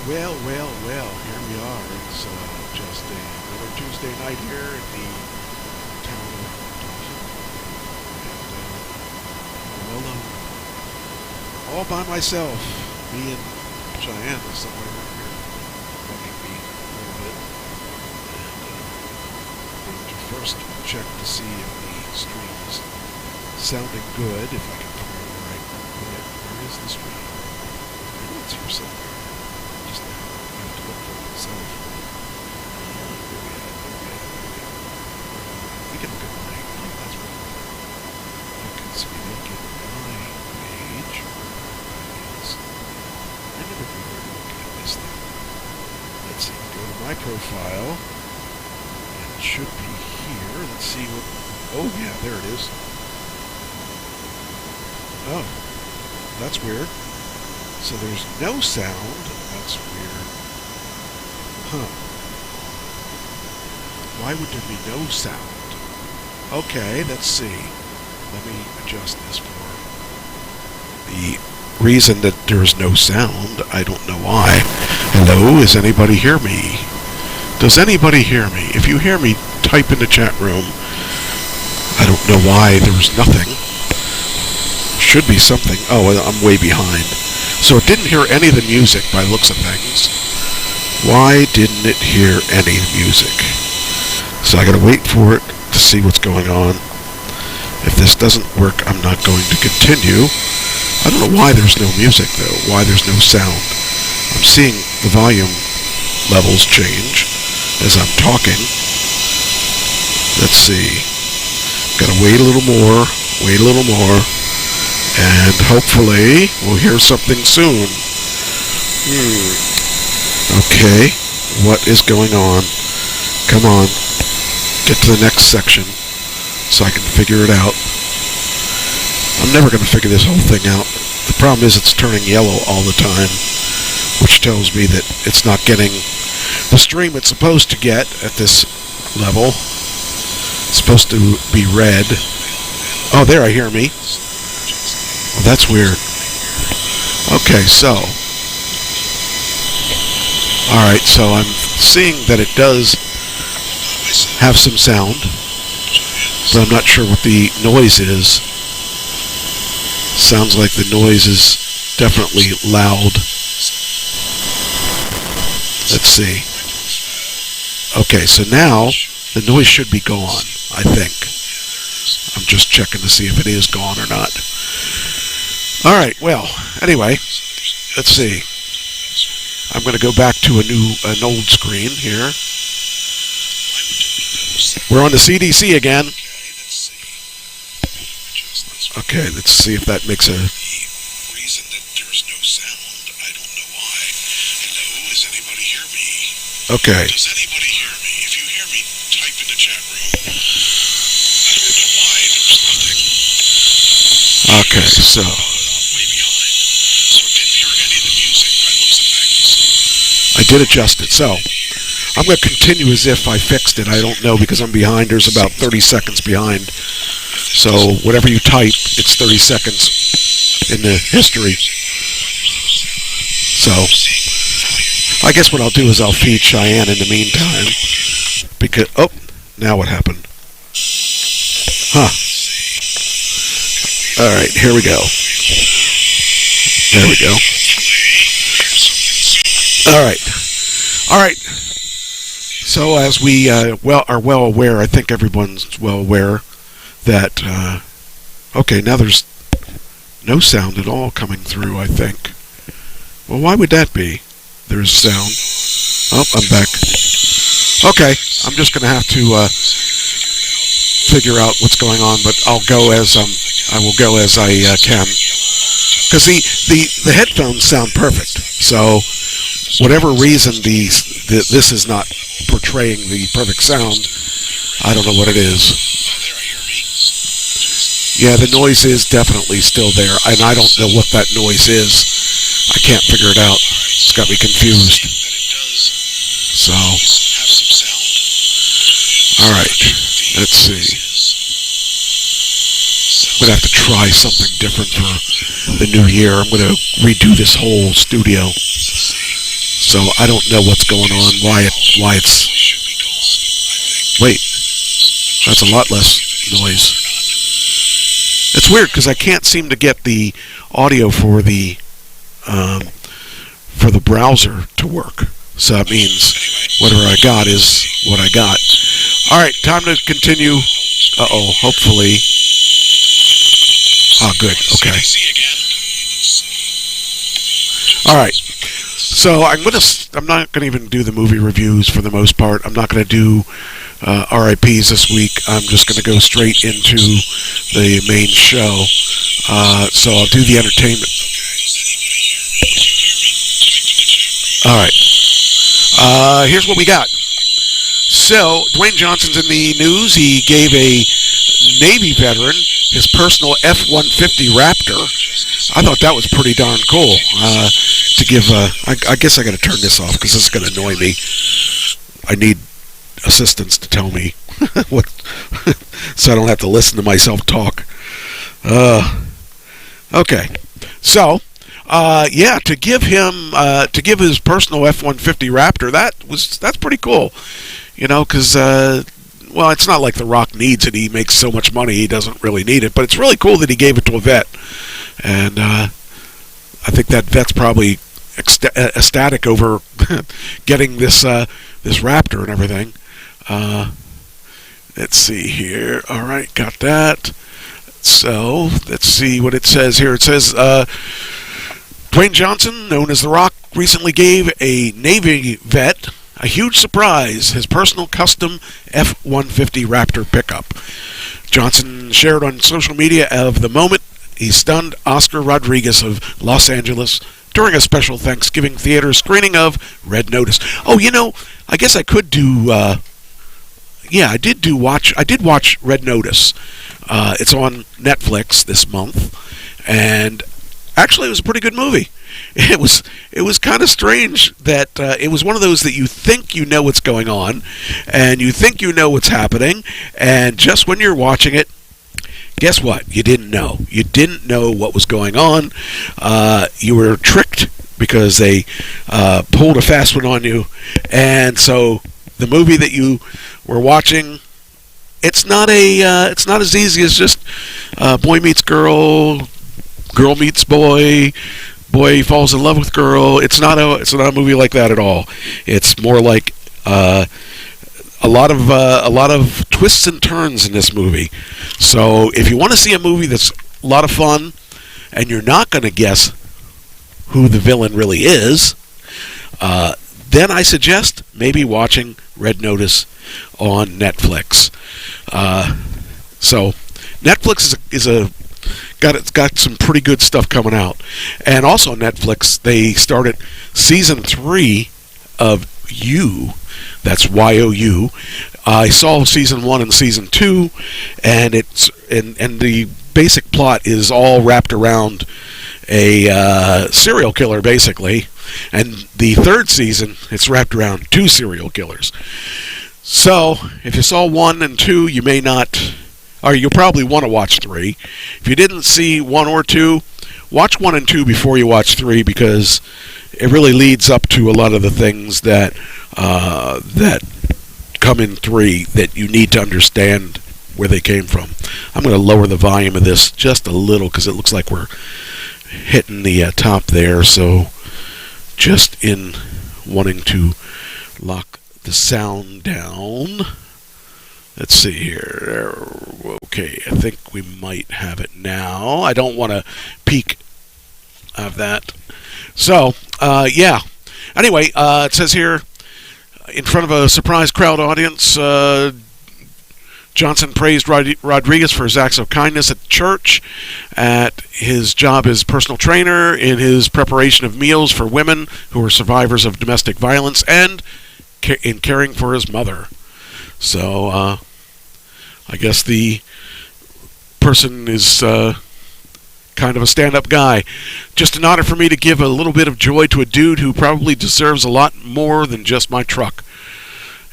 Well, well, well, here we are. It's just another Tuesday night here in the town of Tusk. And I'm alone. All by myself. Me and Cheyenne is somewhere around here. Bugging me a little bit. And going to first check to see if the stream is sounding good. If I can figure out where is the stream? I know it's here somewhere. Just now. I have to look for it myself. We can look at my, that's right. You can see, look at my page. I never remember looking at this thing. Let's see, go to my profile. And it should be here. Let's see what, oh yeah, there it is. Oh, that's weird. So there's no sound. That's weird. Huh. Why would there be no sound? Okay, let's see. Let me adjust this for the reason that there's no sound. I don't know why. Hello, does anybody hear me? Does anybody hear me? If you hear me, type in the chat room. I don't know why there's nothing. Should be something. Oh, I'm way behind. So it didn't hear any of the music by the looks of things. Why didn't it hear any music? So I gotta wait for it to see what's going on. If this doesn't work, I'm not going to continue. I don't know why there's no music though, why there's no sound. I'm seeing the volume levels change as I'm talking. Let's see. Gotta wait a little more, and hopefully we'll hear something soon. Okay, what is going on? Come on, get to the next section so I can figure it out. I'm never going to figure this whole thing out. The problem is it's turning yellow all the time, which tells me that it's not getting the stream it's supposed to get at this level. It's supposed to be red. Oh, there, I hear me. Well, that's weird. Okay, so. Alright, so I'm seeing that it does have some sound, but I'm not sure what the noise is. Sounds like the noise is definitely loud. Let's see. Okay, so now the noise should be gone, I think. I'm just checking to see if it is gone or not. Alright, well, anyway, let's see. I'm going to go back to an old screen here. We're on the CDC again. Okay, let's see if that makes a reason that there's no sound. I don't know why. Hello, does anybody hear me? Okay. Does anybody hear me? If you hear me, type in the chat room. I don't know why there's nothing. Okay, so I did adjust it, so I'm going to continue as if I fixed it. I don't know because I'm behind. There's about 30 seconds behind. So whatever you type, it's 30 seconds in the history. So I guess what I'll do is I'll feed Cheyenne in the meantime. Because, oh, now what happened? Huh. All right, here we go. There we go. All right. So as we are well aware, I think everyone's well aware that okay, now there's no sound at all coming through. I think. Well, why would that be? There's sound. Oh, I'm back. Okay, I'm just gonna have to figure out what's going on, but I will go as I can, because the headphones sound perfect. So. Whatever reason this is not portraying the perfect sound, I don't know what it is. Yeah, the noise is definitely still there, and I don't know what that noise is. I can't figure it out. It's got me confused. So, alright, let's see. I'm going to have to try something different for the new year. I'm going to redo this whole studio. So I don't know what's going on, why it's... Wait, that's a lot less noise. It's weird because I can't seem to get the audio for the browser to work. So that means whatever I got is what I got. All right, time to continue. Uh-oh, hopefully. Oh, good. Okay. All right. So I'm not gonna even do the movie reviews for the most part. I'm not gonna do RIPs this week. I'm just gonna go straight into the main show. So I'll do the entertainment. All right. Here's what we got. So Dwayne Johnson's in the news. He gave a Navy veteran his personal F-150 Raptor. I thought that was pretty darn cool. To give, I guess I got to turn this off because this is going to annoy me. I need assistance to tell me what, so I don't have to listen to myself talk. Okay, so yeah, to give his personal F-150 Raptor, that's pretty cool. You know, because well, it's not like The Rock needs it. He makes so much money, he doesn't really need it. But it's really cool that he gave it to a vet, and I think that vet's probably ecstatic over getting this Raptor and everything. Let's see here. All right, got that. So let's see what it says here. It says Dwayne Johnson, known as The Rock, recently gave a Navy vet a huge surprise, his personal custom F-150 Raptor pickup. Johnson shared on social media of the moment he stunned Oscar Rodriguez of Los Angeles during a special Thanksgiving theater screening of Red Notice. Oh, you know, I guess I could do, yeah, I did watch Red Notice. It's on Netflix this month, and actually it was a pretty good movie. It was kind of strange that it was one of those that you think you know what's going on, and you think you know what's happening, and just when you're watching it, guess what? You didn't know. You didn't know what was going on. You were tricked because they pulled a fast one on you, and so the movie that you were watching, it's not as easy as just boy meets girl, girl meets boy. Boy falls in love with girl. It's not a movie like that at all. It's more like a lot of twists and turns in this movie. So if you want to see a movie that's a lot of fun, and you're not going to guess who the villain really is, then I suggest maybe watching Red Notice on Netflix. So Netflix it's got some pretty good stuff coming out. And also on Netflix, they started season 3 of You. That's Y-O-U. I saw season 1 and season 2, and the basic plot is all wrapped around a serial killer, basically. And the third season, it's wrapped around 2 serial killers. So if you saw 1 and 2, you may not, or you'll probably want to watch 3. If you didn't see 1 or 2, watch 1 and 2 before you watch 3, because it really leads up to a lot of the things that come in 3 that you need to understand where they came from. I'm going to lower the volume of this just a little because it looks like we're hitting the top there. So just in wanting to lock the sound down. Let's see here. Okay, I think we might have it now. I don't want to peek of that. So, yeah. Anyway, it says here, in front of a surprise crowd audience, Johnson praised Rodriguez for his acts of kindness at church, at his job as personal trainer, in his preparation of meals for women who were survivors of domestic violence, and in caring for his mother. So, I guess the person is kind of a stand-up guy. Just an honor for me to give a little bit of joy to a dude who probably deserves a lot more than just my truck.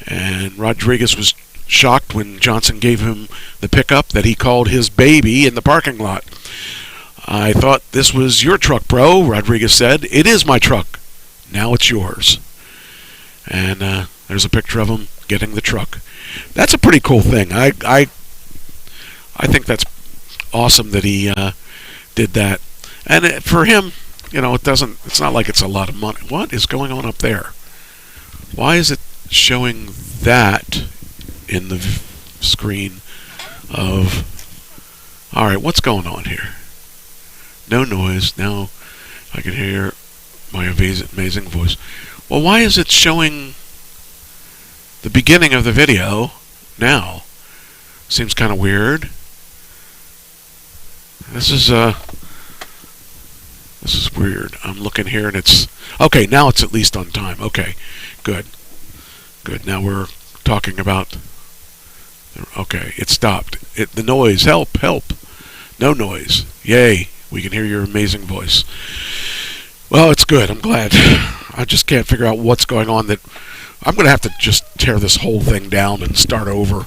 And Rodriguez was shocked when Johnson gave him the pickup that he called his baby in the parking lot. I thought this was your truck, bro, Rodriguez said. It is my truck. Now it's yours. And there's a picture of him getting the truck. That's a pretty cool thing. I think that's awesome that he did that. And for him, it's not like it's a lot of money. What is going on up there? Why is it showing that in the screen of... Alright, what's going on here? No noise. Now I can hear my amazing voice. Well, why is it showing the beginning of the video now? Seems kind of weird. This is weird. I'm looking here and it's... Okay, now it's at least on time. Okay, good. Good. Now we're talking about... Okay, it stopped. The noise. Help, help. No noise. Yay. We can hear your amazing voice. Well, it's good. I'm glad. I just can't figure out what's going on. That I'm going to have to just tear this whole thing down and start over.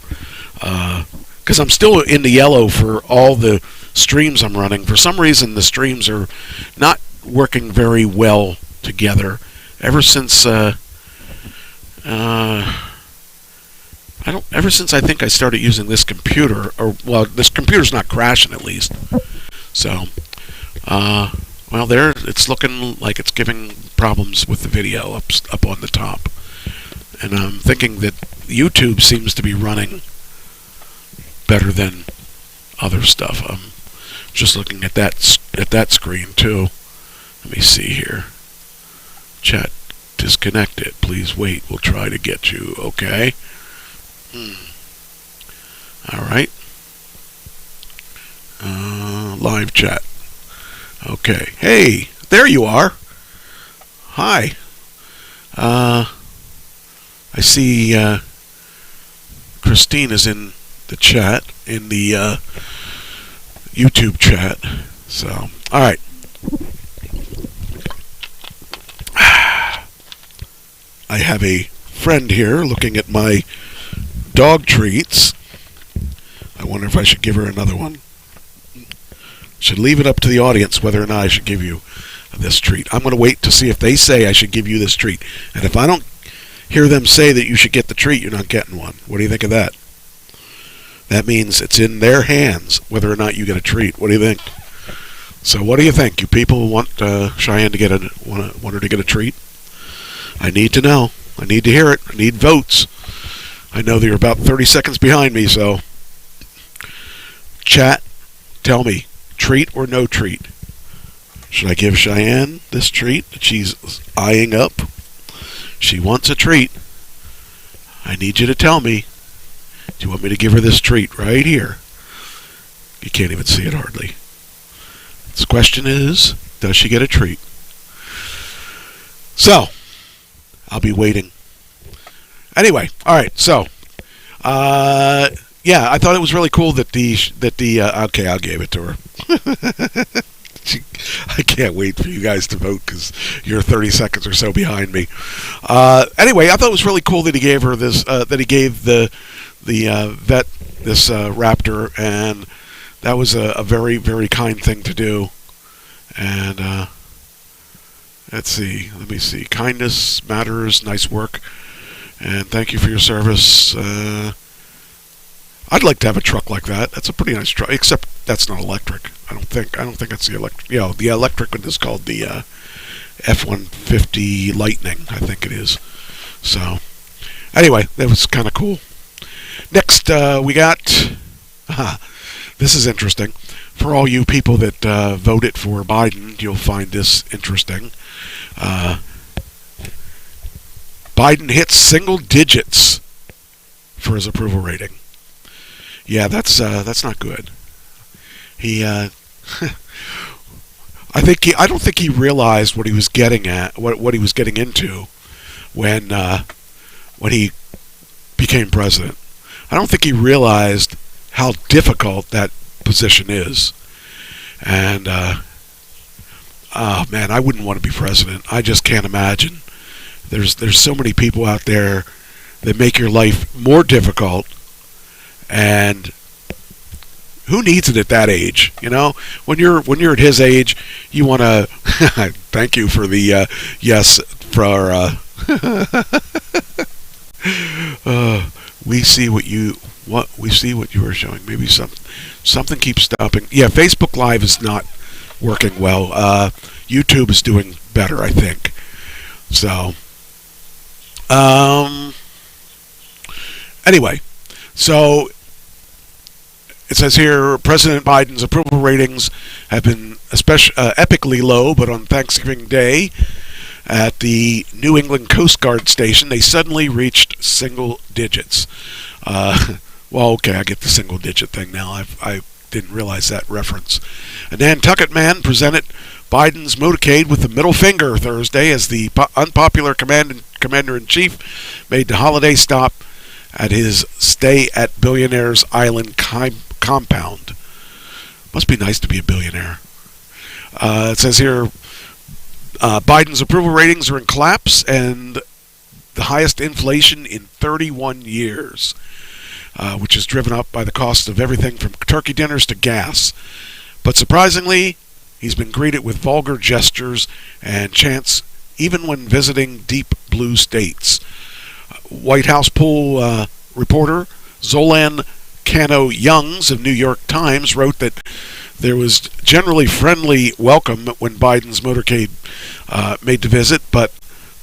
Because I'm still in the yellow for all the streams I'm running. For some reason, the streams are not working very well together. Ever since ever since I think I started using this computer, this computer's not crashing at least. So, well, there it's looking like it's giving problems with the video up on the top, and I'm thinking that YouTube seems to be running better than other stuff. I'm just looking at that screen too. Let me see here. Chat disconnected. Please wait. We'll try to get you. Okay. All right. Live chat. Okay. Hey, there you are. Hi. I see Christine is in the chat, in the YouTube chat. So, all right. I have a friend here looking at my dog treats. I wonder if I should give her another one. Should leave it up to the audience whether or not I should give you this treat. I'm going to wait to see if they say I should give you this treat. And if I don't hear them say that you should get the treat, you're not getting one. What do you think of that? That means it's in their hands whether or not you get a treat. What do you think? So what do you think? You people want Cheyenne to want her to get a treat? I need to know. I need to hear it. I need votes. I know that you're about 30 seconds behind me, so chat, tell me, treat or no treat? Should I give Cheyenne this treat that she's eyeing up? She wants a treat. I need you to tell me. Do you want me to give her this treat right here? You can't even see it hardly. The question is, does she get a treat? So, I'll be waiting. Anyway, all right. So, yeah, I thought it was really cool that okay, I'll give it to her. I can't wait for you guys to vote because you're 30 seconds or so behind me. Anyway, I thought it was really cool that he gave her this. That he gave the vet this raptor, and that was a very, very kind thing to do. And let's see. Let me see. Kindness matters. Nice work. And thank you for your service. I'd like to have a truck like that. That's a pretty nice truck, except that's not electric. I don't think it's the electric. You know, the electric one is called the F-150 Lightning, I think it is. So, anyway, that was kind of cool. Next, we got... this is interesting. For all you people that voted for Biden, you'll find this interesting. Biden hits single digits for his approval rating. Yeah, that's not good. He, I don't think he realized what he was getting at, what he was getting into, when he became president. I don't think he realized how difficult that position is, and oh man, I wouldn't want to be president. I just can't imagine. There's so many people out there that make your life more difficult. And who needs it at that age? You know, when you're at his age, you want to. Thank you for the yes for we see what you are showing. Maybe something keeps stopping. Yeah, Facebook Live is not working well. YouTube is doing better, I think. So, anyway, so it says here President Biden's approval ratings have been epically low, but on Thanksgiving Day at the New England Coast Guard station, they suddenly reached single digits. Well, okay, I get the single digit thing now. I didn't realize that reference. A Nantucket man presented Biden's motorcade with the middle finger Thursday as the unpopular commander-in-chief made the holiday stop at his stay at Billionaire's Island compound. Must be nice to be a billionaire. It says here, Biden's approval ratings are in collapse and the highest inflation in 31 years, which is driven up by the cost of everything from turkey dinners to gas. But surprisingly, he's been greeted with vulgar gestures and chants even when visiting deep blue states. White House poll reporter Zolan Kano-Youngs of New York Times wrote that there was generally friendly welcome when Biden's motorcade made the visit, but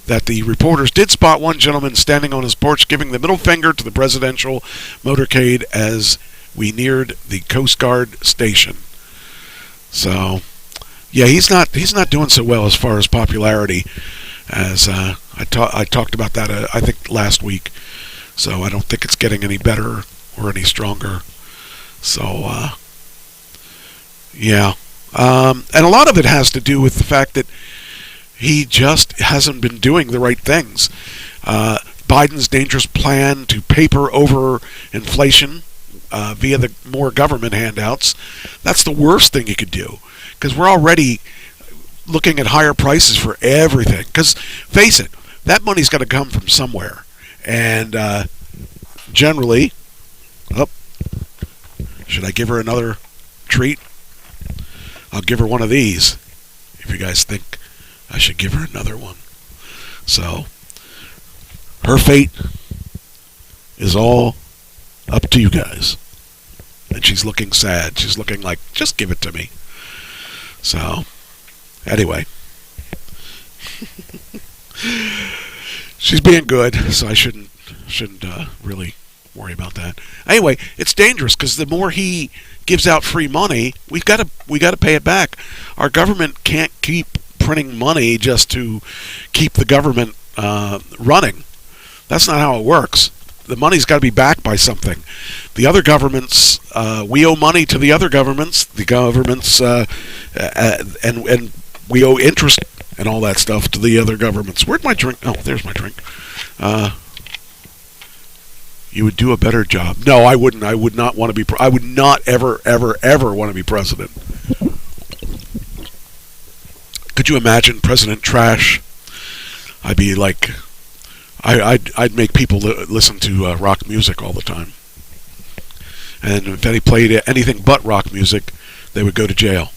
that the reporters did spot one gentleman standing on his porch giving the middle finger to the presidential motorcade as we neared the Coast Guard station. So, yeah, he's not doing so well as far as popularity, as I talked about that I think last week. So I don't think it's getting any better or any stronger. So yeah, and a lot of it has to do with the fact that he just hasn't been doing the right things. Biden's dangerous plan to paper over inflation via the more government handouts, that's the worst thing you could do, because we're already looking at higher prices for everything. Because face it, that money's got to come from somewhere, and generally, should I give her another treat? I'll give her one of these, if you guys think I should give her another one. So, her fate is all up to you guys. And she's looking sad. She's looking like, just give it to me. So, anyway. She's being good, so I shouldn't really worry about that. Anyway, it's dangerous because the more he gives out free money, we got to pay it back. Our government can't keep printing money just to keep the government running. That's not how it works. The money's got to be backed by something. The other governments, we owe money to the other governments. The governments, and we owe interest and all that stuff to the other governments. Where'd my drink? Oh, there's my drink. You would do a better job. No, I wouldn't. I would not want to be. I would not ever want to be president. Could you imagine President Trash? I'd be like, I'd make people listen to rock music all the time. And if he played anything but rock music, they would go to jail.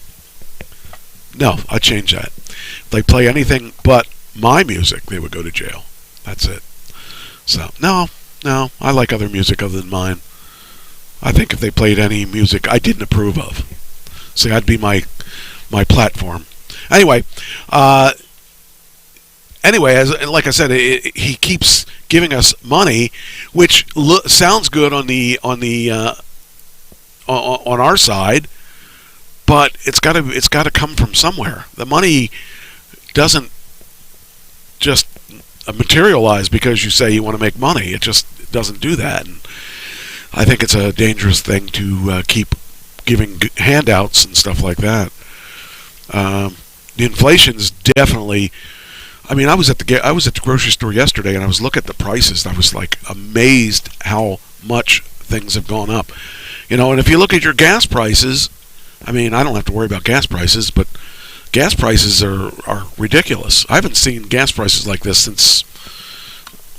No, I'd change that. If they play anything but my music, they would go to jail. That's it. So, no, I like other music other than mine. I think if they played any music I didn't approve of, see, that'd be my platform. Anyway, like I said, he keeps giving us money, which sounds good on our side, but it's got to come from somewhere. The money doesn't just materialize because you say you want to make money. It just doesn't do that. And I think it's a dangerous thing to keep giving handouts and stuff like that. The inflation's definitely. I mean, I was at the grocery store yesterday, and I was looking at the prices. And I was like amazed how much things have gone up. And if you look at your gas prices, I mean, I don't have to worry about gas prices, but gas prices are ridiculous. I haven't seen gas prices like this since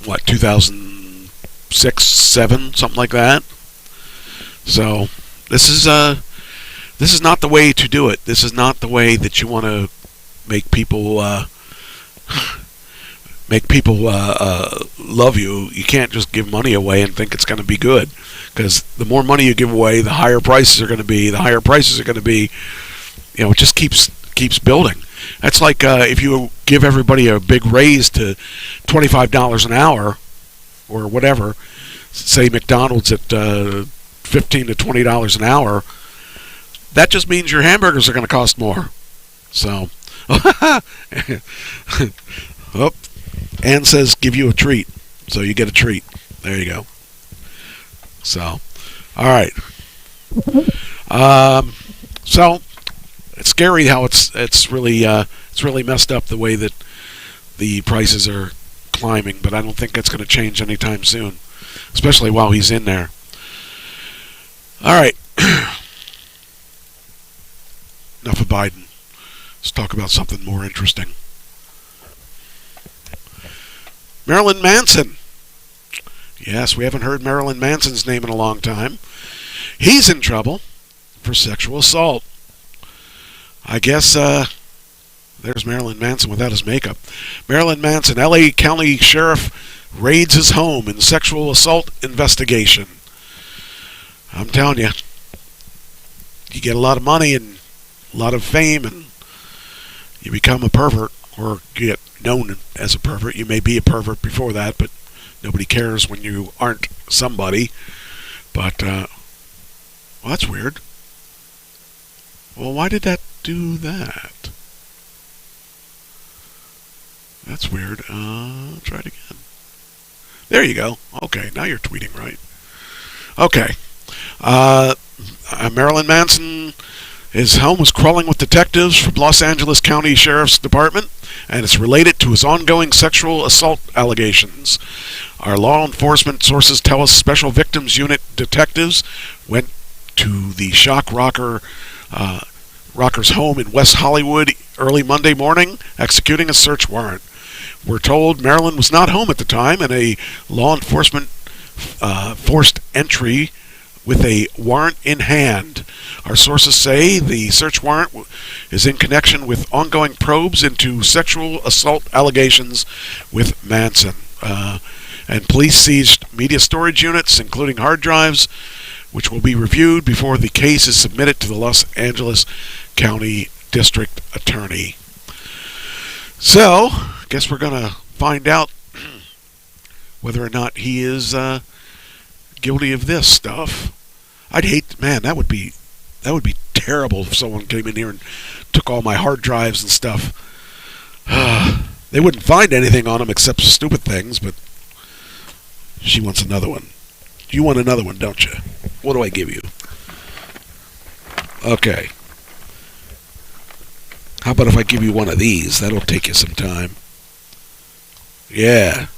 2006, 7, something like that. So this is not the way to do it. This is not the way that you want to make people make people love you, you can't just give money away and think it's going to be good. Because the more money you give away, the higher prices are going to be. The higher prices are going to be. It just keeps building. That's like if you give everybody a big raise to $25 an hour or whatever. Say McDonald's at $15 to $20 an hour. That just means your hamburgers are going to cost more. So, oh, Ann says give you a treat, so you get a treat. There you go. So, all right. So it's scary how it's really messed up the way that the prices are climbing, but I don't think that's going to change anytime soon, especially while he's in there. All right. Enough of Biden. Let's talk about something more interesting. Marilyn Manson. Yes, we haven't heard Marilyn Manson's name in a long time. He's in trouble for sexual assault. I guess there's Marilyn Manson without his makeup. Marilyn Manson, L.A. County Sheriff raids his home in sexual assault investigation. I'm telling you, you get a lot of money and a lot of fame and you become a pervert, or get known as a pervert. You may be a pervert before that, but nobody cares when you aren't somebody. But, well, that's weird. Well, why did that do that? That's weird. Try it again. There you go. Okay, now you're tweeting right. Okay. Marilyn Manson, his home was crawling with detectives from Los Angeles County Sheriff's Department, and it's related to his ongoing sexual assault allegations. Our law enforcement sources tell us Special Victims Unit detectives went to the shock rocker's home in West Hollywood early Monday morning, executing a search warrant. We're told Marilyn was not home at the time, and a law enforcement forced entry with a warrant in hand. Our sources say the search warrant is in connection with ongoing probes into sexual assault allegations with Manson. And police seized media storage units, including hard drives, which will be reviewed before the case is submitted to the Los Angeles County District Attorney. So, I guess we're going to find out whether or not he is guilty of this stuff. I'd hate, man, that would be terrible if someone came in here and took all my hard drives and stuff. They wouldn't find anything on them except stupid things, but she wants another one. You want another one, don't you? What do I give you? Okay. How about if I give you one of these? That'll take you some time. Yeah.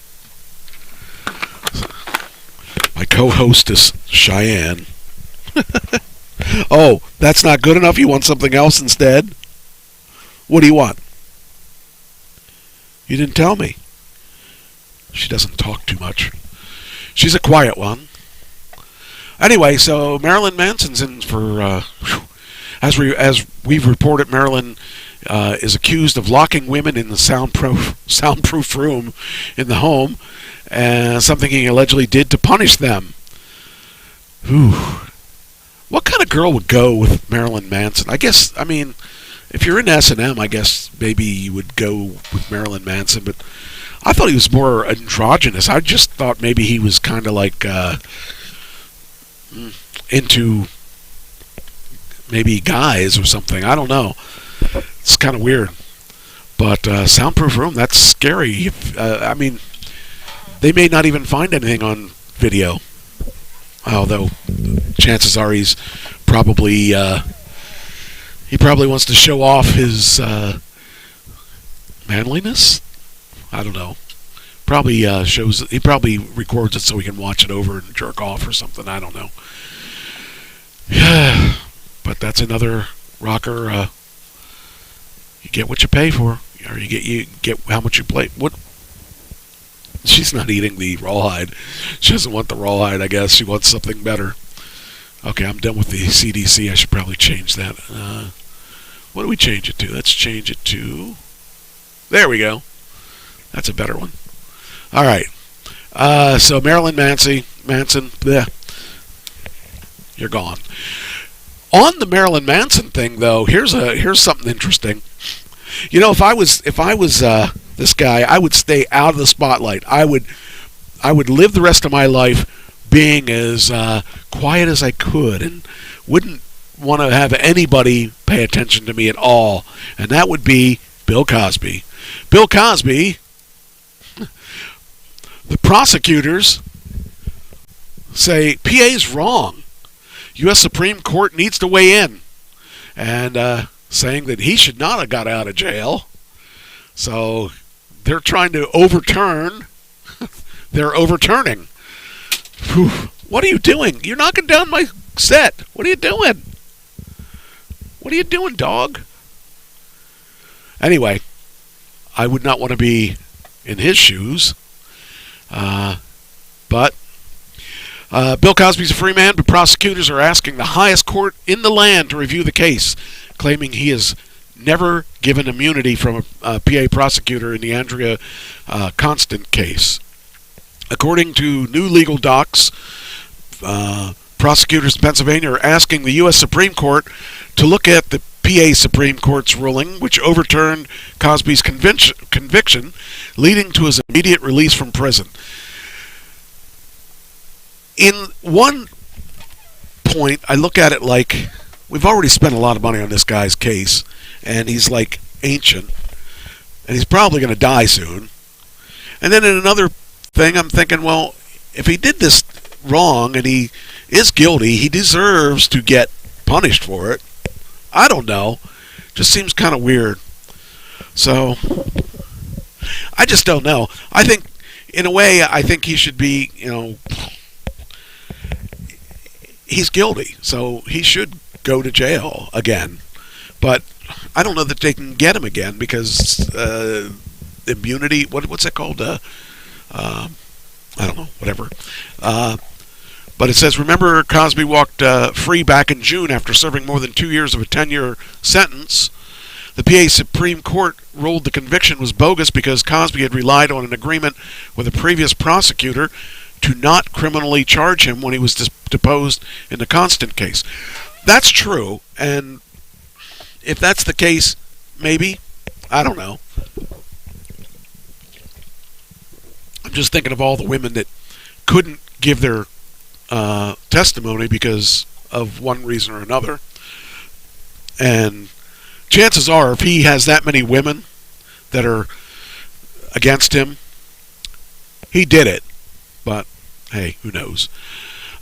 My co-host is Cheyenne. Oh, that's not good enough? You want something else instead? What do you want? You didn't tell me. She doesn't talk too much. She's a quiet one. Anyway, so Marilyn Manson's in for... As we've reported, Marilyn is accused of locking women in the soundproof room in the home, something he allegedly did to punish them. Ooh. What kind of girl would go with Marilyn Manson? I mean, if you're in S&M, I guess maybe you would go with Marilyn Manson, but I thought he was more androgynous. I just thought maybe he was kind of like into maybe guys or something. I don't know. It's kind of weird. But soundproof room, that's scary. I mean, they may not even find anything on video. Although, chances are he probably wants to show off his manliness. I don't know. He probably records it so he can watch it over and jerk off or something. I don't know. Yeah, but that's another rocker. You get what you pay for, or you get how much you play. What? She's not eating the rawhide. She doesn't want the rawhide, I guess. She wants something better. Okay, I'm done with the CDC. I should probably change that. What do we change it to? Let's change it to... There we go. That's a better one. All right. So Marilyn Manson, bleh, you're gone. On the Marilyn Manson thing, though, here's something interesting. You know, if I was this guy, I would stay out of the spotlight. I would live the rest of my life being as quiet as I could, and wouldn't want to have anybody pay attention to me at all. And that would be Bill Cosby. Bill Cosby. The prosecutors say PA's wrong. U.S. Supreme Court needs to weigh in, and saying that he should not have got out of jail. So they're trying to overturn. They're overturning. Whew. What are you doing? You're knocking down my set. What are you doing? What are you doing, dog? Anyway, I would not want to be in his shoes. But Bill Cosby's a free man, but prosecutors are asking the highest court in the land to review the case, claiming he has never given immunity from a PA prosecutor in the Andrea Constant case. According to new legal docs, prosecutors in Pennsylvania are asking the U.S. Supreme Court to look at the PA Supreme Court's ruling, which overturned Cosby's conviction, leading to his immediate release from prison. In one point, I look at it like we've already spent a lot of money on this guy's case, and he's like ancient, and he's probably going to die soon. And then in another thing, I'm thinking, well, if he did this wrong and he is guilty, he deserves to get punished for it. I don't know. Just seems kind of weird. So, I just don't know. I think, in a way, I think he should be, he's guilty, so he should go to jail again. But I don't know that they can get him again because immunity, what's that called? I don't know, whatever. But it says, remember, Cosby walked free back in June after serving more than 2 years of a 10-year sentence. The PA Supreme Court ruled the conviction was bogus because Cosby had relied on an agreement with a previous prosecutor to not criminally charge him when he was deposed in the Constant case. That's true, and if that's the case, maybe. I don't know. I'm just thinking of all the women that couldn't give their testimony because of one reason or another. And chances are, if he has that many women that are against him, he did it. But, hey, who knows?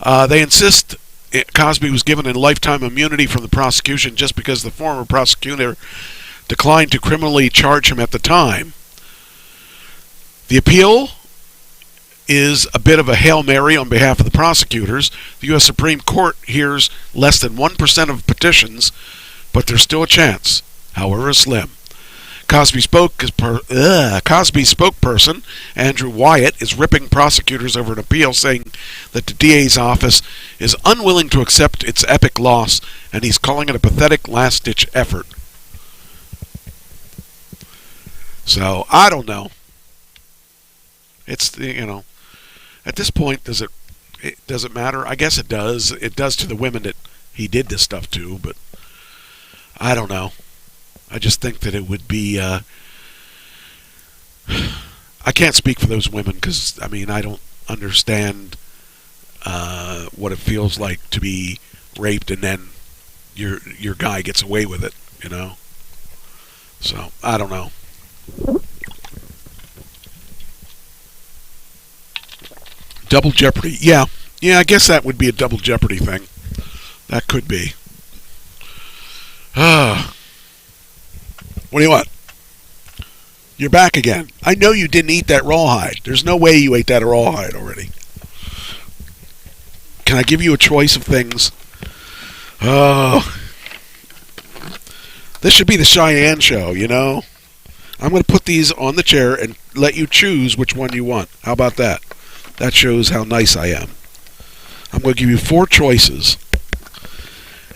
They insist Cosby was given a lifetime immunity from the prosecution just because the former prosecutor declined to criminally charge him at the time. The appeal is a bit of a Hail Mary on behalf of the prosecutors. The U.S. Supreme Court hears less than 1% of petitions, but there's still a chance, however slim. Cosby's spokesperson, Andrew Wyatt, is ripping prosecutors over an appeal, saying that the DA's office is unwilling to accept its epic loss, and he's calling it a pathetic last-ditch effort. So, I don't know. It's, at this point, does it matter? I guess it does. It does to the women that he did this stuff to, but I don't know. I just think that it would be, I can't speak for those women because, I don't understand what it feels like to be raped and then your guy gets away with it, So, I don't know. Double jeopardy. Yeah, I guess that would be a double jeopardy thing. That could be. What do you want? You're back again. I know you didn't eat that rawhide. There's no way you ate that rawhide already. Can I give you a choice of things? This should be the Cheyenne show, I'm going to put these on the chair and let you choose which one you want. How about that? That shows how nice I am. I'm going to give you 4 choices.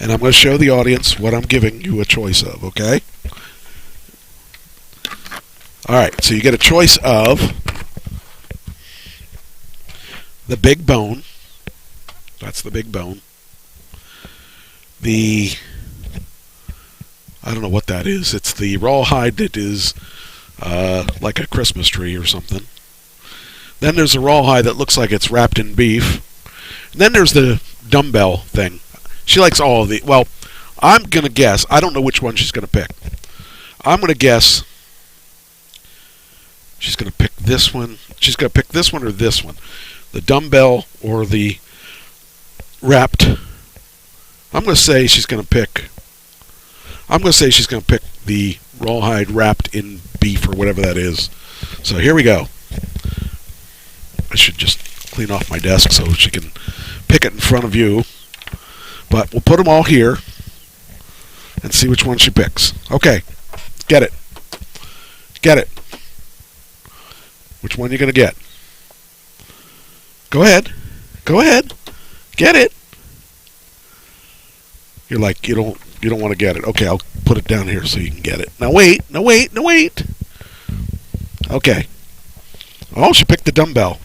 And I'm going to show the audience what I'm giving you a choice of, okay? All right, so you get a choice of the big bone. That's the big bone. I don't know what that is. It's the rawhide that is like a Christmas tree or something. Then there's a rawhide that looks like it's wrapped in beef. And then there's the dumbbell thing. She likes all of the... Well, I'm going to guess. I don't know which one she's going to pick. I'm going to guess she's going to pick this one. She's going to pick this one or this one. The dumbbell or the wrapped. I'm going to say she's going to pick... I'm going to say she's going to pick the rawhide wrapped in beef or whatever that is. So here we go. I should just clean off my desk so she can pick it in front of you. But we'll put them all here and see which one she picks. Okay. Get it. Get it. Which one are you going to get? Go ahead. Go ahead. Get it. You're like, you don't want to get it. Okay, I'll put it down here so you can get it. Now wait. No, wait. No, wait. Okay. Oh, she picked the dumbbell.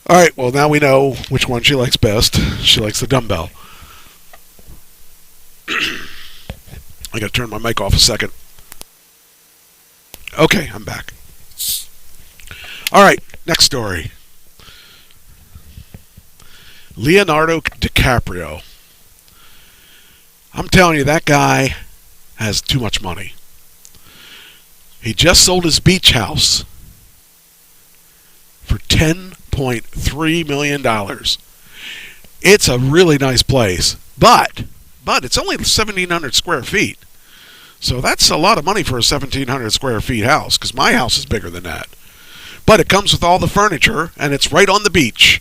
All right, well, now we know which one she likes best. She likes the dumbbell. I got to turn my mic off a second. Okay, I'm back. All right, next story. Leonardo Dicaprio. I'm telling you, that guy has too much money. He just sold his beach house for $10.3 million. It's a really nice place, but it's only 1,700 square feet. So that's a lot of money for a 1,700 square feet house, because my house is bigger than that. But it comes with all the furniture, and it's right on the beach.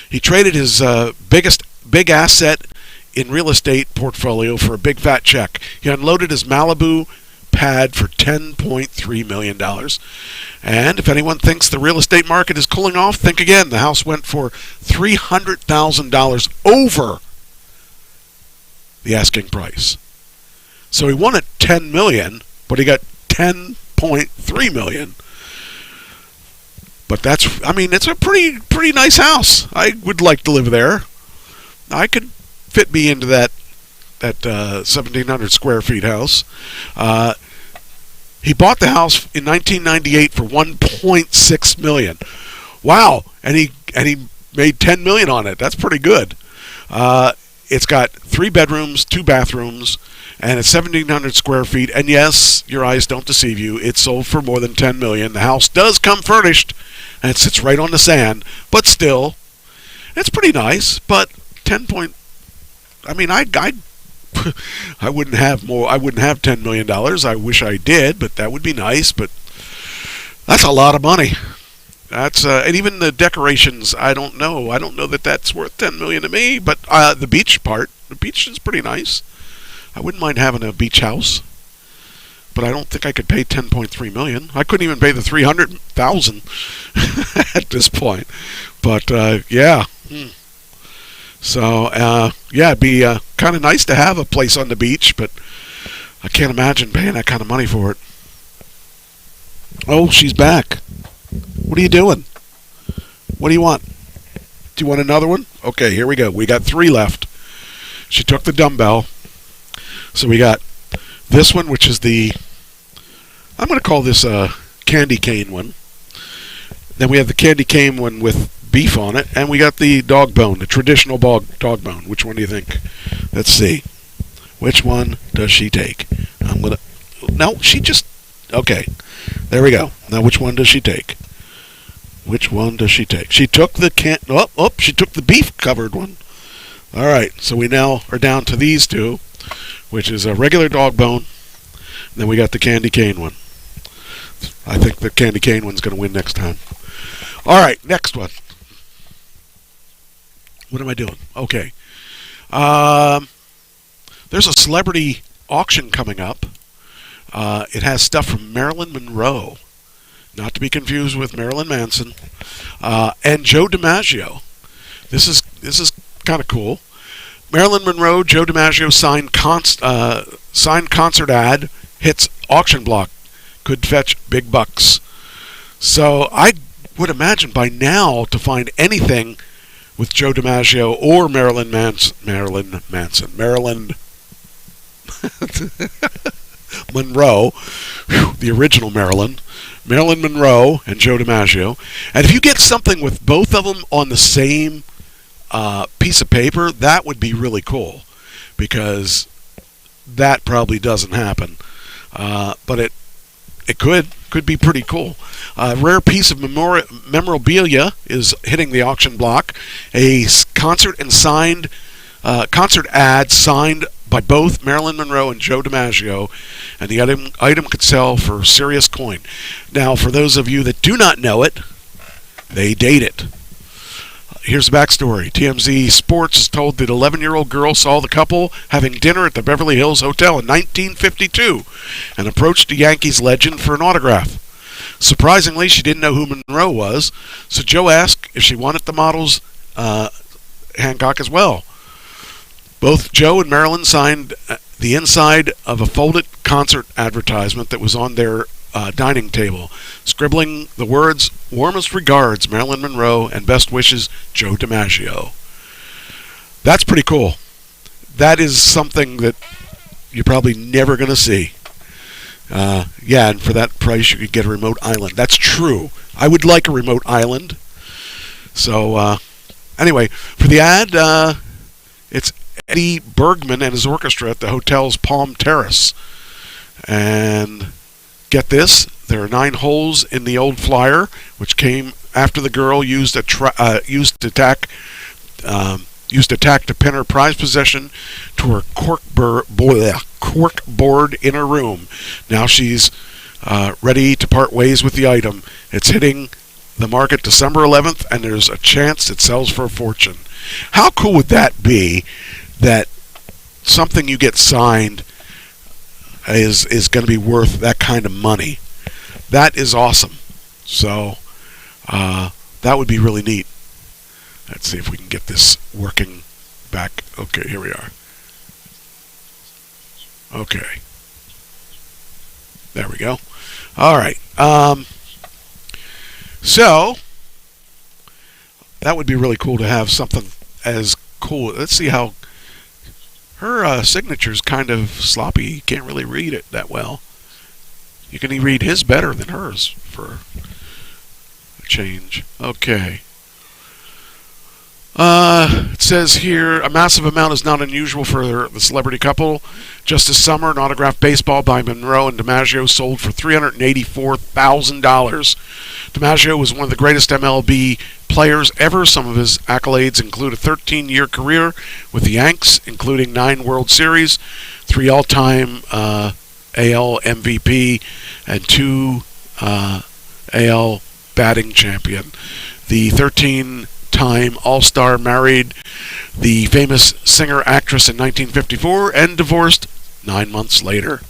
He traded his big asset in real estate portfolio for a big fat check. He unloaded his Malibu pad for $10.3 million. And if anyone thinks the real estate market is cooling off, think again. The house went for $300,000 over the asking price. So he won at $10 million, but he got $10.3 million. But it's a pretty nice house. I would like to live there. I could fit me into that 1,700 square feet house. He bought the house in 1998 for $1.6 million. Wow, and he made $10 million on it. That's pretty good. It's got 3 bedrooms, 2 bathrooms, and it's 1,700 square feet. And yes, your eyes don't deceive you. It's sold for more than $10 million. The house does come furnished, and it sits right on the sand. But still, it's pretty nice. But I wouldn't have more. I wouldn't have $10 million. I wish I did, but that would be nice. But that's a lot of money. That's and even the decorations. I don't know that that's worth $10 million to me. But the beach is pretty nice. I wouldn't mind having a beach house, but I don't think I could pay $10.3 million. I couldn't even pay the $300,000 at this point. But yeah. So, it'd be kind of nice to have a place on the beach, but I can't imagine paying that kind of money for it. Oh, she's back. What are you doing? What do you want? Do you want another one? Okay, here we go. We got 3 left. She took the dumbbell. So we got this one, which is I'm going to call this a candy cane one. Then we have the candy cane one with beef on it, and we got the dog bone, the traditional dog bone. Which one do you think? Let's see. Which one does she take? Okay. There we go. Now which one does she take? Which one does she take? She took the she took the beef covered one. All right. So we now are down to these 2, which is a regular dog bone. And then we got the candy cane one. I think the candy cane one's going to win next time. All right, next one. What am I doing? Okay. There's a celebrity auction coming up. It has stuff from Marilyn Monroe, not to be confused with Marilyn Manson, and Joe DiMaggio. This is kind of cool. Marilyn Monroe, Joe DiMaggio signed concert ad, hits auction block. could fetch big bucks. So I would imagine by now to find anything with Joe DiMaggio or Marilyn Monroe, the original Marilyn Monroe and Joe DiMaggio. And if you get something with both of them on the same piece of paper, that would be really cool, because that probably doesn't happen. But it could be pretty cool. A rare piece of memorabilia is hitting the auction block. A concert ad signed by both Marilyn Monroe and Joe DiMaggio, and the item could sell for serious coin. Now, for those of you that do not know it, they date it. Here's the backstory. TMZ Sports is told that 11-year-old girl saw the couple having dinner at the Beverly Hills Hotel in 1952 and approached the Yankees legend for an autograph. Surprisingly, she didn't know who Monroe was, so Joe asked if she wanted the model's Hancock as well. Both Joe and Marilyn signed the inside of a folded concert advertisement that was on their dining table, scribbling the words, "Warmest regards, Marilyn Monroe, and best wishes, Joe DiMaggio." That's pretty cool. That is something that you're probably never going to see. And for that price, you could get a remote island. That's true. I would like a remote island. So, anyway, for the ad, it's Eddie Bergman and his orchestra at the hotel's Palm Terrace. And get this, there are 9 holes in the old flyer, which came after the girl used attack to pin her prized possession to her cork board in her room. Now she's ready to part ways with the item. It's hitting the market December 11th, and there's a chance it sells for a fortune. How cool would that be, that something you get signed is going to be worth that kind of money? That is awesome. So that would be really neat. Let's see if we can get this working back. Okay, here we are. Okay. There we go. All right. So that would be really cool to have something as cool. Let's see how her signature's kind of sloppy. You can't really read it that well. You can read his better than hers for a change. Okay. It says here, a massive amount is not unusual for the celebrity couple. Just this summer, an autographed baseball by Monroe and DiMaggio sold for $384,000. DiMaggio was one of the greatest MLB players ever. Some of his accolades include a 13-year career with the Yanks, including 9 World Series, 3 all-time AL MVP, and 2 AL batting champion. The 13-time All-Star married the famous singer-actress in 1954 and divorced 9 months later.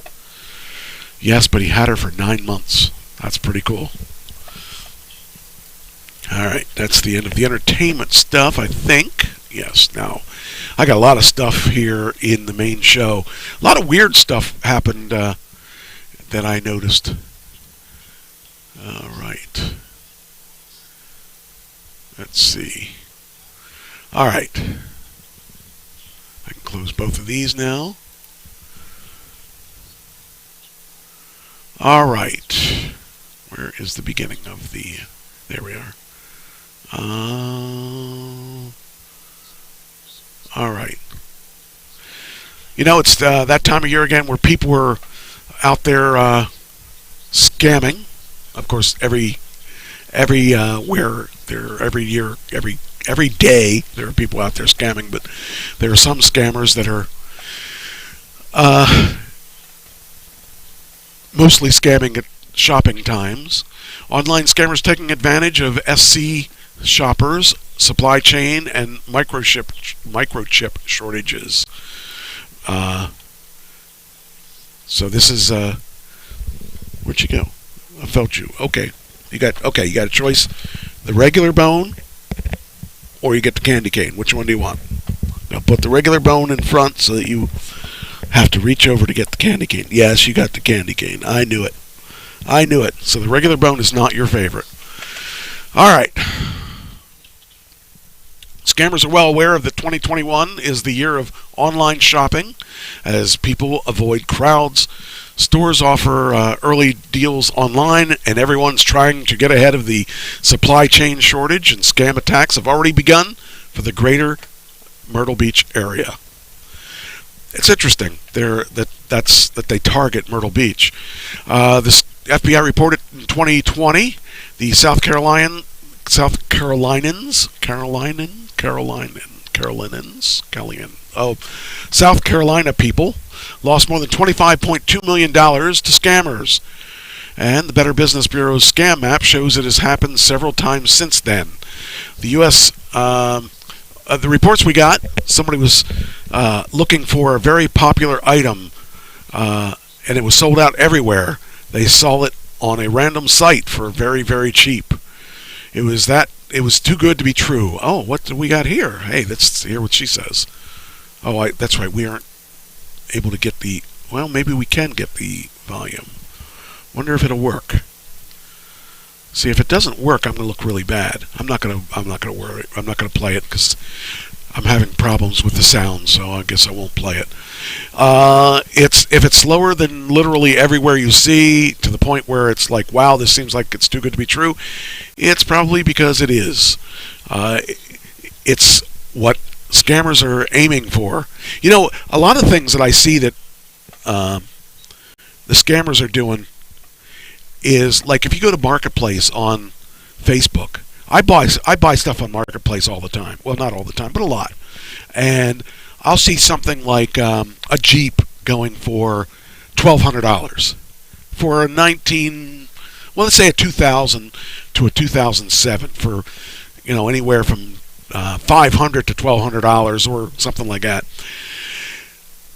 Yes, but he had her for 9 months. That's pretty cool. Alright, that's the end of the entertainment stuff, I think. Yes, now, I got a lot of stuff here in the main show. A lot of weird stuff happened that I noticed. Alright. Let's see. Alright. I can close both of these now. Alright. Where is the beginning of the... There we are. Alright. You know, it's that time of year again where people were out there scamming. Of course, every day there are people out there scamming, but there are some scammers that are mostly scamming at shopping times. Online scammers taking advantage of SC shoppers, supply chain, and microchip shortages. So this is where'd you go? I felt you. Okay. You got a choice. The regular bone or you get the candy cane. Which one do you want? Now put the regular bone in front so that you have to reach over to get the candy cane. Yes, you got the candy cane. I knew it. I knew it. So the regular bone is not your favorite. All right. Scammers are well aware that 2021 is the year of online shopping. As people avoid crowds, stores offer early deals online, and everyone's trying to get ahead of the supply chain shortage, and scam attacks have already begun for the greater Myrtle Beach area. It's interesting that they target Myrtle Beach. The FBI reported in 2020 the South Carolinians, South Carolina people lost more than $25.2 million to scammers. And the Better Business Bureau's scam map shows it has happened several times since then. The U.S. The reports we got, somebody was looking for a very popular item, and it was sold out everywhere. They saw it on a random site for very, very cheap. It was too good to be true. Oh, what do we got here? Hey, let's hear what she says. Oh, that's right. We aren't able to get maybe we can get the volume. Wonder if it'll work. See, if it doesn't work, I'm going to look really bad. I'm not going to worry. I'm not going to play it because I'm having problems with the sound, so I guess I won't play it. If it's slower than literally everywhere you see, to the point where it's like, wow, this seems like it's too good to be true, it's probably because it is. It's what scammers are aiming for. You know, a lot of things that I see that the scammers are doing is, like, if you go to Marketplace on Facebook, I buy stuff on Marketplace all the time. Well, not all the time, but a lot. And I'll see something like a Jeep going for $1,200 for a let's say a 2000 to a 2007 for, anywhere from $500 to $1,200 or something like that.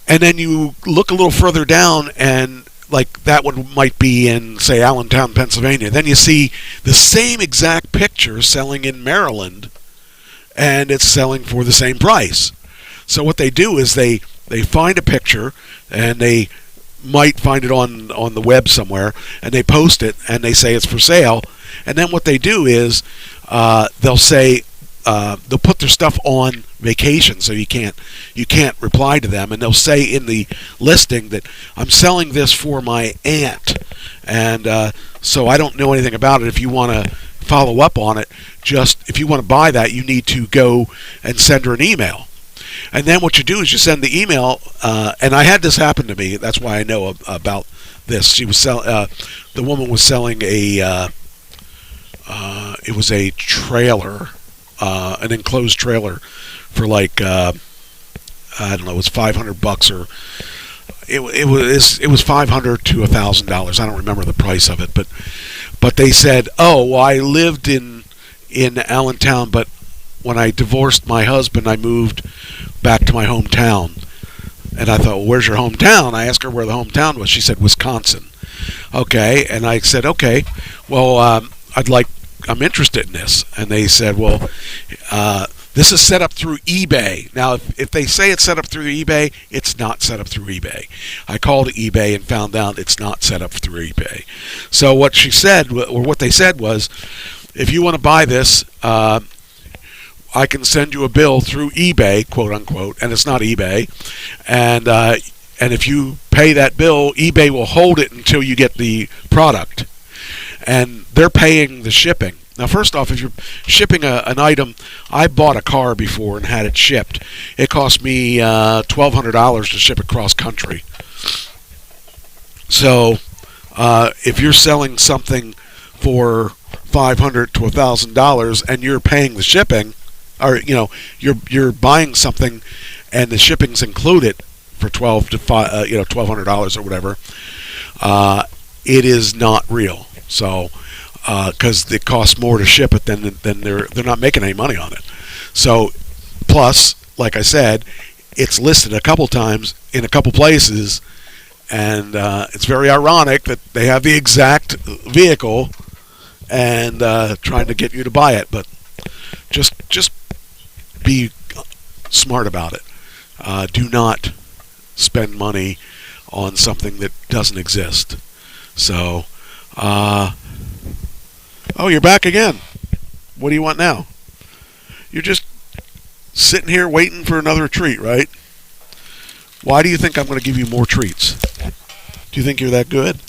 And then you look a little further down, and like that one might be in, say, Allentown, Pennsylvania. Then you see the same exact picture selling in Maryland, and it's selling for the same price. So what they do is they find a picture, and they might find it on the web somewhere, and they post it, and they say it's for sale. And then what they do is they'll say they'll put their stuff on vacation, so you can't reply to them, and they'll say in the listing that I'm selling this for my aunt, and so I don't know anything about it. If you want to follow up on it, if you want to buy that, you need to go and send her an email. And then what you do is you send the email, and I had this happen to me. That's why I know about this. She was the woman was selling it was a trailer, an enclosed trailer for like I don't know, it was $500 or it was $500 to $1,000. I don't remember the price of it, but they said, oh, well, I lived in Allentown, but when I divorced my husband, I moved back to my hometown. And I thought, well, where's your hometown? I asked her where the hometown was. She said Wisconsin. Okay, and I said, okay, well, I'm interested in this. And they said, well, this is set up through eBay. Now, if they say it's set up through eBay, it's not set up through eBay. I called eBay and found out it's not set up through eBay. So what she said, or what they said was, if you want to buy this, I can send you a bill through eBay, quote unquote, and it's not eBay. And if you pay that bill, eBay will hold it until you get the product. And they're paying the shipping. Now, first off, if you're shipping an item, I bought a car before and had it shipped. It cost me $1,200 to ship it cross country. So if you're selling something for $500 to $1,000 and you're paying the shipping, or you're buying something and the shipping's included for $1,200 or whatever, it is not real. So because it costs more to ship it than they're not making any money on it. So plus, like I said, it's listed a couple times in a couple places, and it's very ironic that they have the exact vehicle and trying to get you to buy it. But just be smart about it. Do not spend money on something that doesn't exist. So Oh, you're back again. What do you want now? You're just sitting here waiting for another treat, right? Why do you think I'm going to give you more treats? Do you think you're that good?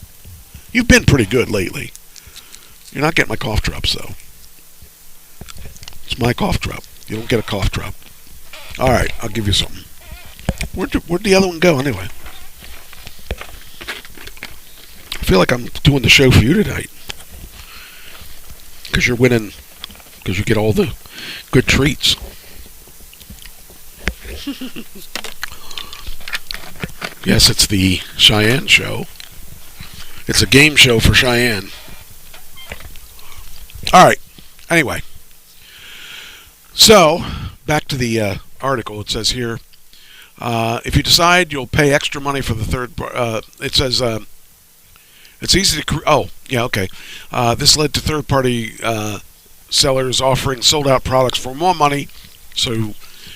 You've been pretty good lately. You're not getting my cough drops, though. It's my cough drop. You don't get a cough drop. All right, I'll give you something. Where'd the other one go, anyway? I feel like I'm doing the show for you tonight. Because you're winning. Because you get all the good treats. Yes, it's the Cheyenne show. It's a game show for Cheyenne. All right. Anyway. So, back to the article. It says here, if you decide you'll pay extra money for the third part, it says, it's easy to, this led to third-party sellers offering sold-out products for more money, so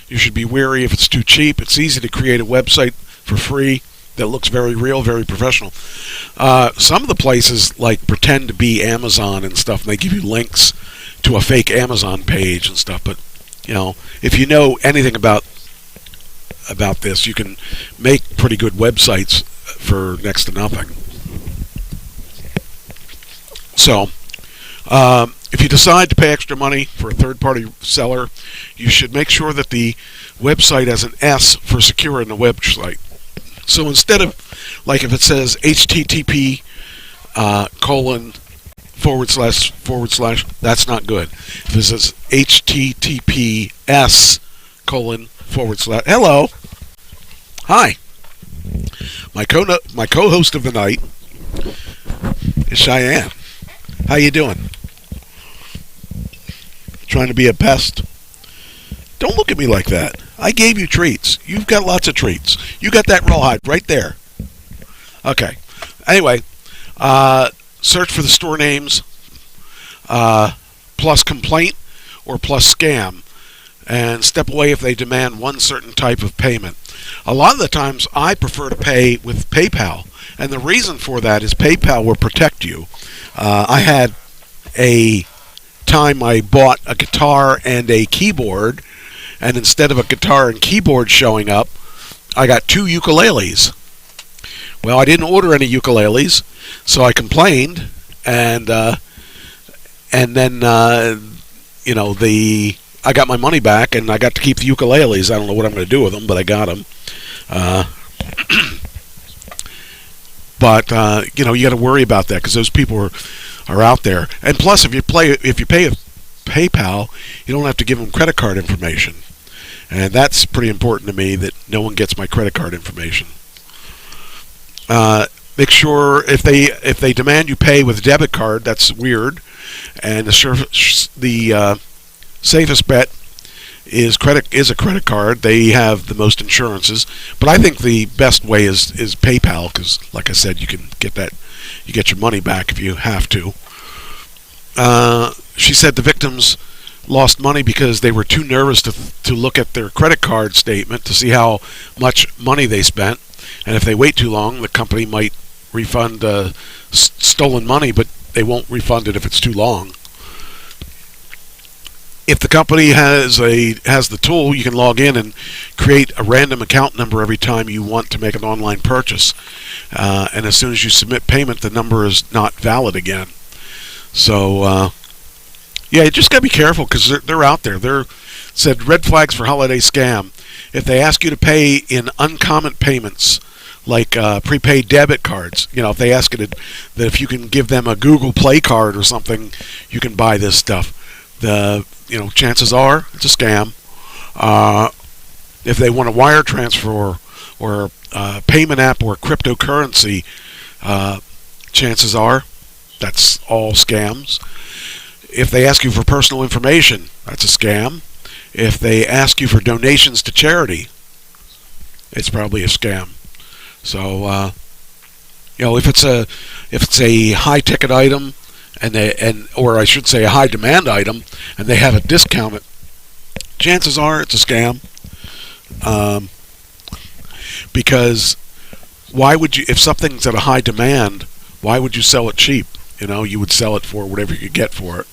you should be wary if it's too cheap. It's easy to create a website for free that looks very real, very professional. Some of the places like pretend to be Amazon and stuff, and they give you links to a fake Amazon page and stuff, but if you know anything about this, you can make pretty good websites for next to nothing. So, if you decide to pay extra money for a third-party seller, you should make sure that the website has an S for secure in the website. So instead of, like if it says HTTP : / that's not good. If it says HTTPS : / hello, hi. My co-host of the night is Cheyenne. How you doing? Trying to be a pest? Don't look at me like that. I gave you treats. You've got lots of treats. You got that rawhide right there. Okay. Anyway, search for the store names plus complaint or plus scam, and step away if they demand one certain type of payment. A lot of the times I prefer to pay with PayPal, and the reason for that is PayPal will protect you. I had a time I bought a guitar and a keyboard, and instead of a guitar and keyboard showing up, I got 2 ukuleles. Well, I didn't order any ukuleles, so I complained, and then I got my money back, and I got to keep the ukuleles. I don't know what I'm going to do with them, but I got them. But you got to worry about that because those people are out there. And plus, if you pay with PayPal, you don't have to give them credit card information, and that's pretty important to me that no one gets my credit card information. Make sure if they demand you pay with a debit card, that's weird. And the safest bet is a credit card. They have the most insurances, but I think the best way is PayPal because, like I said, you can get your money back if you have to. She said the victims lost money because they were too nervous to look at their credit card statement to see how much money they spent, and if they wait too long, the company might refund stolen money, but they won't refund it if it's too long. If the company has the tool, you can log in and create a random account number every time you want to make an online purchase. And as soon as you submit payment, the number is not valid again. So, you just got to be careful because they're out there. They're said red flags for holiday scam. If they ask you to pay in uncommon payments, like prepaid debit cards, if they ask you that if you can give them a Google Play card or something, you can buy this stuff. Chances are it's a scam. If they want a wire transfer or a payment app or cryptocurrency, chances are that's all scams. If they ask you for personal information, that's a scam. If they ask you for donations to charity, it's probably a scam. So, if it's a high ticket item, or I should say a high demand item, and they have it discounted, chances are it's a scam. Because why would you, if something's at a high demand, why would you sell it cheap? you would sell it for whatever you could get for it.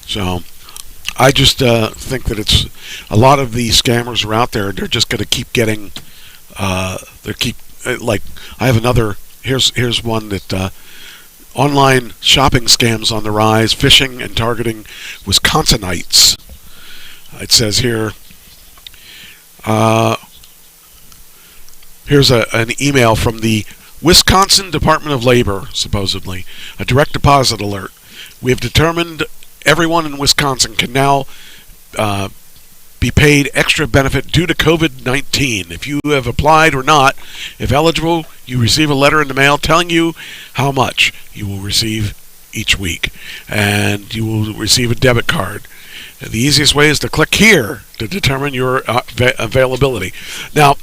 So I just think that it's a lot of the scammers are out there. They're just going to keep getting. Like I have another. Here's one that online shopping scams on the rise, phishing and targeting Wisconsinites. It says here. Here's an email from the Wisconsin Department of Labor, supposedly. A direct deposit alert. We have determined everyone in Wisconsin can now be paid extra benefit due to COVID-19. If you have applied or not, if eligible, you receive a letter in the mail telling you how much you will receive each week. And you will receive a debit card. The easiest way is to click here to determine your availability. Now,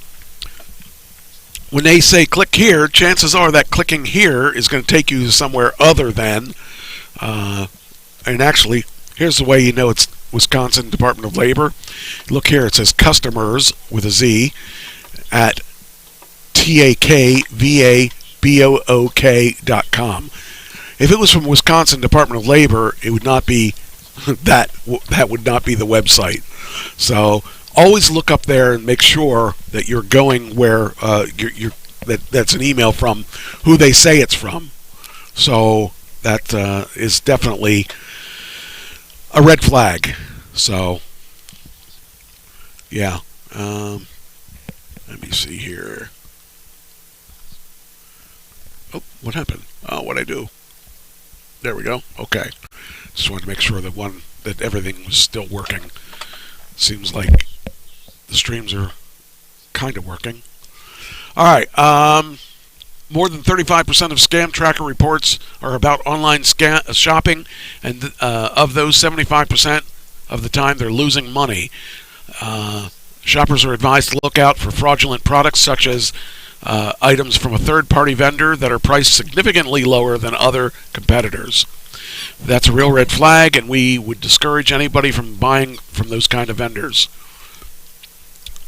when they say click here, chances are that clicking here is going to take you somewhere other than, and actually, here's the way you know it's Wisconsin Department of Labor. Look here, it says customers with a Z at takvabook.com. If it was from Wisconsin Department of Labor, it would not be that would not be the website. So always look up there and make sure that you're going where that's an email from who they say it's from. So that is definitely a red flag. So yeah, let me see here. Oh, what happened? Oh, what'd I do? There we go. Okay. Just wanted to make sure that everything was still working. Seems like the streams are kind of working. All right. More than 35% of scam tracker reports are about online shopping, and of those, 75% of the time they're losing money. Shoppers are advised to look out for fraudulent products such as items from a third-party vendor that are priced significantly lower than other competitors. That's a real red flag, and we would discourage anybody from buying from those kind of vendors.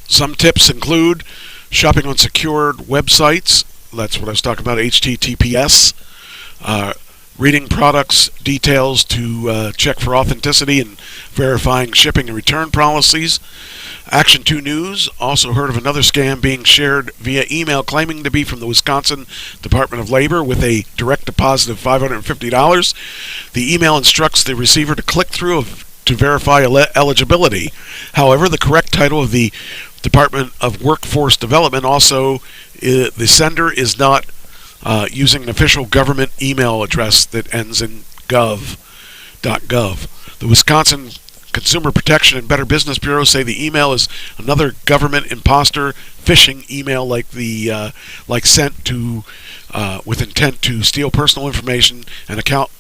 Some tips include shopping on secured websites. That's what I was talking about, HTTPS. Reading products details to check for authenticity and verifying shipping and return policies. Action 2 News also heard of another scam being shared via email claiming to be from the Wisconsin Department of Labor with a direct deposit of $550. The email instructs the receiver to click through to verify eligibility. However, the correct title of the Department of Workforce Development also, the sender is not using an official government email address that ends in gov.gov. The Wisconsin Consumer Protection and Better Business Bureau say the email is another government imposter phishing email like sent to with intent to steal personal information and account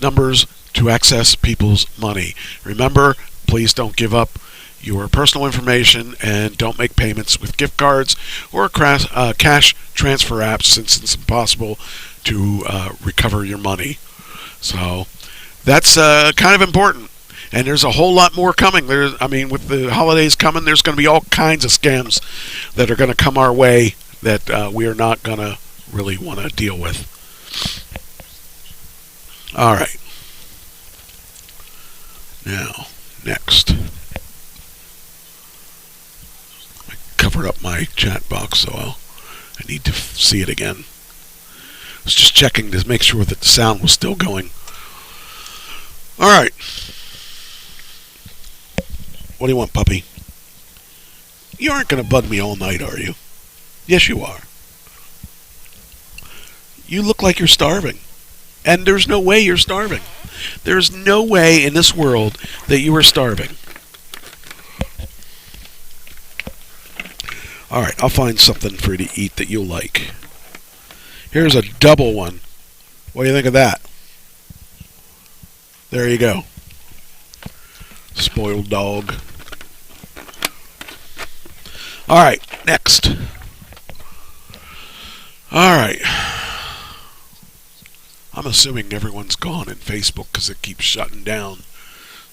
numbers to access people's money. Remember, please don't give up your personal information and don't make payments with gift cards or cash transfer apps, since it's impossible to recover your money. So that's kind of important. And there's a whole lot more coming. With the holidays coming, there's going to be all kinds of scams that are going to come our way that we are not going to really want to deal with. All right. Now, next. I covered up my chat box, so I need to see it again. I was just checking to make sure that the sound was still going. All right. What do you want, puppy? You aren't going to bug me all night, are you? Yes, you are. You look like you're starving. And there's no way you're starving. There's no way in this world that you are starving. All right, I'll find something for you to eat that you'll like. Here's a double one. What do you think of that? There you go. Spoiled dog. All right, next. All right. I'm assuming everyone's gone in Facebook because it keeps shutting down.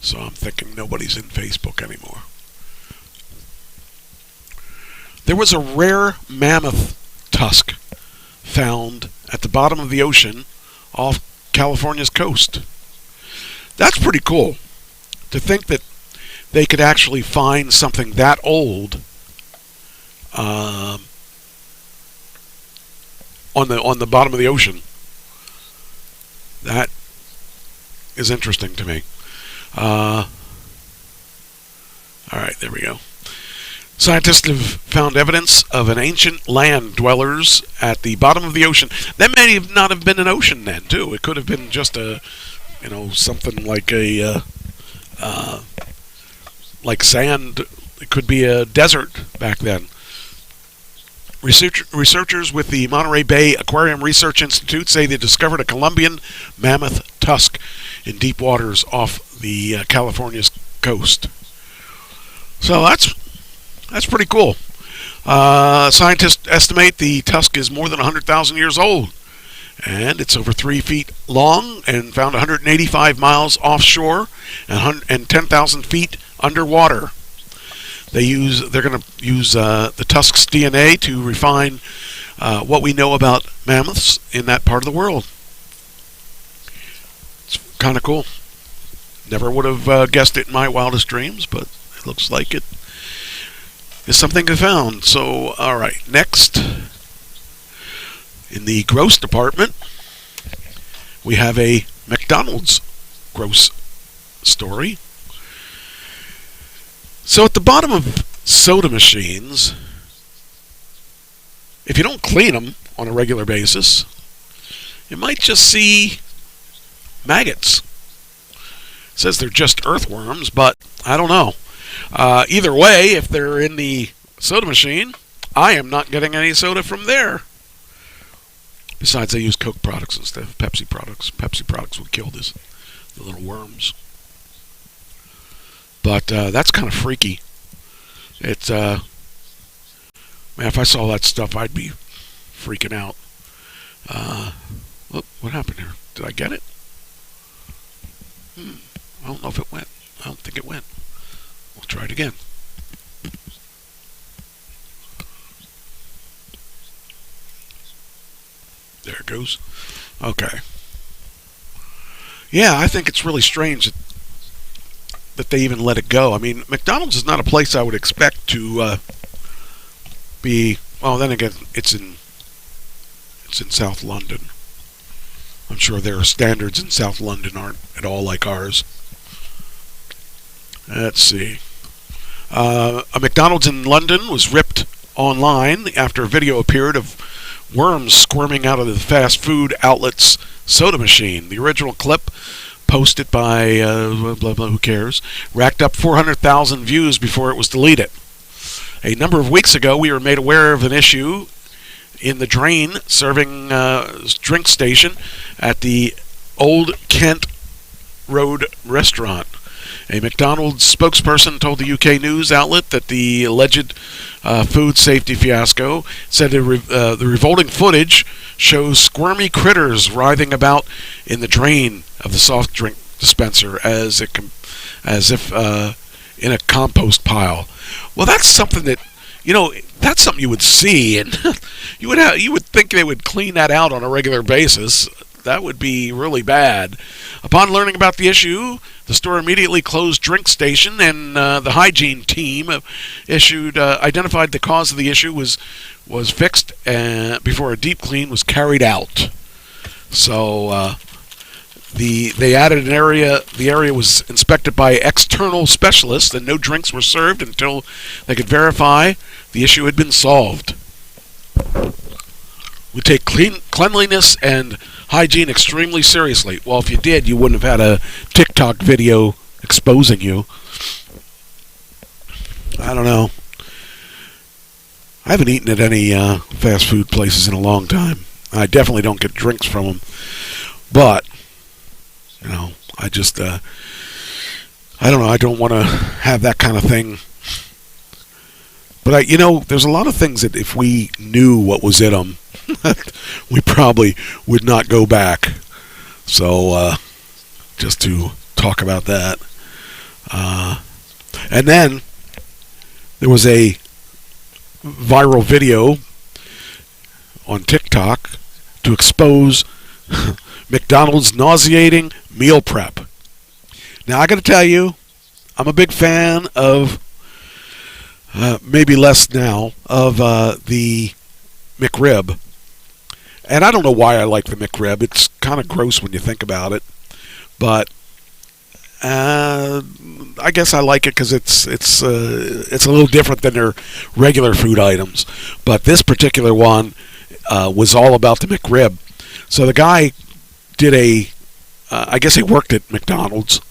So I'm thinking nobody's in Facebook anymore. There was a rare mammoth tusk found at the bottom of the ocean off California's coast. That's pretty cool to think that they could actually find something that old on the bottom of the ocean. That is interesting to me. All right, there we go. Scientists have found evidence of an ancient land dwellers at the bottom of the ocean. That may not have been an ocean then, too. It could have been just something like like sand. It could be a desert back then. Researchers with the Monterey Bay Aquarium Research Institute say they discovered a Colombian mammoth tusk in deep waters off the California's coast. So that's pretty cool. Scientists estimate the tusk is more than 100,000 years old, and it's over 3 feet long and found 185 miles offshore and 10,000 feet underwater. They're going to use the tusk's DNA to refine what we know about mammoths in that part of the world. It's kind of cool. Never would have guessed it in my wildest dreams, but it looks like it is something I found. So, all right, next, in the gross department, we have a McDonald's gross story. So at the bottom of soda machines, if you don't clean them on a regular basis, you might just see maggots. It says they're just earthworms, but I don't know. Either way, if they're in the soda machine, I am not getting any soda from there. Besides, they use Coke products instead of Pepsi products. Pepsi products would kill the little worms. But that's kind of freaky. It's man, if I saw that stuff, I'd be freaking out. What happened here? Did I get it? I don't know if it went. I don't think it went. We'll try it again. There it goes. Okay. Yeah, I think it's really strange that they even let it go. I mean, McDonald's is not a place I would expect to be. Well, then again, it's in South London. I'm sure their standards in South London aren't at all like ours. Let's see. A McDonald's in London was ripped online after a video appeared of worms squirming out of the fast food outlet's soda machine. The original clip, posted by who cares, racked up 400,000 views before it was deleted. A number of weeks ago, we were made aware of an issue in the drain serving drink station at the Old Kent Road restaurant. A McDonald's spokesperson told the UK news outlet that the alleged food safety fiasco said the revolting footage shows squirmy critters writhing about in the drain of the soft drink dispenser as if in a compost pile. Well, that's something that, that's something you would see, and you would think they would clean that out on a regular basis. That would be really bad. Upon learning about the issue, the store immediately closed drink station, and the hygiene team identified the cause of the issue was fixed before a deep clean was carried out. So they added an area. The area was inspected by external specialists, and no drinks were served until they could verify the issue had been solved. We take cleanliness and hygiene extremely seriously. Well, if you did, you wouldn't have had a TikTok video exposing you. I don't know. I haven't eaten at any fast food places in a long time. I definitely don't get drinks from them. But, I just, I don't know. I don't want to have that kind of thing. But, there's a lot of things that if we knew what was in them, we probably would not go back. So, just to talk about that. And then, there was a viral video on TikTok to expose McDonald's nauseating meal prep. Now, I got to tell you, I'm a big fan of, maybe less now, of the McRib. And I don't know why I like the McRib. It's kind of gross when you think about it. But I guess I like it because it's a little different than their regular food items. But this particular one was all about the McRib. So the guy did I guess he worked at McDonald's,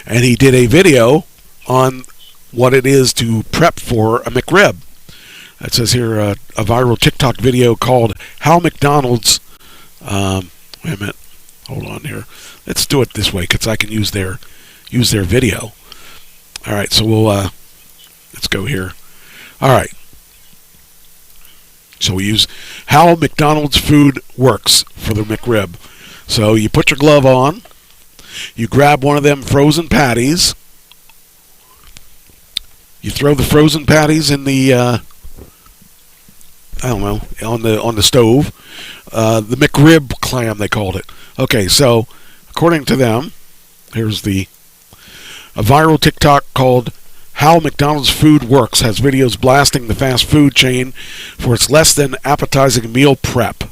and he did a video on what it is to prep for a McRib. It says here a viral TikTok video called "How McDonald's." Wait a minute, hold on here. Let's do it this way because I can use their video. All right, so let's go here. All right. So we use how McDonald's food works for the McRib. So you put your glove on, you grab one of them frozen patties, you throw the frozen patties in the on the stove. The McRib clam, they called it. Okay, so according to them, here's a viral TikTok called "How McDonald's Food Works" has videos blasting the fast food chain for its less than appetizing meal prep.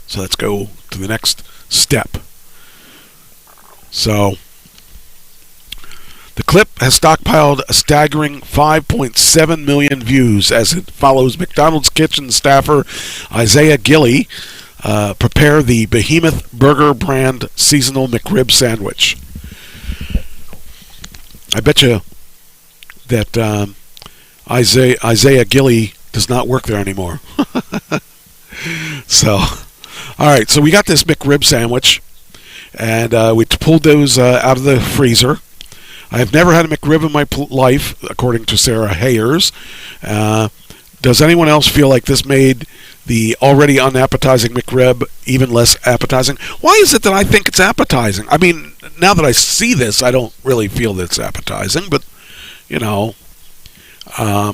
So let's go to the next step. So the clip has stockpiled a staggering 5.7 million views as it follows McDonald's kitchen staffer Isaiah Gilley prepare the Behemoth Burger brand seasonal McRib sandwich. I bet you that Isaiah Gilley does not work there anymore. So, all right, so we got this McRib sandwich, and we pulled those out of the freezer. I have never had a McRib in my life, according to Sarah Hayers. Does anyone else feel like this made the already unappetizing McRib even less appetizing? Why is it that I think it's appetizing? I mean, now that I see this, I don't really feel that it's appetizing, but, you know, I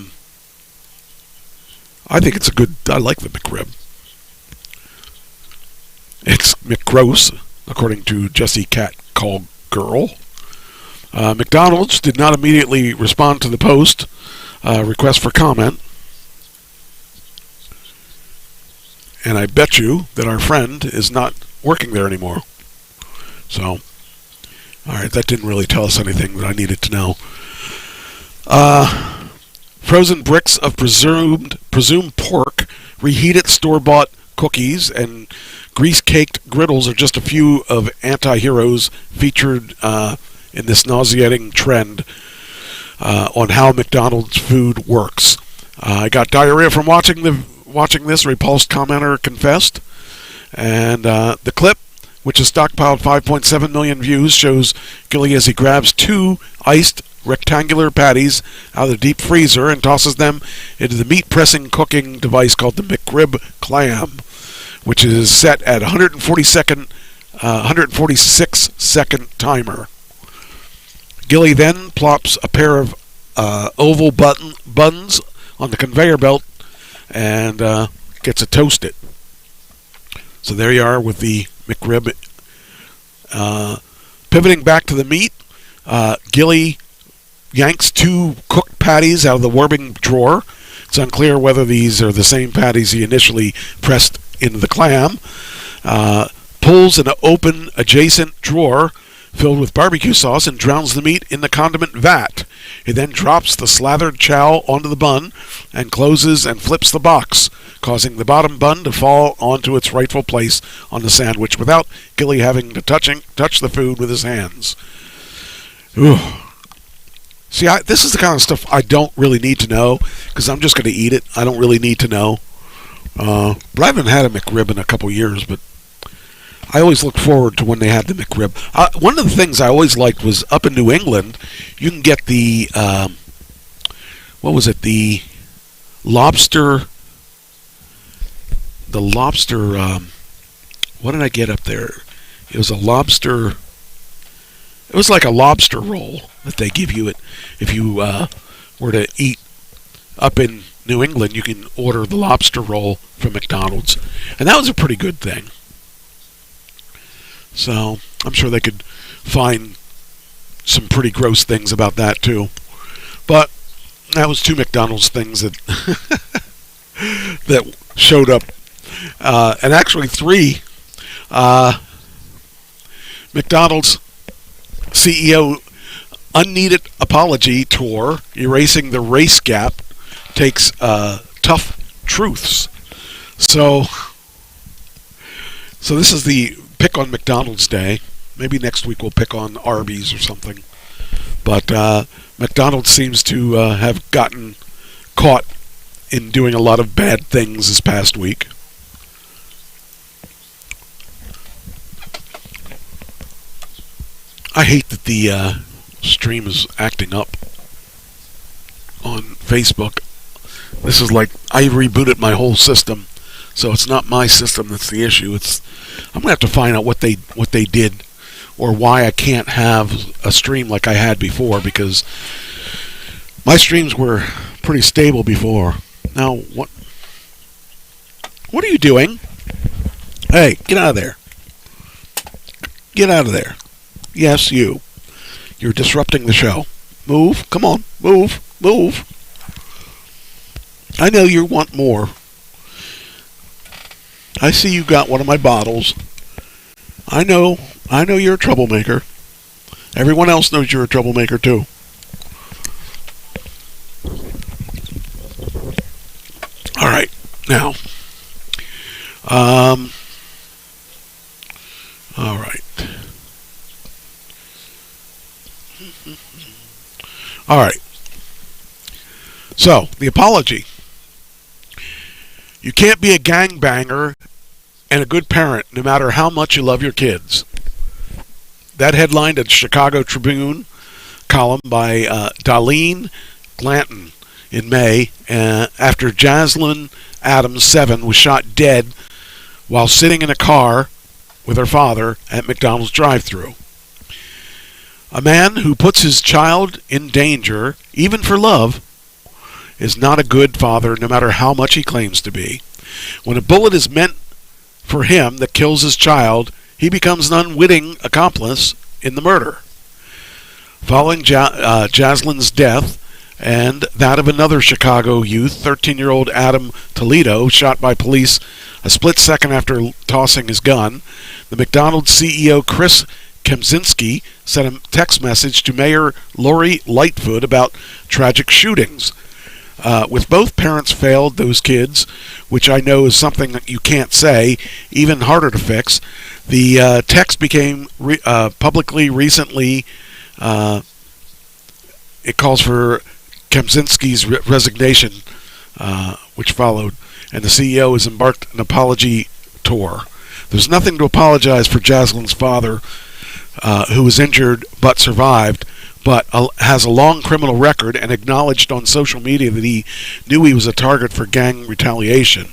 think it's I like the McRib. It's McGross, according to Jessie Cat Call Girl. McDonald's did not immediately respond to the post request for comment. And I bet you that our friend is not working there anymore. So, all right, that didn't really tell us anything that I needed to know. Frozen bricks of presumed pork, reheated store-bought cookies, and grease-caked griddles are just a few of anti-heroes featured in this nauseating trend on how McDonald's food works. I got diarrhea from watching this, repulsed commenter confessed. And the clip, which has stockpiled 5.7 million views, shows Gilley as he grabs two iced rectangular patties out of the deep freezer and tosses them into the meat pressing cooking device called the McRib clam, which is set at 146 second timer. Gilley then plops a pair of oval buns on the conveyor belt and gets it toasted. So there you are with the McRib. Pivoting back to the meat, Gilley yanks two cooked patties out of the warming drawer. It's unclear whether these are the same patties he initially pressed into the clam. Pulls an open adjacent drawer filled with barbecue sauce and drowns the meat in the condiment vat. He then drops the slathered chow onto the bun and closes and flips the box, causing the bottom bun to fall onto its rightful place on the sandwich without Gilley having to touch the food with his hands. Ooh. See, this is the kind of stuff I don't really need to know because I'm just going to eat it. I don't really need to know. But I haven't had a McRib in a couple years, but I always look forward to when they had the McRib. One of the things I always liked was up in New England, you can get the, the lobster, what did I get up there? It was like a lobster roll that they give you if you were to eat up in New England, you can order the lobster roll from McDonald's. And that was a pretty good thing. So I'm sure they could find some pretty gross things about that too. But that was 2 McDonald's things that that showed up. And actually 3. McDonald's CEO unneeded apology tour, erasing the race gap, takes tough truths. So this is the pick on McDonald's day. Maybe next week we'll pick on Arby's or something. But McDonald's seems to have gotten caught in doing a lot of bad things this past week. I hate that the stream is acting up on Facebook. This is like I rebooted my whole system, so it's not my system that's the issue. I'm gonna have to find out what they did, or why I can't have a stream like I had before, because my streams were pretty stable before. Now what are you doing? Hey, get out of there! Get out of there! Yes, you. You're disrupting the show. Move. Come on. Move. Move. I know you want more. I see you got one of my bottles. I know you're a troublemaker. Everyone else knows you're a troublemaker too. All right. Now. All right. All right. So, the apology. You can't be a gangbanger and a good parent no matter how much you love your kids. That headlined a Chicago Tribune column by Darlene Glanton in May after Jaslyn Adams, 7, was shot dead while sitting in a car with her father at McDonald's drive-thru. A man who puts his child in danger, even for love, is not a good father no matter how much he claims to be. When a bullet is meant for him that kills his child, he becomes an unwitting accomplice in the murder. Following Jaslyn's death and that of another Chicago youth, 13-year-old Adam Toledo, shot by police a split second after tossing his gun, the McDonald's CEO Chris Kemczynski sent a text message to Mayor Lori Lightfoot about tragic shootings. With both parents failed those kids, which I know is something that you can't say, even harder to fix, the text became publicly recently. It calls for Kemczynski's resignation, which followed, and the CEO has embarked on an apology tour. There's nothing to apologize for Jaslyn's father, who was injured but survived, but has a long criminal record and acknowledged on social media that he knew he was a target for gang retaliation.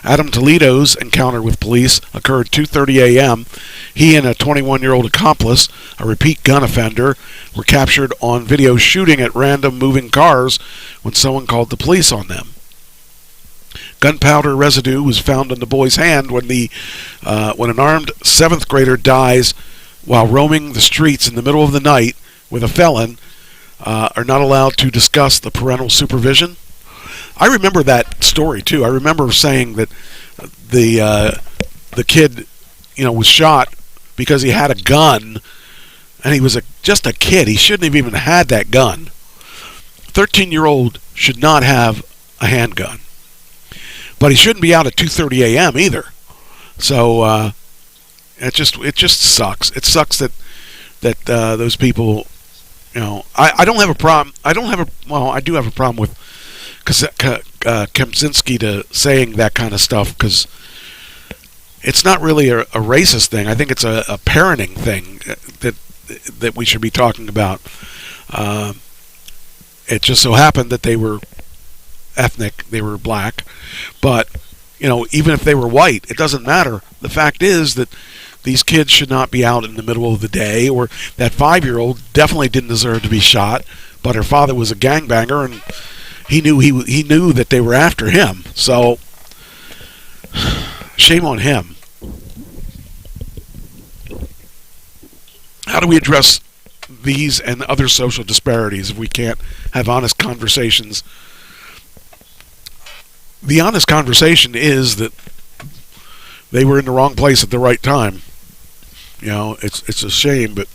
Adam Toledo's encounter with police occurred 2:30 a.m. He and a 21-year-old accomplice, a repeat gun offender, were captured on video shooting at random moving cars when someone called the police on them. Gunpowder residue was found on the boy's hand when an armed 7th grader dies while roaming the streets in the middle of the night with a felon, are not allowed to discuss the parental supervision. I remember that story too. I remember saying that the kid, was shot because he had a gun, and he was just a kid. He shouldn't have even had that gun. 13-year-old should not have a handgun, but he shouldn't be out at 2:30 a.m. either. So it just sucks. It sucks that those people. I don't have a problem. I do have a problem with Kemczynski to saying that kind of stuff, because it's not really a racist thing. I think it's a parenting thing that we should be talking about. It just so happened that they were ethnic, they were black, but even if they were white, it doesn't matter. The fact is that these kids should not be out in the middle of the day, or that 5-year-old definitely didn't deserve to be shot, but her father was a gangbanger, he knew that they were after him. So shame on him. How do we address these and other social disparities if we can't have honest conversations? The honest conversation is that they were in the wrong place at the right time. You know, it's a shame, but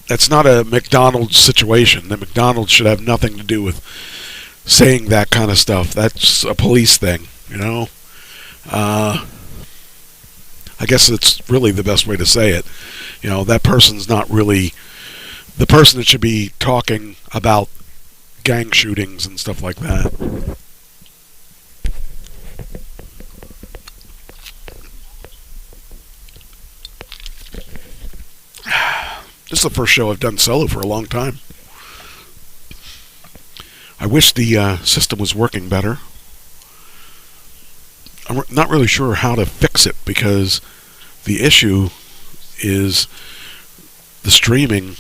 that's not a McDonald's situation. The McDonald's should have nothing to do with saying that kind of stuff. That's a police thing, you know. I guess it's really the best way to say it. You know, that person's not really the person that should be talking about gang shootings and stuff like that. This is the first show I've done solo for a long time. I wish the system was working better. I'm not really sure how to fix it because the issue is the streaming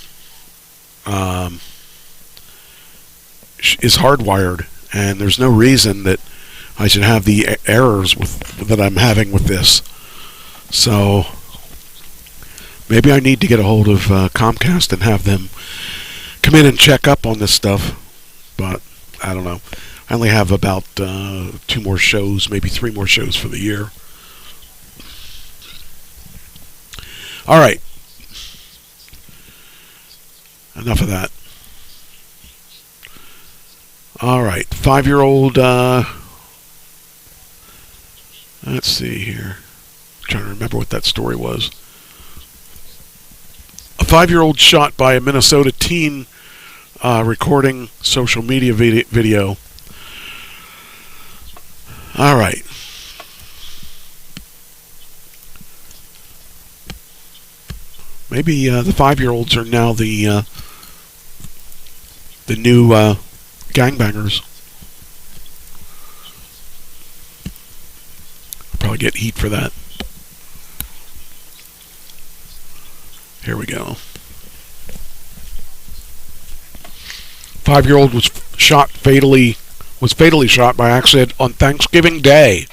is hardwired, and there's no reason that I should have the errors that I'm having with this. So maybe I need to get a hold of Comcast and have them come in and check up on this stuff. But I don't know. I only have about 2 more shows, maybe 3 more shows for the year. All right. Enough of that. All right. 5-year-old... let's see here. I'm trying to remember what that story was. A 5-year-old shot by a Minnesota teen recording social media video. All right. Maybe the 5-year-olds are now the new gangbangers. I'll probably get heat for that. Here we go. 5-year-old was fatally shot by accident on Thanksgiving Day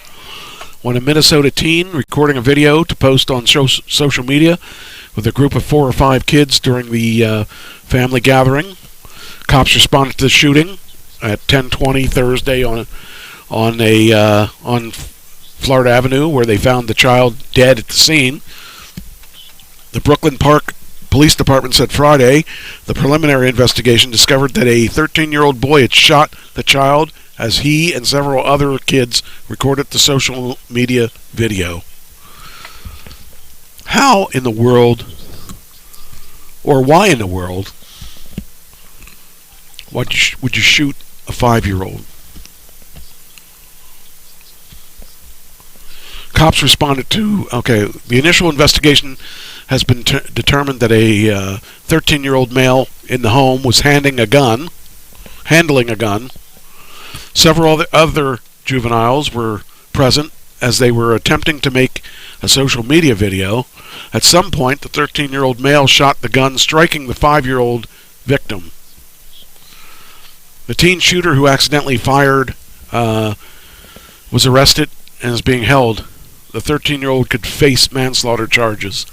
when a Minnesota teen recording a video to post on social media with a group of 4 or 5 kids during the family gathering. Cops responded to the shooting at 10:20 Thursday on Florida Avenue, where they found the child dead at the scene. The Brooklyn Park Police Department said Friday the preliminary investigation discovered that a 13-year-old boy had shot the child as he and several other kids recorded the social media video. How in the world, or why in the world, would you shoot a 5-year-old? Cops responded to, the initial investigation has been determined that a 13-year-old male in the home was handling a gun. Several other juveniles were present as they were attempting to make a social media video. At some point, the 13-year-old male shot the gun, striking the 5-year-old victim. The teen shooter who accidentally fired was arrested and is being held. The 13-year-old could face manslaughter charges.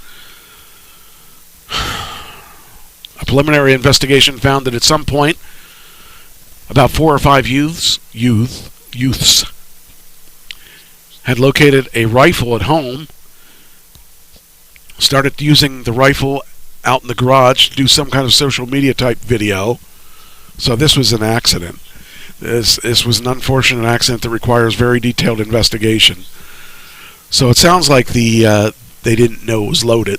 A preliminary investigation found that at some point, about 4 or 5 youths had located a rifle at home, started using the rifle out in the garage to do some kind of social media type video. So this was an accident. This was an unfortunate accident that requires very detailed investigation. So it sounds like they didn't know it was loaded.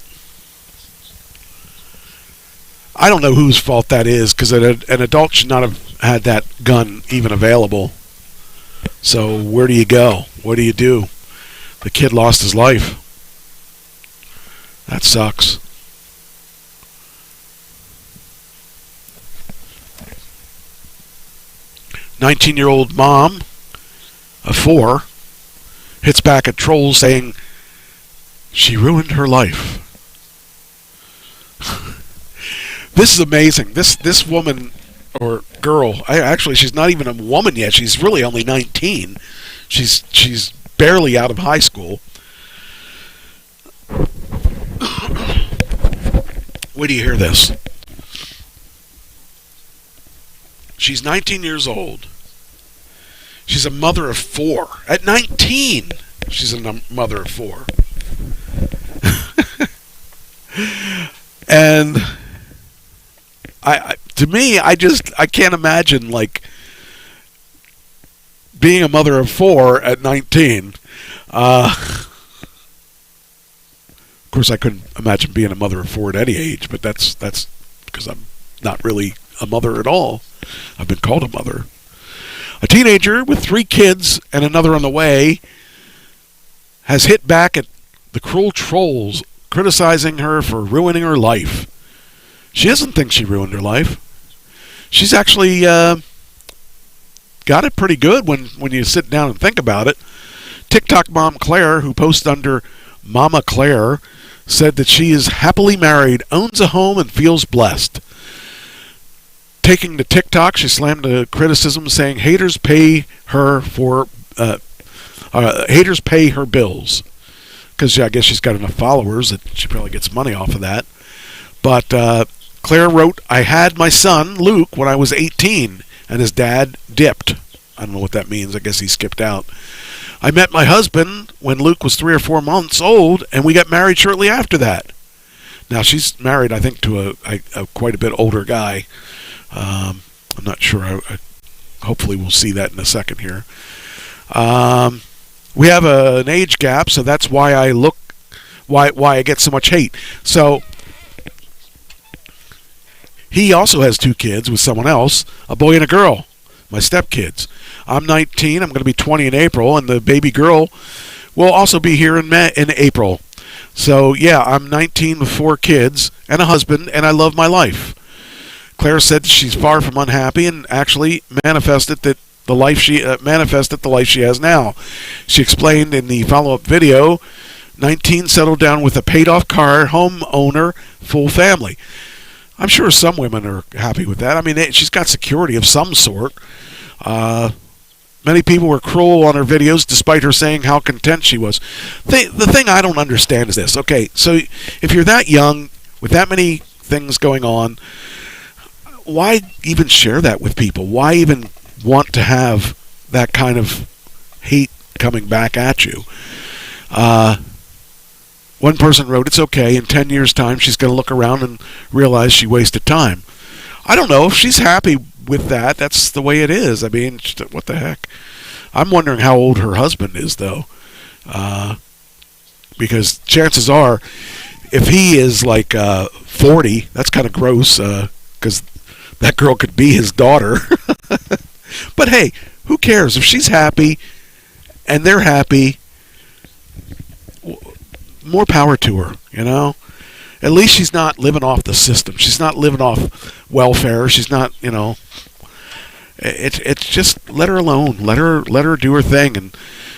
I don't know whose fault that is, because an adult should not have had that gun even available. So where do you go? What do you do? The kid lost his life. That sucks. "19-year-old mom of 4 hits back at trolls saying she ruined her life." This is amazing. This woman, or girl. Actually, she's not even a woman yet. She's really only 19. She's barely out of high school. Wait till you hear this. She's 19 years old. She's a mother of 4. At 19, she's a mother of 4. And to me, I can't imagine like being a mother of 4 at 19. Of course, I couldn't imagine being a mother of 4 at any age, but that's because I'm not really a mother at all. I've been called a mother. A teenager with 3 kids and another on the way has hit back at the cruel trolls criticizing her for ruining her life. She doesn't think she ruined her life. She's actually got it pretty good when you sit down and think about it. TikTok mom Claire, who posts under Mama Claire, said that she is happily married, owns a home, and feels blessed. Taking to TikTok, she slammed a criticism saying haters pay her bills. Because I guess she's got enough followers that she probably gets money off of that. But Claire wrote, I had my son, Luke, when I was 18, and his dad dipped. I don't know what that means. I guess he skipped out. I met my husband when Luke was 3 or 4 months old, and we got married shortly after that. Now, she's married, I think, to a quite a bit older guy. I'm not sure. Hopefully we'll see that in a second here. We have an age gap, so that's why I get so much hate. So he also has 2 kids with someone else, a boy and a girl, my stepkids. I'm 19. I'm going to be 20 in April, and the baby girl will also be here in April. So yeah, I'm 19 with 4 kids and a husband, and I love my life. Claire said she's far from unhappy and actually manifested the life she has now. She explained in the follow-up video, 19 settled down with a paid-off car, homeowner, full family. I'm sure some women are happy with that. I mean, she's got security of some sort. Many people were cruel on her videos, despite her saying how content she was. The thing I don't understand is this. Okay, so if you're that young, with that many things going on, why even share that with people? Why even want to have that kind of hate coming back at you? One person wrote, it's okay, in 10 years' time she's going to look around and realize she wasted time. I don't know if she's happy with that. That's the way it is. I mean, what the heck? I'm wondering how old her husband is, though. Because chances are, if he is like 40, that's kind of gross, because that girl could be his daughter. But hey, who cares? If she's happy and they're happy, more power to her, you know? At least she's not living off the system. She's not living off welfare. She's not, you know. It's just let her alone. Let her do her thing, and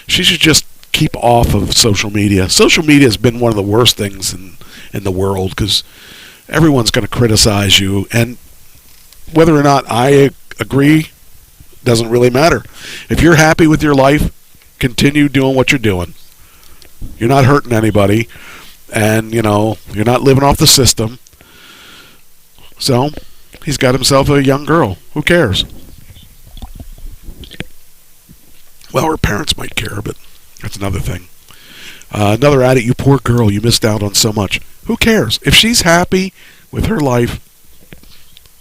she should just keep off of social media. Social media has been one of the worst things in the world, because everyone's going to criticize you, and whether or not I agree doesn't really matter. If you're happy with your life, continue doing what you're doing. You're not hurting anybody, and you know, you're not living off the system. So he's got himself a young girl. Who cares? Well, her parents might care, but that's another thing. Another addict, you poor girl, you missed out on so much. Who cares? If she's happy with her life,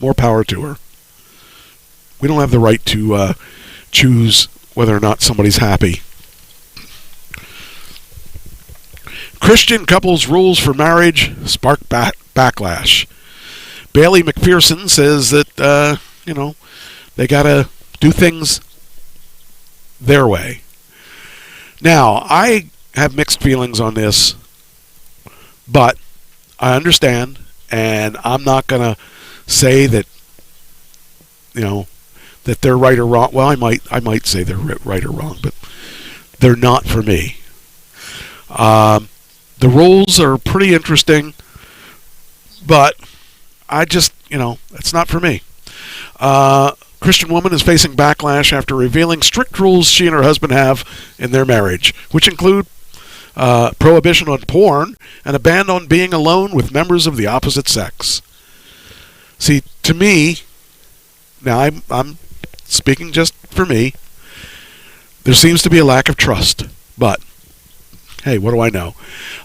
more power to her. We don't have the right to choose whether or not somebody's happy. Christian couples' rules for marriage spark backlash. Bailey McPherson says that, they got to do things their way. Now, I have mixed feelings on this, but I understand, and I'm not going to say that, that they're right or wrong. Well, I might say they're right or wrong, but they're not for me. The rules are pretty interesting, but I just, it's not for me. Christian woman is facing backlash after revealing strict rules she and her husband have in their marriage, which include prohibition on porn and a ban on being alone with members of the opposite sex. See, to me, now I'm speaking just for me, there seems to be a lack of trust, but hey, what do I know?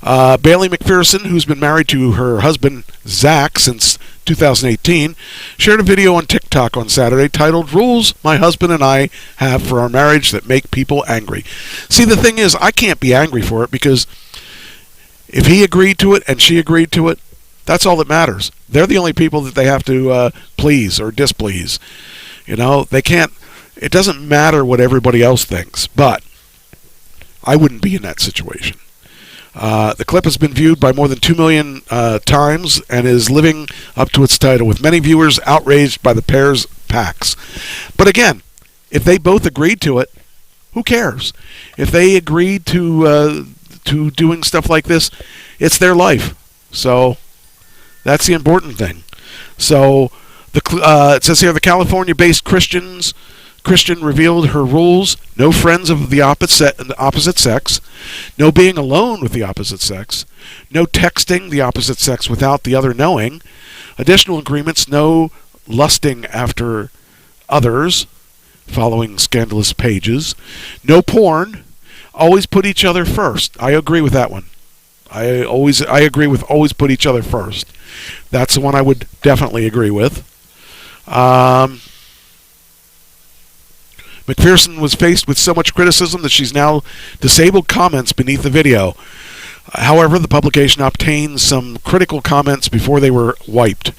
Bailey McPherson, who's been married to her husband Zach since 2018, shared a video on TikTok on Saturday titled "Rules My Husband and I Have for Our Marriage That Make People Angry." See, the thing is, I can't be angry for it because if he agreed to it and she agreed to it, that's all that matters. They're the only people that they have to please or displease. You know, they can't. It doesn't matter what everybody else thinks, but I wouldn't be in that situation. The clip has been viewed by more than 2 million times and is living up to its title, with many viewers outraged by the pair's pacts. But again, if they both agreed to it, who cares? If they agreed to doing stuff like this, it's their life. So that's the important thing. So it says here, the California-based Christian revealed her rules: no friends of the opposite sex, no being alone with the opposite sex, no texting the opposite sex without the other knowing, additional agreements: no lusting after others, following scandalous pages, no porn, always put each other first. I agree with that one. I agree with always put each other first. That's the one I would definitely agree with. McPherson was faced with so much criticism that she's now disabled comments beneath the video. However, the publication obtained some critical comments before they were wiped.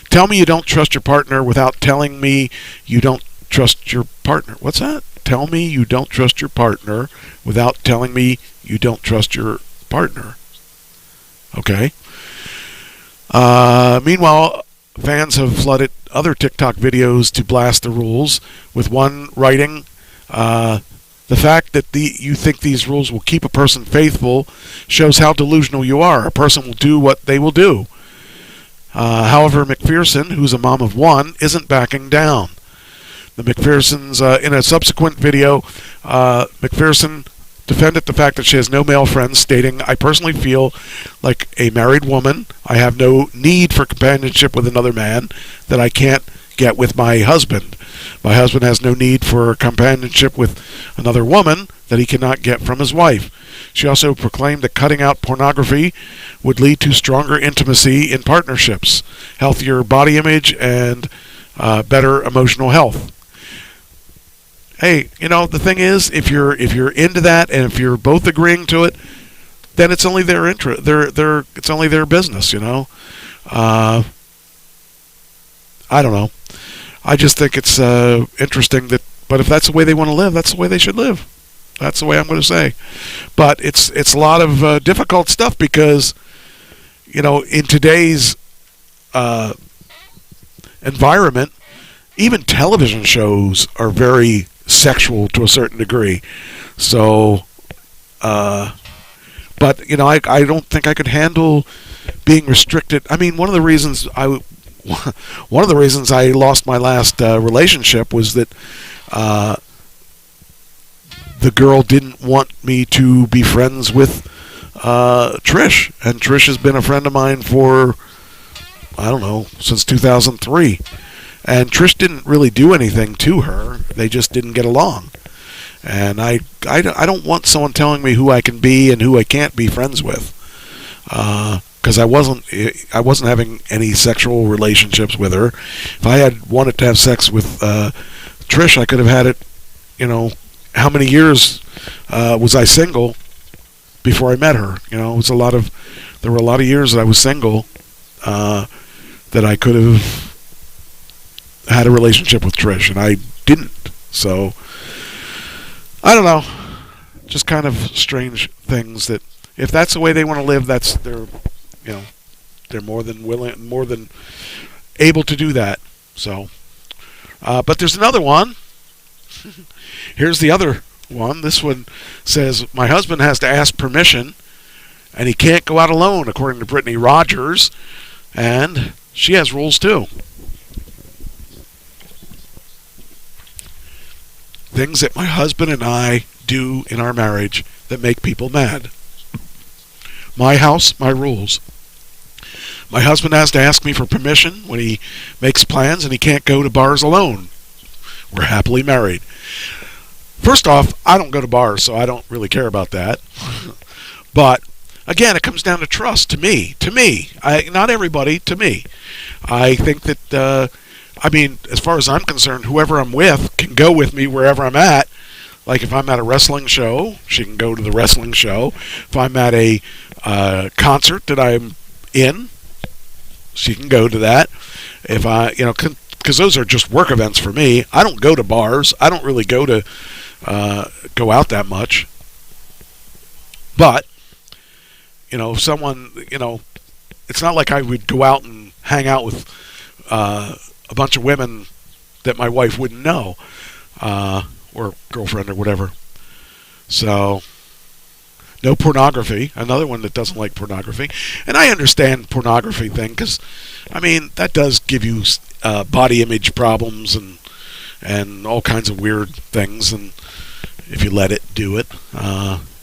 Tell me you don't trust your partner without telling me you don't trust your partner. What's that? Tell me you don't trust your partner without telling me you don't trust your partner. Okay. Meanwhile, fans have flooded other TikTok videos to blast the rules, with one writing, the fact that you think these rules will keep a person faithful shows how delusional you are. A person will do what they will do. However, McPherson, who's a mom of one, isn't backing down. The McPhersons, in a subsequent video, McPherson defended the fact that she has no male friends, stating, "I personally feel like a married woman. I have no need for companionship with another man that I can't get with my husband. My husband has no need for companionship with another woman that he cannot get from his wife." She also proclaimed that cutting out pornography would lead to stronger intimacy in partnerships, healthier body image, and better emotional health. Hey, you know, the thing is, if you're into that and if you're both agreeing to it, then it's only their interest. It's only their business, you know. I don't know. I just think it's interesting that. But if that's the way they want to live, that's the way they should live. That's the way I'm going to say. But it's a lot of difficult stuff because, you know, in today's environment, even television shows are very sexual to a certain degree. So, but you know, I don't think I could handle being restricted. I mean, one of the reasons I lost my last relationship was that the girl didn't want me to be friends with Trish, and Trish has been a friend of mine for, I don't know, since 2003. And Trish didn't really do anything to her. They just didn't get along. And I don't want someone telling me who I can be and who I can't be friends with. Because I wasn't having any sexual relationships with her. If I had wanted to have sex with Trish, I could have had it, you know, how many years was I single before I met her? You know, it was there were a lot of years that I was single that I could have had a relationship with Trish, and I didn't. So I don't know, just kind of strange things that if that's the way they want to live, they're more than willing, more than able to do that. So but there's another one. Here's the other one. This one says, "My husband has to ask permission and he can't go out alone," according to Brittany Rogers, and she has rules too. things that my husband and I do in our marriage that make people mad. My house, my rules. My husband has to ask me for permission when he makes plans, and he can't go to bars alone. We're happily married. First off, I don't go to bars, so I don't really care about that. But again, it comes down to trust. To me, not everybody. To me, I think that. As far as I'm concerned, whoever I'm with can go with me wherever I'm at. Like if I'm at a wrestling show, she can go to the wrestling show. If I'm at a concert that I'm in, she can go to that. If because those are just work events for me. I don't go to bars. I don't really go out that much. But if someone, it's not like I would go out and hang out with a bunch of women that my wife wouldn't know, or girlfriend or whatever. So, no pornography. Another one that doesn't like pornography. And I understand pornography thing because, that does give you body image problems and all kinds of weird things. And if you let it do it.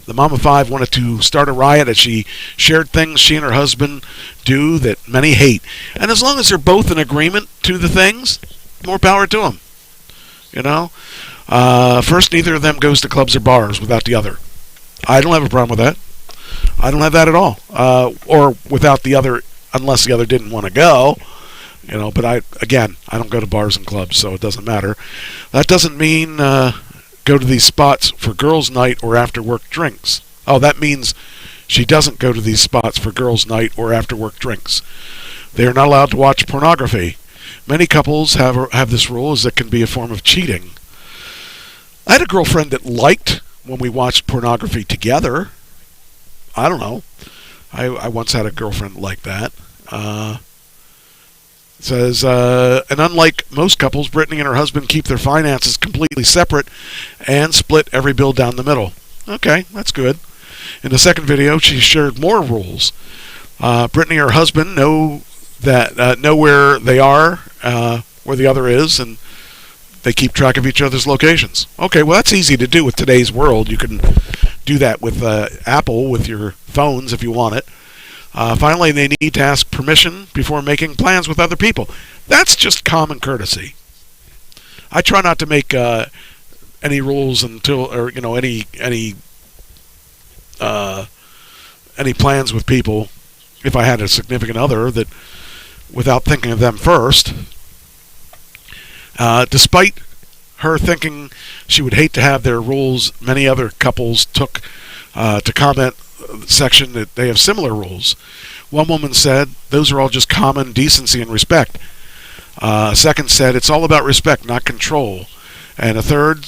The Mama 5 wanted to start a riot as she shared things she and her husband do that many hate. And as long as they're both in agreement to the things, more power to them. First, neither of them goes to clubs or bars without the other. I don't have a problem with that. I don't have that at all. Or without the other, unless the other didn't want to go. But I don't go to bars and clubs, so it doesn't matter. That doesn't mean go to these spots for girls' night or after work drinks. Oh, that means she doesn't go to these spots for girls' night or after work drinks. They are not allowed to watch pornography. Many couples have this rule as it can be a form of cheating. I had a girlfriend that liked when we watched pornography together. I don't know. I once had a girlfriend like that. It says, and unlike most couples, Brittany and her husband keep their finances completely separate and split every bill down the middle. Okay, that's good. In the second video, she shared more rules. Brittany and her husband know where they are, where the other is, and they keep track of each other's locations. Okay, well, that's easy to do with today's world. You can do that with Apple, with your phones if you want it. Finally, they need to ask permission before making plans with other people. That's just common courtesy. I try not to make any rules any plans with people if I had a significant other that without thinking of them first. Despite her thinking she would hate to have their rules, many other couples took to comment section that they have similar rules. One woman said, those are all just common decency and respect. A second said, it's all about respect, not control. And a third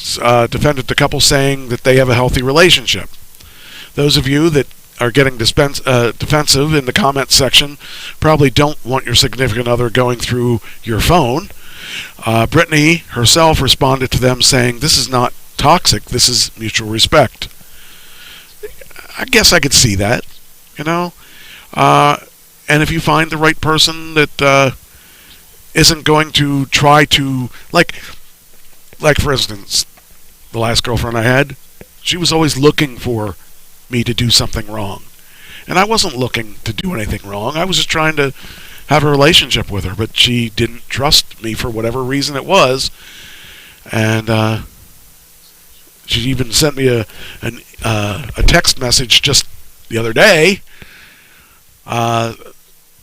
defended the couple, saying that they have a healthy relationship. Those of you that are getting defensive in the comments section probably don't want your significant other going through your phone. Brittany herself responded to them saying, this is not toxic, this is mutual respect. I guess I could see that, and if you find the right person that isn't going to try to, like for instance, the last girlfriend I had, she was always looking for me to do something wrong. And I wasn't looking to do anything wrong. I was just trying to have a relationship with her, but she didn't trust me for whatever reason it was. And she even sent me a text message just the other day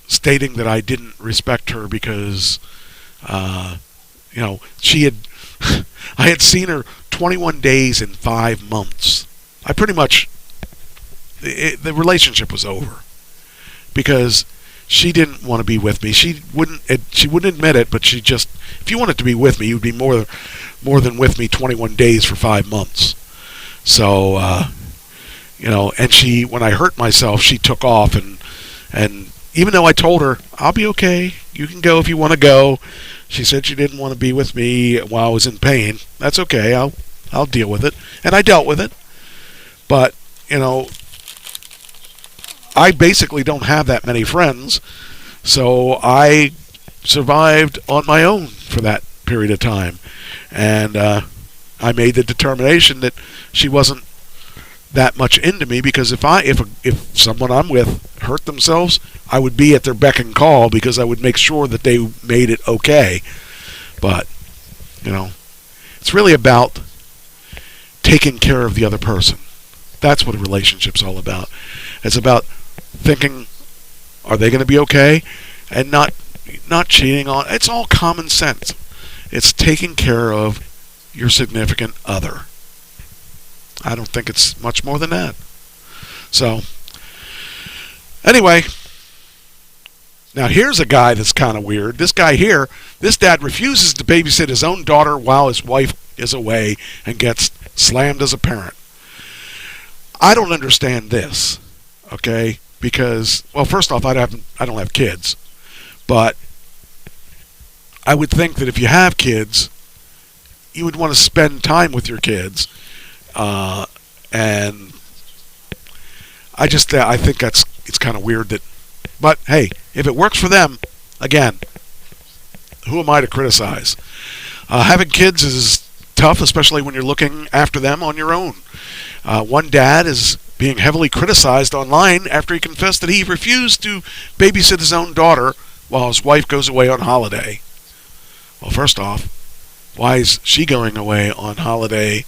stating that I didn't respect her because, she had I had seen her 21 days in 5 months. I pretty much, the relationship was over because she didn't want to be with me. She wouldn't admit it, but she just, if you wanted to be with me, you'd be more than with me 21 days for 5 months. So, and she, when I hurt myself, she took off, and even though I told her, I'll be okay, you can go if you want to go, she said she didn't want to be with me while I was in pain. That's okay, I'll deal with it. And I dealt with it. But, I basically don't have that many friends, so I survived on my own for that period of time. And I made the determination that she wasn't that much into me, because if someone I'm with hurt themselves, I would be at their beck and call, because I would make sure that they made it okay. But, it's really about taking care of the other person. That's what a relationship's all about. It's about thinking, are they going to be okay? And not cheating on. It's all common sense. It's taking care of your significant other. I don't think it's much more than that. So, anyway, now here's a guy that's kind of weird. This guy here, this dad refuses to babysit his own daughter while his wife is away and gets slammed as a parent. I don't understand this, okay? Because, well, first off, I don't have kids, but I would think that if you have kids, you would want to spend time with your kids. And I think it's kind of weird that, but hey, if it works for them, again, who am I to criticize? Having kids is tough, especially when you're looking after them on your own. One dad is being heavily criticized online after he confessed that he refused to babysit his own daughter while his wife goes away on holiday. Well, first off, why is she going away on holiday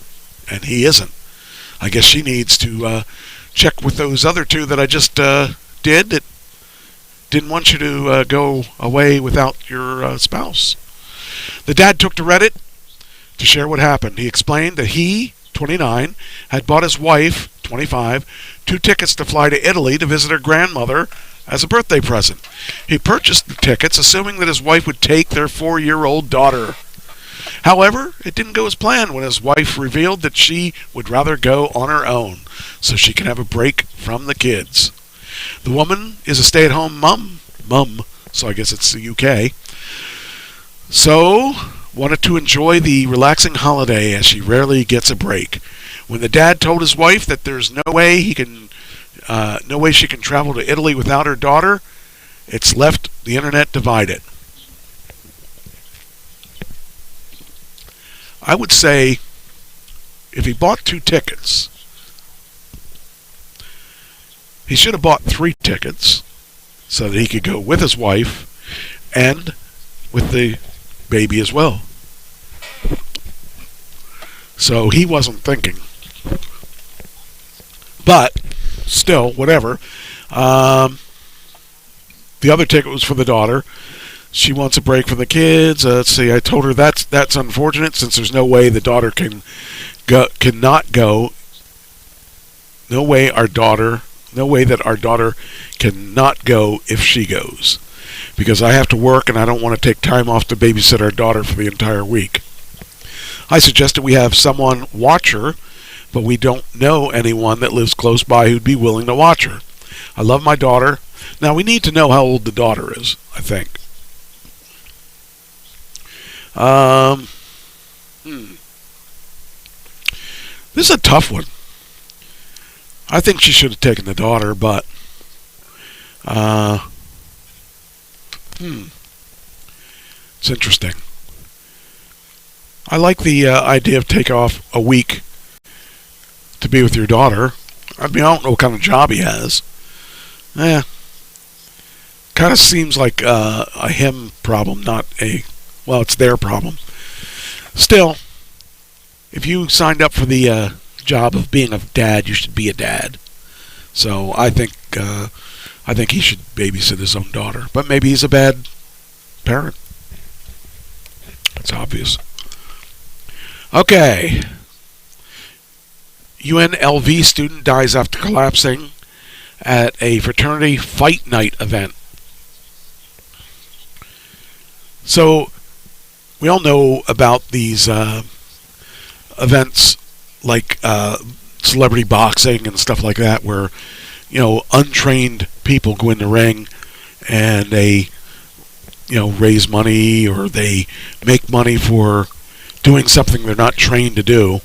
and he isn't? I guess she needs to check with those other two that I just did that didn't want you to go away without your spouse. The dad took to Reddit to share what happened. He explained that he, 29, had bought his wife, 25, 2 tickets to fly to Italy to visit her grandmother as a birthday present. He purchased the tickets assuming that his wife would take their 4-year-old daughter. However, it didn't go as planned when his wife revealed that she would rather go on her own so she can have a break from the kids. The woman is a stay-at-home mum, so I guess it's the UK. So, wanted to enjoy the relaxing holiday as she rarely gets a break. When the dad told his wife that there's no way she can travel to Italy without her daughter, it's left the internet divided. I would say if he bought 2 tickets, he should have bought 3 tickets so that he could go with his wife and with the baby as well. So he wasn't thinking. But still, whatever. The other ticket was for the daughter. She wants a break from the kids. Let's see. I told her that's unfortunate since there's no way the daughter cannot go. No way that our daughter cannot go if she goes, because I have to work and I don't want to take time off to babysit our daughter for the entire week. I suggested we have someone watch her, but we don't know anyone that lives close by who'd be willing to watch her. I love my daughter. Now we need to know how old the daughter is, I think. This is a tough one. I think she should have taken the daughter, but it's interesting. I like the idea of take off a week to be with your daughter. I mean, I don't know what kind of job he has. Kind of seems like a him problem, not a... Well, it's their problem. Still, if you signed up for the job of being a dad, you should be a dad. So I think he should babysit his own daughter. But maybe he's a bad parent. It's obvious. Okay. UNLV student dies after collapsing at a fraternity fight night event. So, we all know about these events like celebrity boxing and stuff like that, where untrained people go in the ring and they raise money, or they make money for doing something they're not trained to do.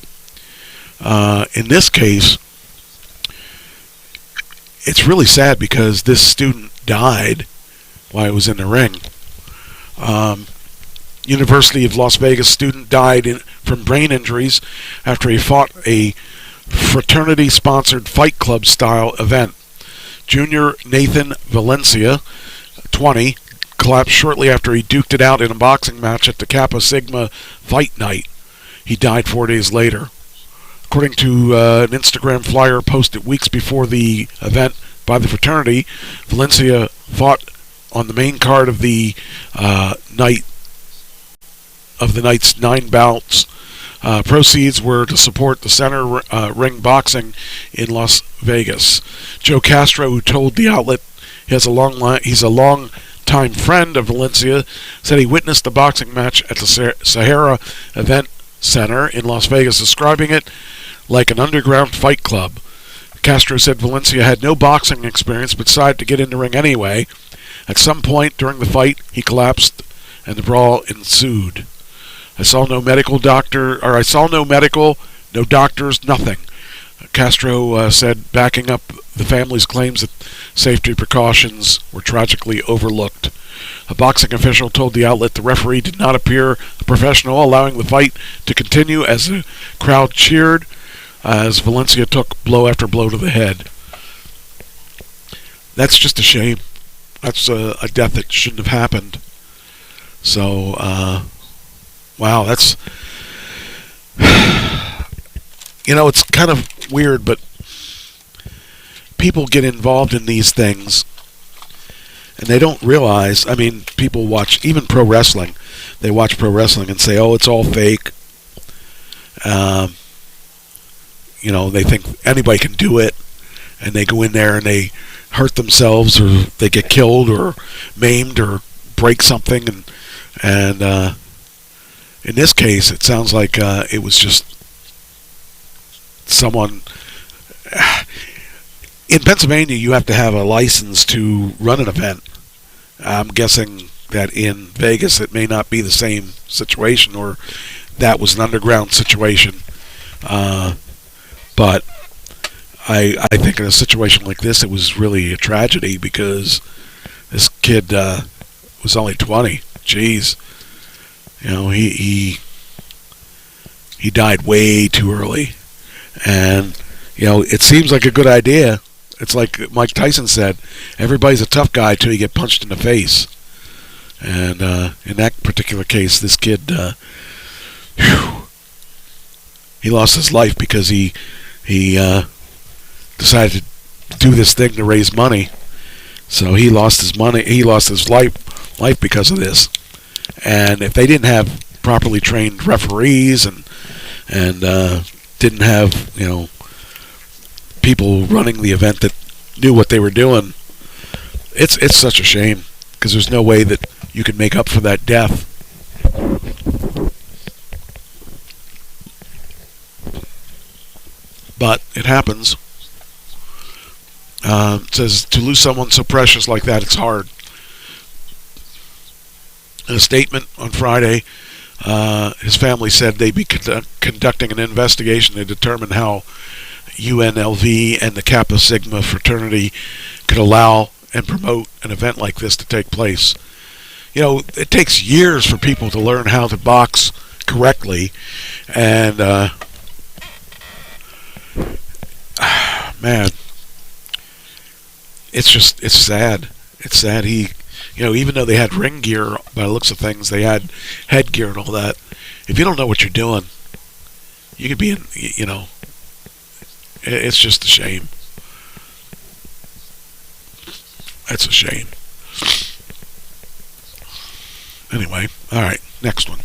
In this case, it's really sad because this student died while he was in the ring. University of Las Vegas student died from brain injuries after he fought a fraternity-sponsored Fight Club-style event. Junior Nathan Valencia, 20, collapsed shortly after he duked it out in a boxing match at the Kappa Sigma fight night. He died 4 days later. According to an Instagram flyer posted weeks before the event by the fraternity, Valencia fought on the main card of the night's 9 bouts. Proceeds were to support the center ring boxing in Las Vegas. Joe Castro, who told the outlet he's a long-time friend of Valencia, said he witnessed the boxing match at the Sahara Event Center in Las Vegas, describing it like an underground fight club. Castro said Valencia had no boxing experience but decided to get in the ring anyway. At some point during the fight, he collapsed and the brawl ensued. I saw no medical, no doctors, nothing. Castro said, backing up the family's claims that safety precautions were tragically overlooked. A boxing official told the outlet the referee did not appear professional, allowing the fight to continue as the crowd cheered as Valencia took blow after blow to the head. That's just a shame. That's a death that shouldn't have happened. So, wow, that's... it's kind of weird, but people get involved in these things, and they don't realize, people watch, even pro wrestling, they watch pro wrestling and say, oh, it's all fake. They think anybody can do it, and they go in there and they hurt themselves, or they get killed, or maimed, or break something, and in this case, it sounds like it was just someone. In Pennsylvania, you have to have a license to run an event. I'm guessing that in Vegas, it may not be the same situation, or that was an underground situation. But I think in a situation like this, it was really a tragedy because this kid was only 20. Jeez. He died way too early. And, it seems like a good idea. It's like Mike Tyson said, everybody's a tough guy till you get punched in the face. And in that particular case, this kid, he lost his life because he decided to do this thing to raise money. So he lost his money. He lost his life because of this. And if they didn't have properly trained referees and didn't have people running the event that knew what they were doing, it's such a shame because there's no way that you can make up for that death. But it happens. It says to lose someone so precious like that, it's hard. In a statement on Friday, his family said they'd be conducting an investigation to determine how UNLV and the Kappa Sigma fraternity could allow and promote an event like this to take place. It takes years for people to learn how to box correctly, and man, it's sad. It's sad. Even though they had ring gear, by the looks of things, they had headgear and all that. If you don't know what you're doing, you could be in, it's just a shame. That's a shame. Anyway, all right, next one.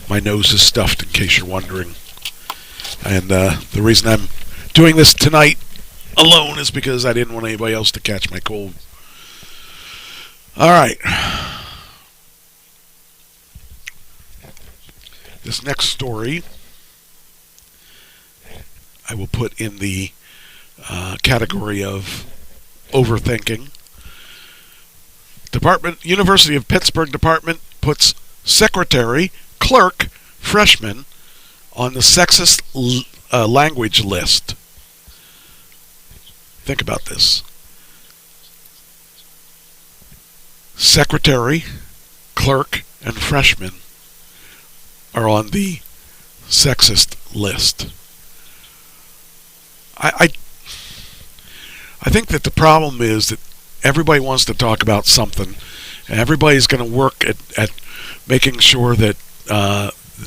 My nose is stuffed, in case you're wondering. And the reason I'm doing this tonight alone is because I didn't want anybody else to catch my cold. All right. This next story I will put in the category of overthinking. University of Pittsburgh Department puts secretary, clerk, freshman on the sexist language list. Think about this. Secretary, clerk, and freshman are on the sexist list. I think that the problem is that everybody wants to talk about something, and everybody's going to work at making sure that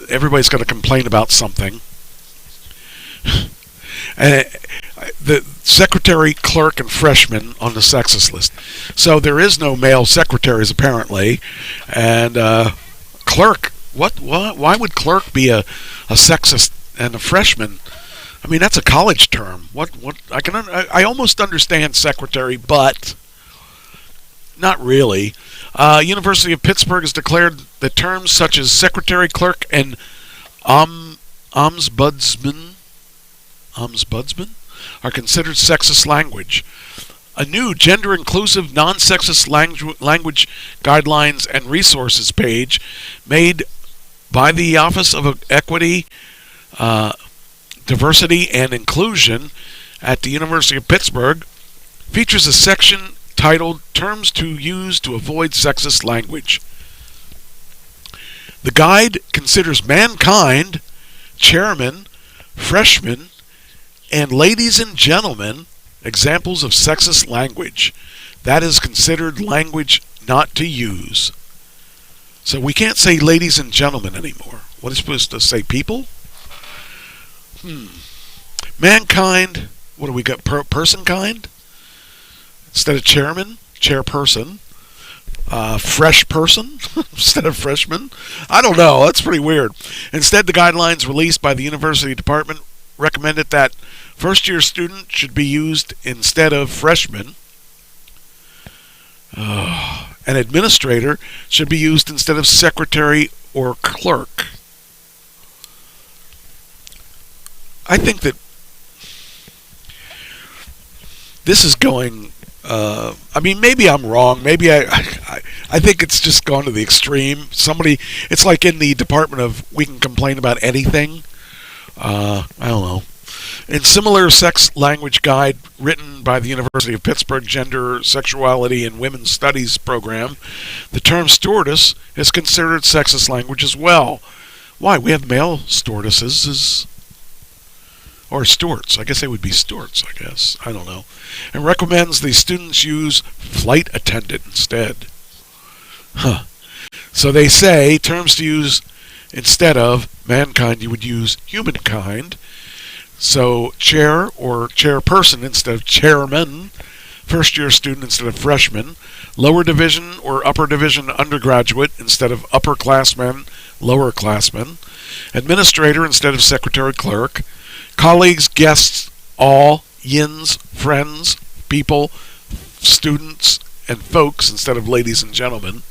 everybody's going to complain about something. The secretary, clerk, and freshman on the sexist list. So there is no male secretaries apparently, and clerk. What? Why would clerk be a sexist and a freshman? I mean, that's a college term. What? I almost understand secretary, but not really. University of Pittsburgh has declared that terms such as secretary, clerk, and ombudsman are considered sexist language. A new gender-inclusive, non-sexist language guidelines and resources page made by the Office of Equity, Diversity, and Inclusion at the University of Pittsburgh features a section titled Terms to Use to Avoid Sexist Language. The guide considers mankind, chairman, freshman, and ladies and gentlemen examples of sexist language. That is considered language not to use. So we can't say ladies and gentlemen anymore. What is supposed to say, people? Mankind, what do we got? Person kind? Instead of chairman, chairperson. Fresh person instead of freshman. I don't know. That's pretty weird. Instead, the guidelines released by the university department recommended that first-year student should be used instead of freshman. An administrator should be used instead of secretary or clerk. I think that this is going. I mean, maybe I'm wrong. Maybe I think it's just gone to the extreme. It's like in the department of we can complain about anything. I don't know. In similar sex language guide written by the University of Pittsburgh Gender, Sexuality, and Women's Studies program, the term stewardess is considered sexist language as well. Why? We have male stewardesses, or stewards. I guess they would be stewards, I guess. I don't know. And recommends the students use flight attendant instead. So they say terms to use instead of mankind, you would use humankind. So chair or chairperson instead of chairman, first-year student instead of freshman, lower division or upper division undergraduate instead of upperclassmen, lowerclassmen, administrator instead of secretary clerk, colleagues, guests, all, yins, friends, people, students, and folks instead of ladies and gentlemen.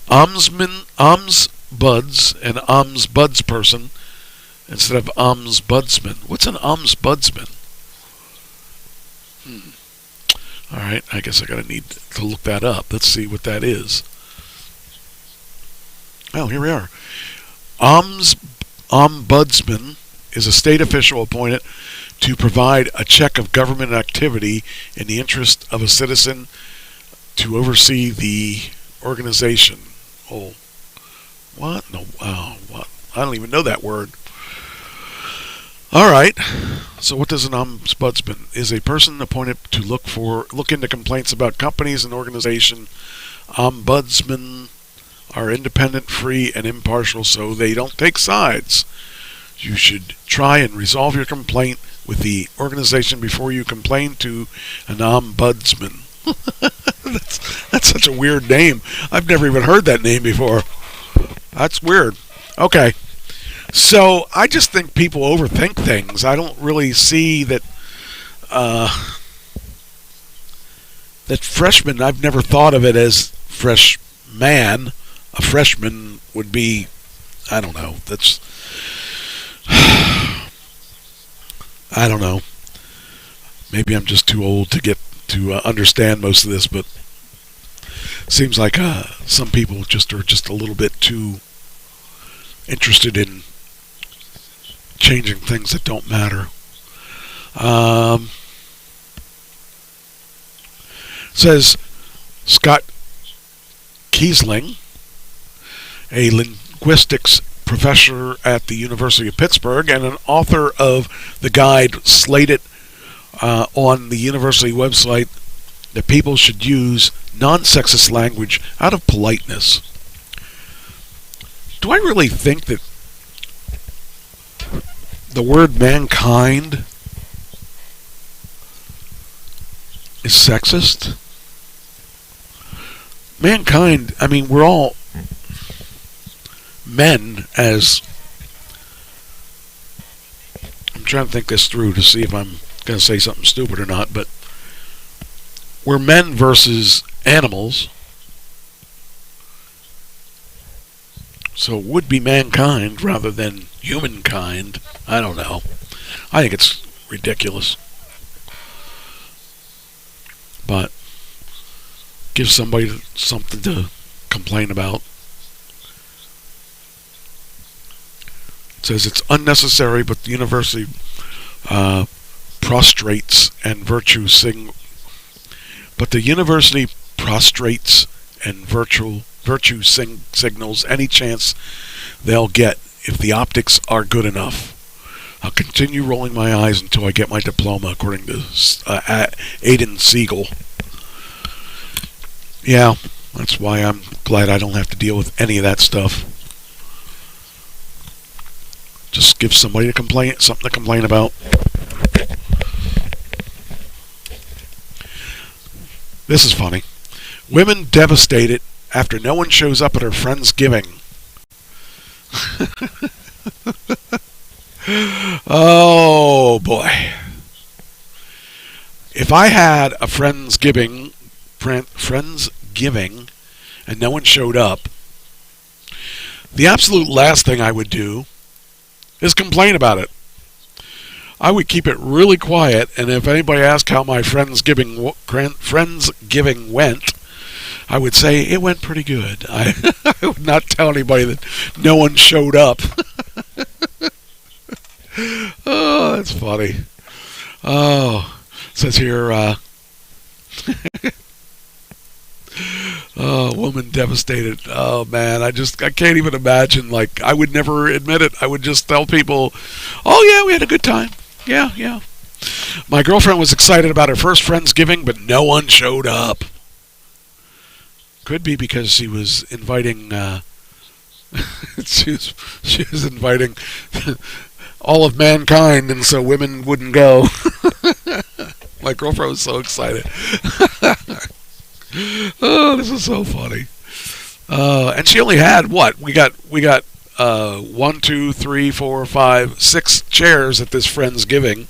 Ombuds and ombudsperson instead of ombudsman. What's an ombudsman? All right, I guess I gotta need to look that up. Let's see what that is. Oh, here we are. Ombudsman is a state official appointed to provide a check of government activity in the interest of a citizen to oversee the organization. Oh, what? No, what? I don't even know that word. All right. So, what does an ombudsman? Is a person appointed to look into complaints about companies and organizations. Ombudsmen are independent, free, and impartial, so they don't take sides. You should try and resolve your complaint with the organization before you complain to an ombudsman. That's such a weird name. I've never even heard that name before. That's weird. Okay. So I just think people overthink things. I don't really see that that freshman, I've never thought of it as freshman. A freshman would be, I don't know. That's I don't know. Maybe I'm just too old to get to understand most of this, but seems like some people are just a little bit too interested in changing things that don't matter. Says Scott Kiesling, a linguistics professor at the University of Pittsburgh and an author of the guide slated on the university website that people should use non-sexist language out of politeness. Do I really think that the word mankind is sexist? Mankind, I mean, we're all men, as I'm trying to think this through to see if I'm going to say something stupid or not, but we're men versus animals, so it would be mankind rather than humankind. I don't know. I think it's ridiculous, but give somebody something to complain about. It says it's unnecessary, but the university prostrates and virtue signals any chance they'll get if the optics are good enough. I'll continue rolling my eyes until I get my diploma, according to Aidan Siegel. Yeah, that's why I'm glad I don't have to deal with any of that stuff. Just give somebody something to complain about. This is funny. Women devastated after no one shows up at her friend's giving. Oh boy. If I had a friend's giving and no one showed up, the absolute last thing I would do is complain about it. I would keep it really quiet, and if anybody asked how my Friendsgiving went, I would say it went pretty good. I would not tell anybody that no one showed up. Oh, that's funny. Oh, it says here, oh, woman devastated. Oh man, I can't even imagine. Like, I would never admit it. I would just tell people, oh yeah, we had a good time. Yeah. My girlfriend was excited about her first Friendsgiving, but no one showed up. Could be because she was inviting she was inviting all of mankind, and so women wouldn't go. My girlfriend was so excited. Oh, this is so funny. And she only had what? We got 1, 2, 3, 4, 5, 6 chairs at this Friendsgiving.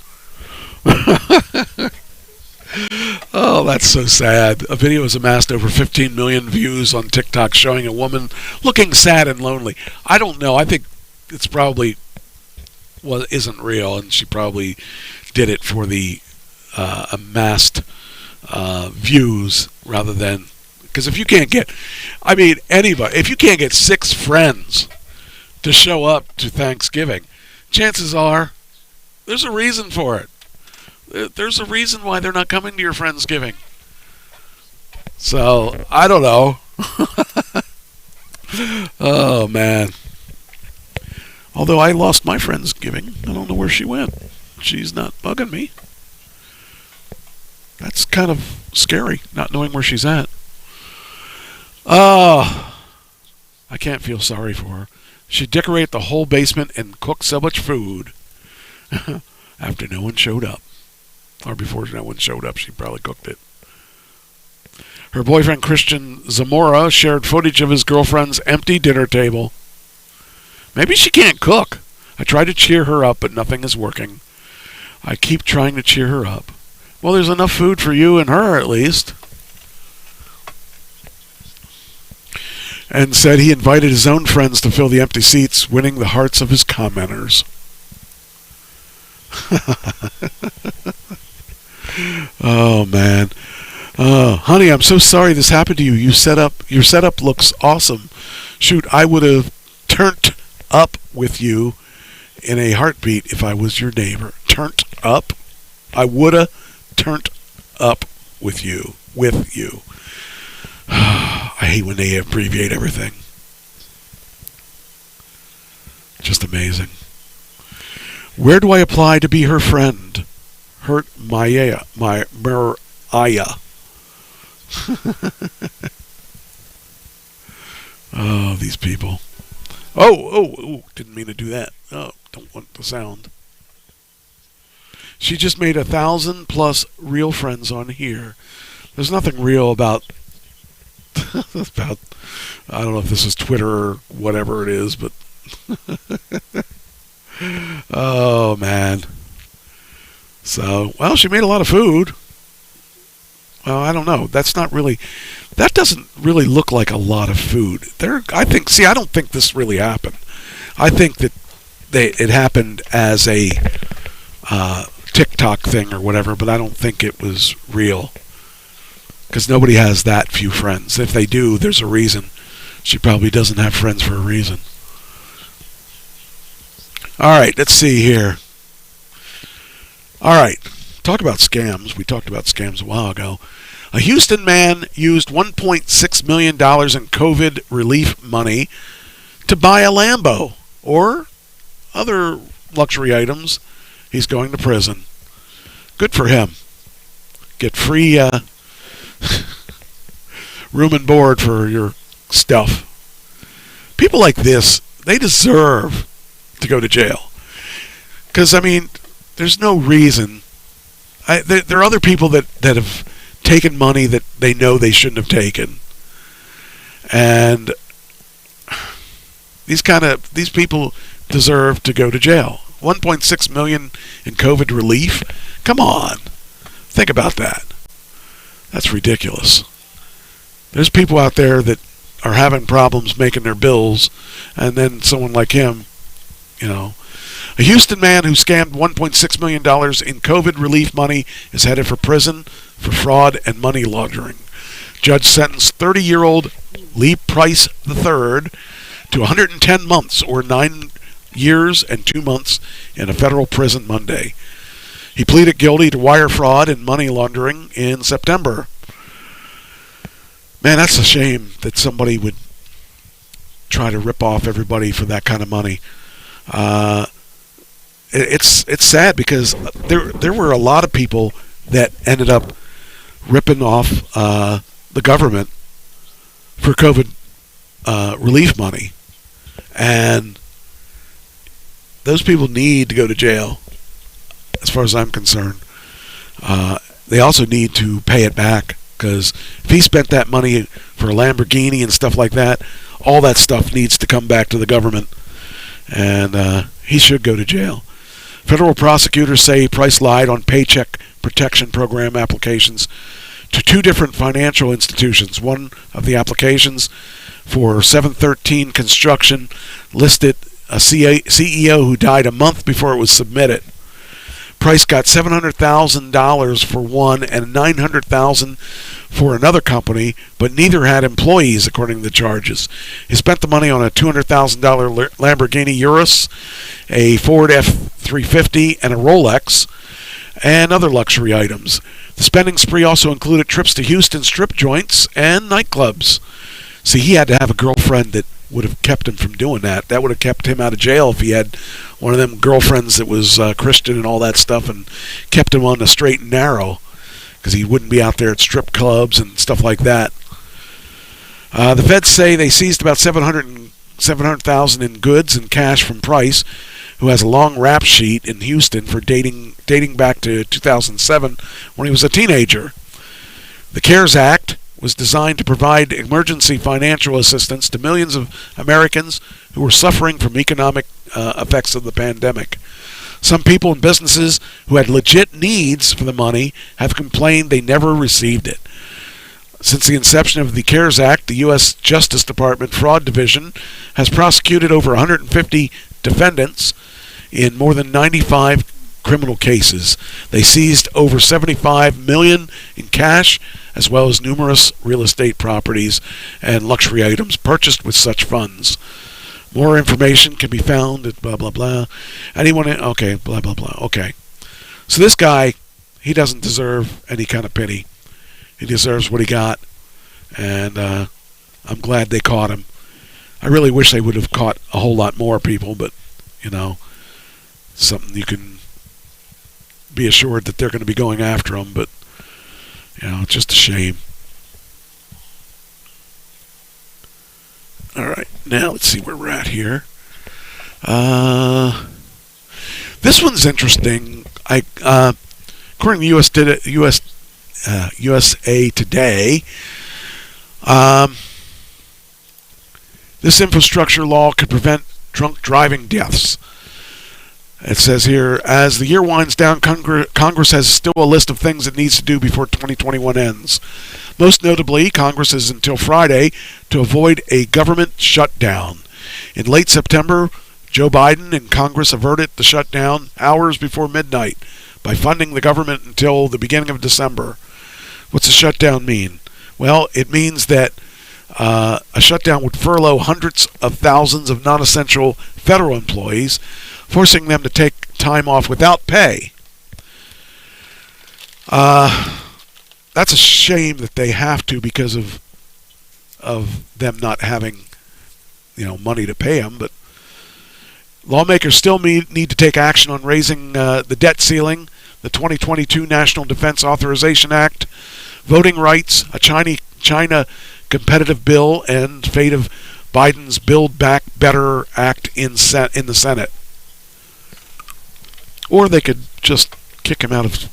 Oh, that's so sad. A video has amassed over 15 million views on TikTok showing a woman looking sad and lonely. I don't know. I think it's probably isn't real, and she probably did it for the amassed views rather than, because if you can't get, I mean, anybody, if you can't get 6 friends to show up to Thanksgiving, chances are there's a reason for it. There's a reason why they're not coming to your Friendsgiving. So, I don't know. Oh, man. Although I lost my Friendsgiving, I don't know where she went. She's not bugging me. That's kind of scary, not knowing where she's at. Oh, I can't feel sorry for her. She decorated the whole basement and cooked so much food after no one showed up. Or before no one showed up, she probably cooked it. Her boyfriend, Christian Zamora, shared footage of his girlfriend's empty dinner table. Maybe she can't cook. I tried to cheer her up, but nothing is working. I keep trying to cheer her up. Well, there's enough food for you and her, at least. And said he invited his own friends to fill the empty seats, winning the hearts of his commenters. Oh, man. Honey, I'm so sorry this happened to you. Your setup looks awesome. Shoot, I would have turned up with you in a heartbeat if I was your neighbor. Turned up? I would have turned up with you. with you. I hate when they abbreviate everything. Just amazing. Where do I apply to be her friend? Hurt Maya. Oh, these people. Oh, didn't mean to do that. Oh, don't want the sound. She just made 1,000 plus real friends on here. There's nothing real about I don't know if this is Twitter or whatever it is, but oh man. So, well, she made a lot of food. Well, I don't know. That doesn't really look like a lot of food. I don't think this really happened. I think that it happened as a TikTok thing or whatever, but I don't think it was real. Because nobody has that few friends. If they do, there's a reason. She probably doesn't have friends for a reason. All right, let's see here. All right, talk about scams. We talked about scams a while ago. A Houston man used $1.6 million in COVID relief money to buy a Lambo or other luxury items. He's going to prison. Good for him. Get free room and board for your stuff. People like this, they deserve to go to jail. Because, I mean, there's no reason. There are other people that have taken money that they know they shouldn't have taken. And these people deserve to go to jail. 1.6 million in COVID relief? Come on. Think about that. That's ridiculous. There's people out there that are having problems making their bills, and then someone like him, A Houston man who scammed $1.6 million in COVID relief money is headed for prison for fraud and money laundering. Judge sentenced 30-year-old Lee Price III to 110 months or 9 years and 2 months in a federal prison Monday. He pleaded guilty to wire fraud and money laundering in September. Man, that's a shame that somebody would try to rip off everybody for that kind of money. It's sad because there were a lot of people that ended up ripping off the government for COVID relief money, and those people need to go to jail, as far as I'm concerned. They also need to pay it back, because if he spent that money for a Lamborghini and stuff like that, all that stuff needs to come back to the government, and he should go to jail. Federal prosecutors say Price lied on Paycheck Protection Program applications to 2 different financial institutions. One of the applications for 713 Construction listed a CEO who died a month before it was submitted. Price got $700,000 for one and $900,000 for another company, but neither had employees, according to the charges. He spent the money on a $200,000 Lamborghini Urus, a Ford F-350, and a Rolex, and other luxury items. The spending spree also included trips to Houston strip joints and nightclubs. See, he had to have a girlfriend that would have kept him from doing that. That would have kept him out of jail if he had one of them girlfriends that was Christian and all that stuff, and kept him on the straight and narrow, because he wouldn't be out there at strip clubs and stuff like that. The feds say they seized about $700,000 in goods and cash from Price, who has a long rap sheet in Houston for dating back to 2007 when he was a teenager. The CARES Act was designed to provide emergency financial assistance to millions of Americans who were suffering from economic effects of the pandemic. Some people and businesses who had legit needs for the money have complained they never received it. Since the inception of the CARES Act, the U.S. Justice Department Fraud Division has prosecuted over 150 defendants in more than 95 criminal cases. They seized over $75 million in cash, as well as numerous real estate properties and luxury items purchased with such funds. More information can be found at blah, blah, blah. Okay, blah, blah, blah. Okay. So this guy, he doesn't deserve any kind of pity. He deserves what he got, and I'm glad they caught him. I really wish they would have caught a whole lot more people, but, something you can be assured that they're going to be going after him, but, it's just a shame. All right, now let's see where we're at here. This one's interesting. According to USA Today, this infrastructure law could prevent drunk driving deaths. It says here, as the year winds down, Congress has still a list of things it needs to do before 2021 ends. Most notably, Congress is until Friday to avoid a government shutdown. In late September, Joe Biden and Congress averted the shutdown hours before midnight by funding the government until the beginning of December. What's a shutdown mean? Well, it means that a shutdown would furlough hundreds of thousands of non-essential federal employees, forcing them to take time off without pay. That's a shame that they have to because of them not having, money to pay them. But lawmakers still need to take action on raising the debt ceiling, the 2022 National Defense Authorization Act, voting rights, a China competitive bill, and fate of Biden's Build Back Better Act in the Senate. Or they could just kick him out of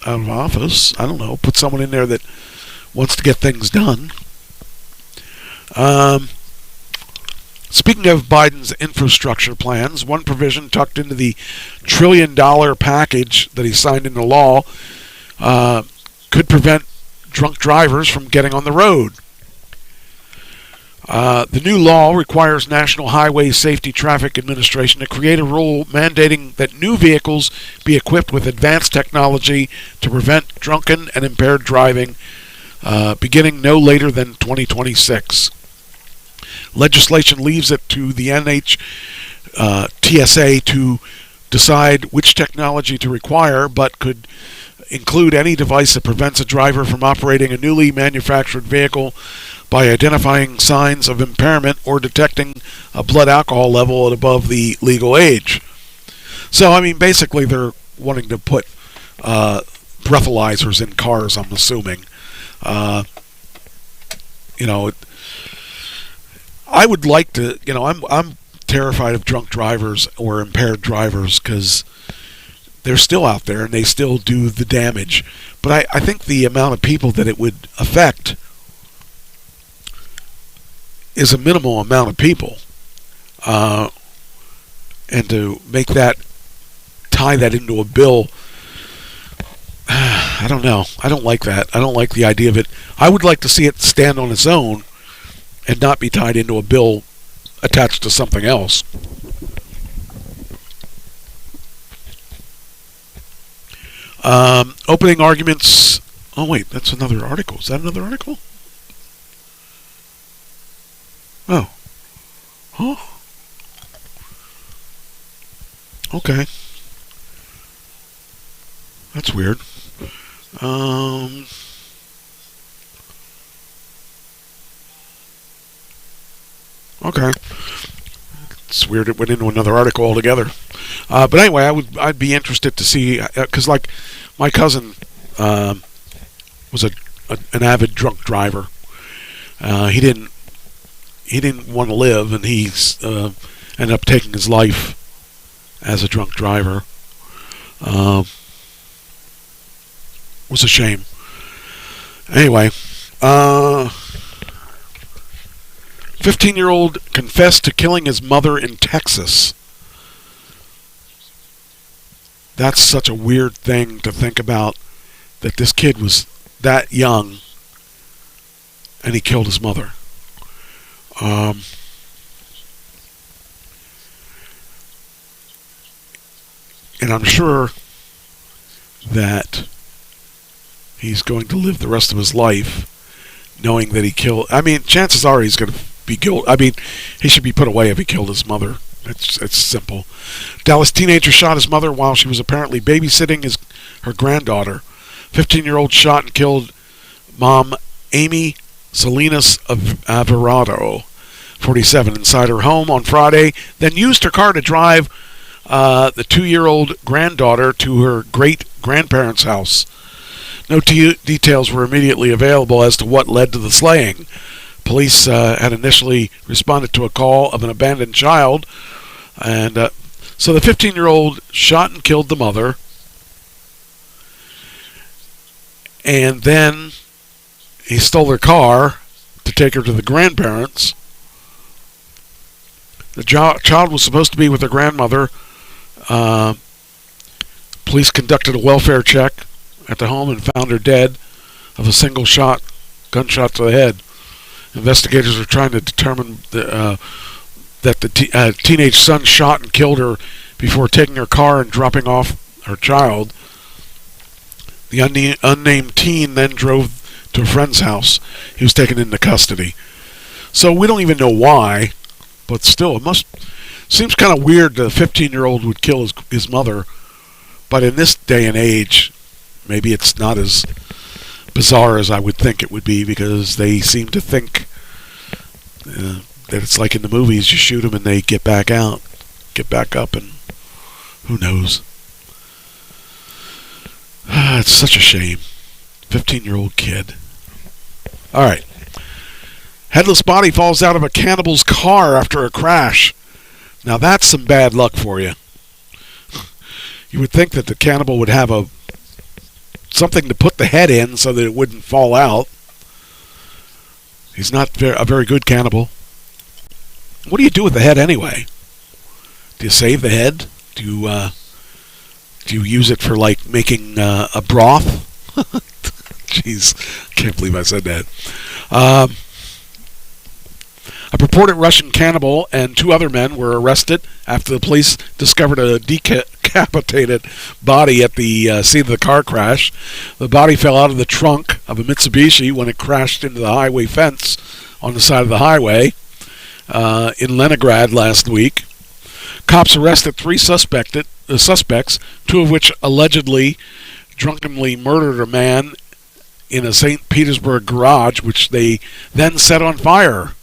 office. I don't know. Put someone in there that wants to get things done. Speaking of Biden's infrastructure plans, one provision tucked into the $1 trillion package that he signed into law could prevent drunk drivers from getting on the road. The new law requires National Highway Safety Traffic Administration to create a rule mandating that new vehicles be equipped with advanced technology to prevent drunken and impaired driving, beginning no later than 2026. Legislation leaves it to the TSA to decide which technology to require, but could include any device that prevents a driver from operating a newly manufactured vehicle by identifying signs of impairment or detecting a blood alcohol level at above the legal age. So, basically they're wanting to put breathalyzers in cars, I'm assuming. I would like to, I'm terrified of drunk drivers or impaired drivers because they're still out there and they still do the damage. But I think the amount of people that it would affect is a minimal amount of people. And to tie that into a bill, I don't know. I don't like that. I don't like the idea of it. I would like to see it stand on its own and not be tied into a bill attached to something else. Opening arguments. Oh wait, that's another article. Is that another article? Oh. Huh? Okay. That's weird. Okay. It's weird it went into another article altogether. But anyway, I'd be interested to see, because like my cousin was an avid drunk driver. He didn't want to live, and he ended up taking his life as a drunk driver. Was a shame. Anyway, 15-year-old confessed to killing his mother in Texas. That's such a weird thing to think about, that this kid was that young and he killed his mother. And I'm sure that he's going to live the rest of his life knowing that he killed... chances are he's going to be guilty. He should be put away if he killed his mother. It's simple. Dallas teenager shot his mother while she was apparently babysitting her granddaughter. 15-year-old shot and killed mom Amy Salinas of Alvarado, 47, inside her home on Friday, then used her car to drive the 2-year-old granddaughter to her great-grandparents' house. No details were immediately available as to what led to the slaying. Police had initially responded to a call of an abandoned child, and so the 15-year-old shot and killed the mother, and then he stole her car to take her to the grandparents. The child was supposed to be with her grandmother. Police conducted a welfare check at the home and found her dead of a single gunshot to the head. Investigators are trying to determine that the teenage son shot and killed her before taking her car and dropping off her child. The unnamed teen then drove to a friend's house. He was taken into custody. So we don't even know why, but still, it seems kind of weird that a 15-year-old would kill his mother. But in this day and age, maybe it's not as bizarre as I would think it would be, because they seem to think that it's like in the movies, you shoot them and they get back up, and who knows. It's such a shame. 15-year-old kid. All right. Headless body falls out of a cannibal's car after a crash. Now that's some bad luck for you. You would think that the cannibal would have something to put the head in so that it wouldn't fall out. He's not a very good cannibal. What do you do with the head anyway? Do you save the head? Do you use it for like making a broth? Jeez, can't believe I said that. A purported Russian cannibal and 2 other men were arrested after the police discovered a decapitated body at the scene of the car crash. The body fell out of the trunk of a Mitsubishi when it crashed into the highway fence on the side of the highway in Leningrad last week. Cops arrested 3 suspects, 2 of which allegedly drunkenly murdered a man in a St. Petersburg garage, which they then set on fire.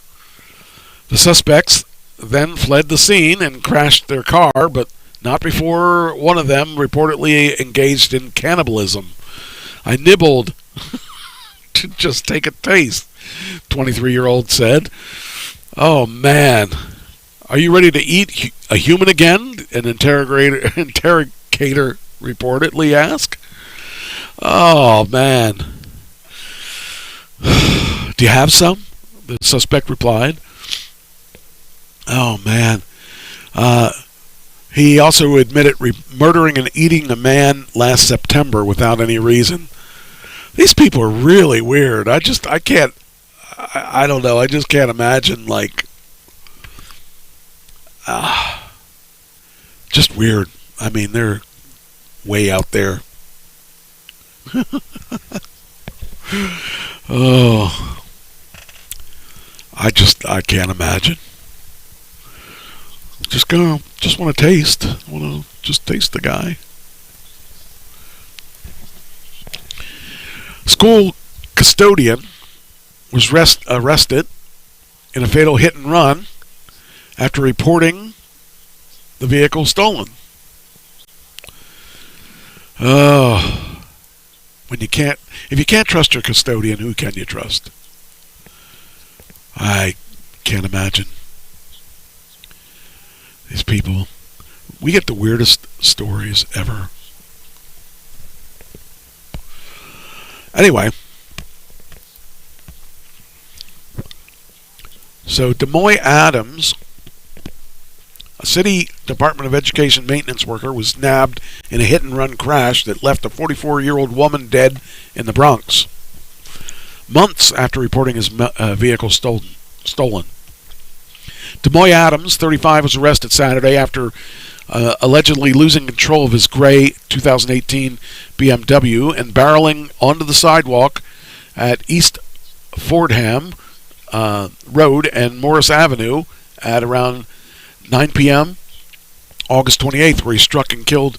The suspects then fled the scene and crashed their car, but not before one of them reportedly engaged in cannibalism. I nibbled to just take a taste, 23-year-old said. Oh, man. Are you ready to eat a human again? An interrogator reportedly asked. Oh, man. Do you have some? The suspect replied. Oh, man. He also admitted murdering and eating a man last September without any reason. These people are really weird. I don't know. I just can't imagine, like, just weird. I mean, they're way out there. Oh, I can't imagine. Just want to taste. I want to just taste the guy. School custodian was arrested in a fatal hit and run after reporting the vehicle stolen. Oh, if you can't trust your custodian, who can you trust? I can't imagine. These people, we get the weirdest stories ever. Anyway, so Des Moines Adams, a city Department of Education maintenance worker, was nabbed in a hit-and-run crash that left a 44-year-old woman dead in the Bronx, months after reporting his vehicle stolen. Des Moines Adams, 35, was arrested Saturday after allegedly losing control of his gray 2018 BMW and barreling onto the sidewalk at East Fordham Road and Morris Avenue at around 9 p.m. August 28th, where he struck and killed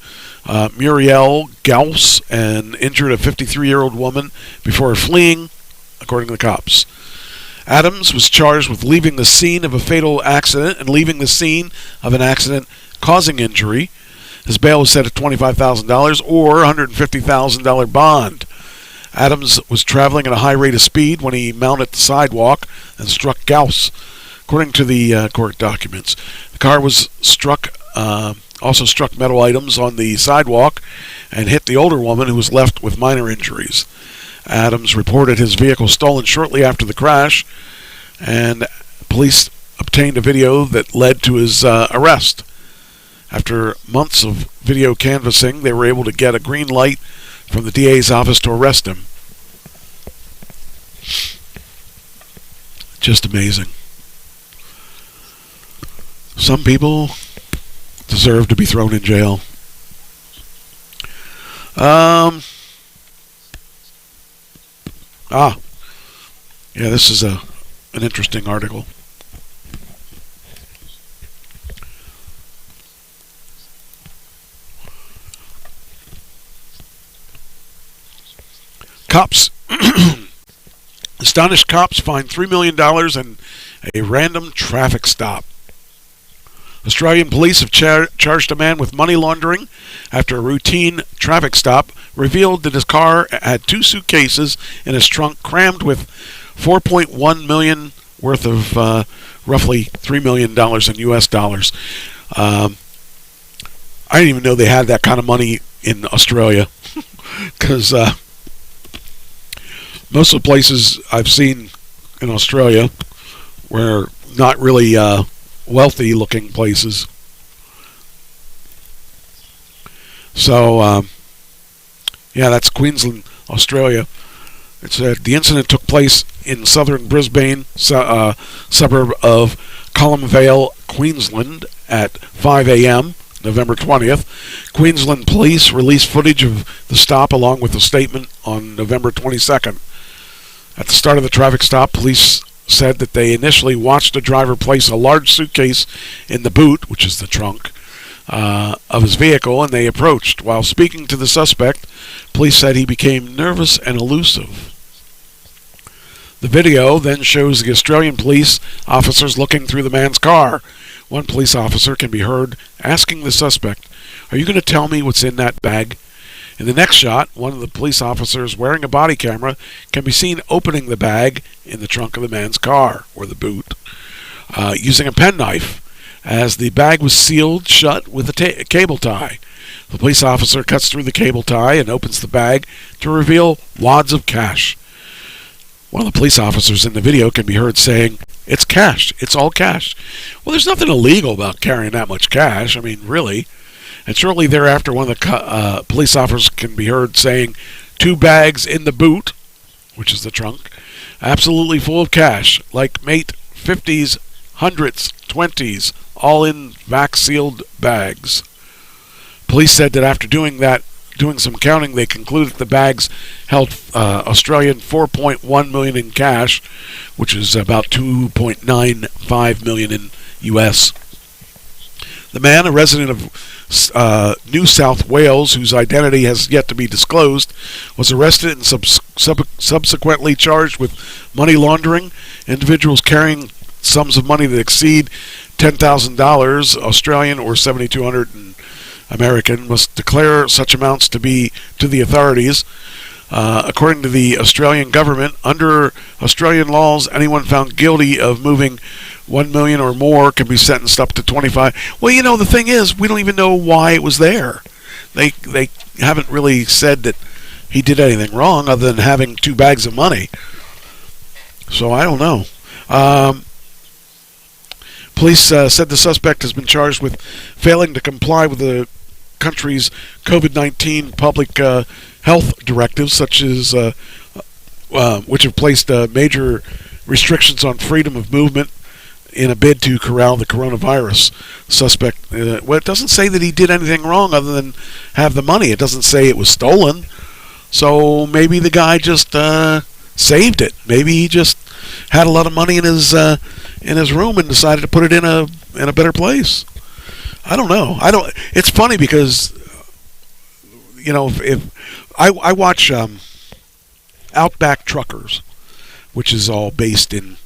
Muriel Gauss and injured a 53-year-old woman before fleeing, according to the cops. Adams was charged with leaving the scene of a fatal accident and leaving the scene of an accident causing injury. His bail was set at $25,000 or $150,000 bond. Adams was traveling at a high rate of speed when he mounted the sidewalk and struck Gauss, according to the court documents. The car was also struck metal items on the sidewalk and hit the older woman, who was left with minor injuries. Adams reported his vehicle stolen shortly after the crash, and police obtained a video that led to his arrest. After months of video canvassing, they were able to get a green light from the DA's office to arrest him. Just amazing. Some people deserve to be thrown in jail. Yeah, this is an interesting article. Cops. Astonished cops find $3 million in a random traffic stop. Australian police have charged a man with money laundering after a routine traffic stop revealed that his car had 2 suitcases in his trunk crammed with $4.1 million worth of roughly $3 million in U.S. dollars. I didn't even know they had that kind of money in Australia, because most of the places I've seen in Australia were not really wealthy-looking places. So, yeah, that's Queensland, Australia. It said the incident took place in southern Brisbane, suburb of Colombian, Queensland, at 5 a.m., November 20th. Queensland police released footage of the stop along with a statement on November 22nd. At the start of the traffic stop, police said that they initially watched the driver place a large suitcase in the boot, which is the trunk, of his vehicle, and they approached. While speaking to the suspect, police said he became nervous and elusive. The video then shows the Australian police officers looking through the man's car. One police officer can be heard asking the suspect, "Are you going to tell me what's in that bag?" In the next shot, one of the police officers wearing a body camera can be seen opening the bag in the trunk of the man's car, or the boot, using a penknife, as the bag was sealed shut with a cable tie. The police officer cuts through the cable tie and opens the bag to reveal wads of cash. One of the police officers in the video can be heard saying, "It's cash. It's all cash." Well, there's nothing illegal about carrying that much cash. I mean, really. And shortly thereafter, one of the police officers can be heard saying, "2 bags in the boot," which is the trunk, "absolutely full of cash, like mate 50s, 100s, 20s, all in vac-sealed bags." Police said that after doing some counting, they concluded the bags held Australian $4.1 million in cash, which is about $2.95 million in U.S. The man, a resident of New South Wales, whose identity has yet to be disclosed, was arrested and subsequently charged with money laundering. Individuals carrying sums of money that exceed $10,000 Australian or $7,200 American must declare such amounts to the authorities. According to the Australian government, under Australian laws, anyone found guilty of moving $1 million or more can be sentenced up to 25. Well, you know, the thing is, we don't even know why it was there. They haven't really said that he did anything wrong other than having 2 bags of money. So I don't know. Police said the suspect has been charged with failing to comply with the country's COVID-19 public health directives, such as which have placed major restrictions on freedom of movement in a bid to corral the coronavirus. Suspect, well, it doesn't say that he did anything wrong other than have the money. It doesn't say it was stolen. So maybe the guy just saved it. Maybe he just had a lot of money in his room and decided to put it in a better place. I don't know. It's funny because if I watch Outback Truckers, which is all based in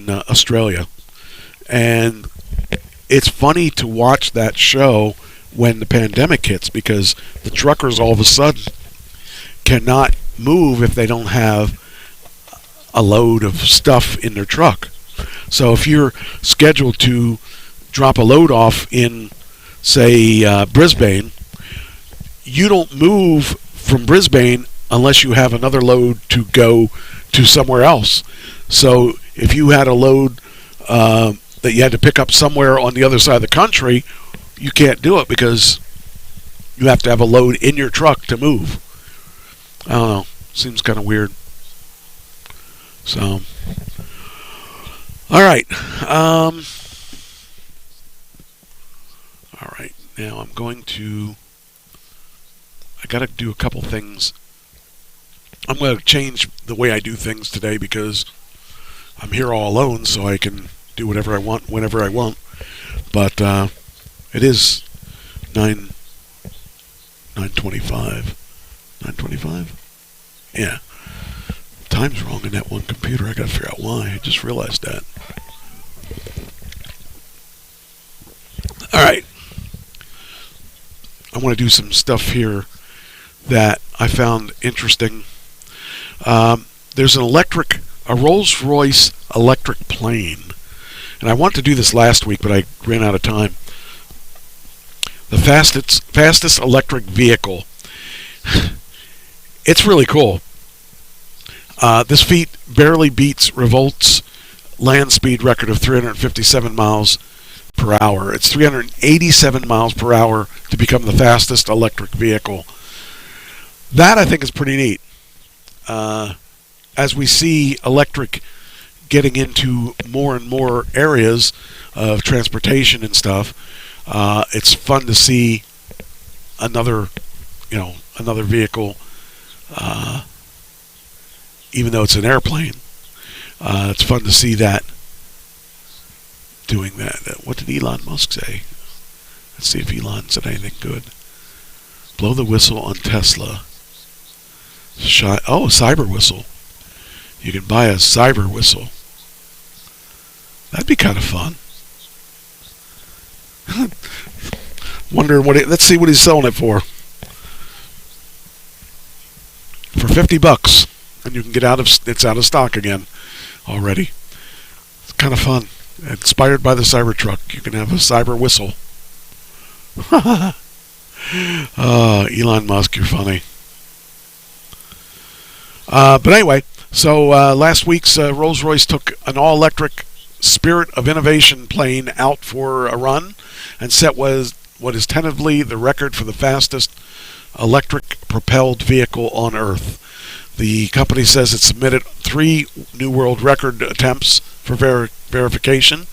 Australia, and it's funny to watch that show when the pandemic hits, because the truckers all of a sudden cannot move if they don't have a load of stuff in their truck. So if you're scheduled to drop a load off in, say, Brisbane, you don't move from Brisbane unless you have another load to go to somewhere else. So if you had a load that you had to pick up somewhere on the other side of the country, you can't do it because you have to have a load in your truck to move. I don't know. Seems kind of weird. So, all right. All right. Now I'm going to. I got to do a couple things. I'm going to change the way I do things today because I'm here all alone, so I can do whatever I want whenever I want. But it is 9:25. 9:25? Yeah. Time's wrong in that one computer. I got to figure out why. I just realized that. All right. I want to do some stuff here that I found interesting. There's a Rolls-Royce electric plane. And I wanted to do this last week, but I ran out of time. The fastest electric vehicle. It's really cool. This feat barely beats Revolt's land speed record of 357 miles per hour. It's 387 miles per hour to become the fastest electric vehicle. That, I think, is pretty neat. As we see electric getting into more and more areas of transportation and stuff, it's fun to see another vehicle, even though it's an airplane. It's fun to see that doing that. What did Elon Musk say? Let's see if Elon said anything good. Blow the whistle on Tesla. Cyber whistle. You can buy a cyber whistle. That'd be kind of fun. Wondering let's see what he's selling it for. For $50, and you can get it's out of stock again already. It's kind of fun. Inspired by the Cybertruck, you can have a cyber whistle. Elon Musk, you're funny. But anyway, so last week's Rolls-Royce took an all-electric Spirit of Innovation plane out for a run and set what is tentatively the record for the fastest electric-propelled vehicle on Earth. The company says it submitted 3 new world record attempts for verification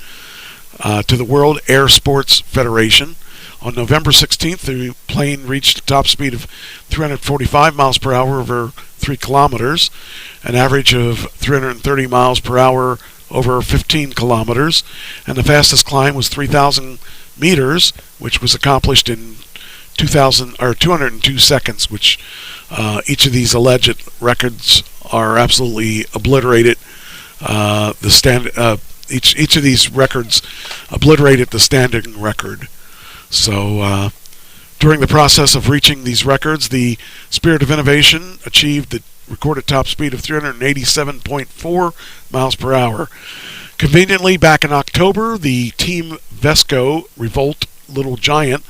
to the World Air Sports Federation. On November 16th, the plane reached a top speed of 345 miles per hour over 3 kilometers, an average of 330 miles per hour over 15 kilometers, and the fastest climb was 3,000 meters, which was accomplished in 202 seconds, which each of these alleged records are absolutely obliterated. Each of these records obliterated the standing record. So during the process of reaching these records, the Spirit of Innovation achieved the recorded top speed of 387.4 miles per hour. Conveniently, back in October, the Team Vesco Revolt Little Giant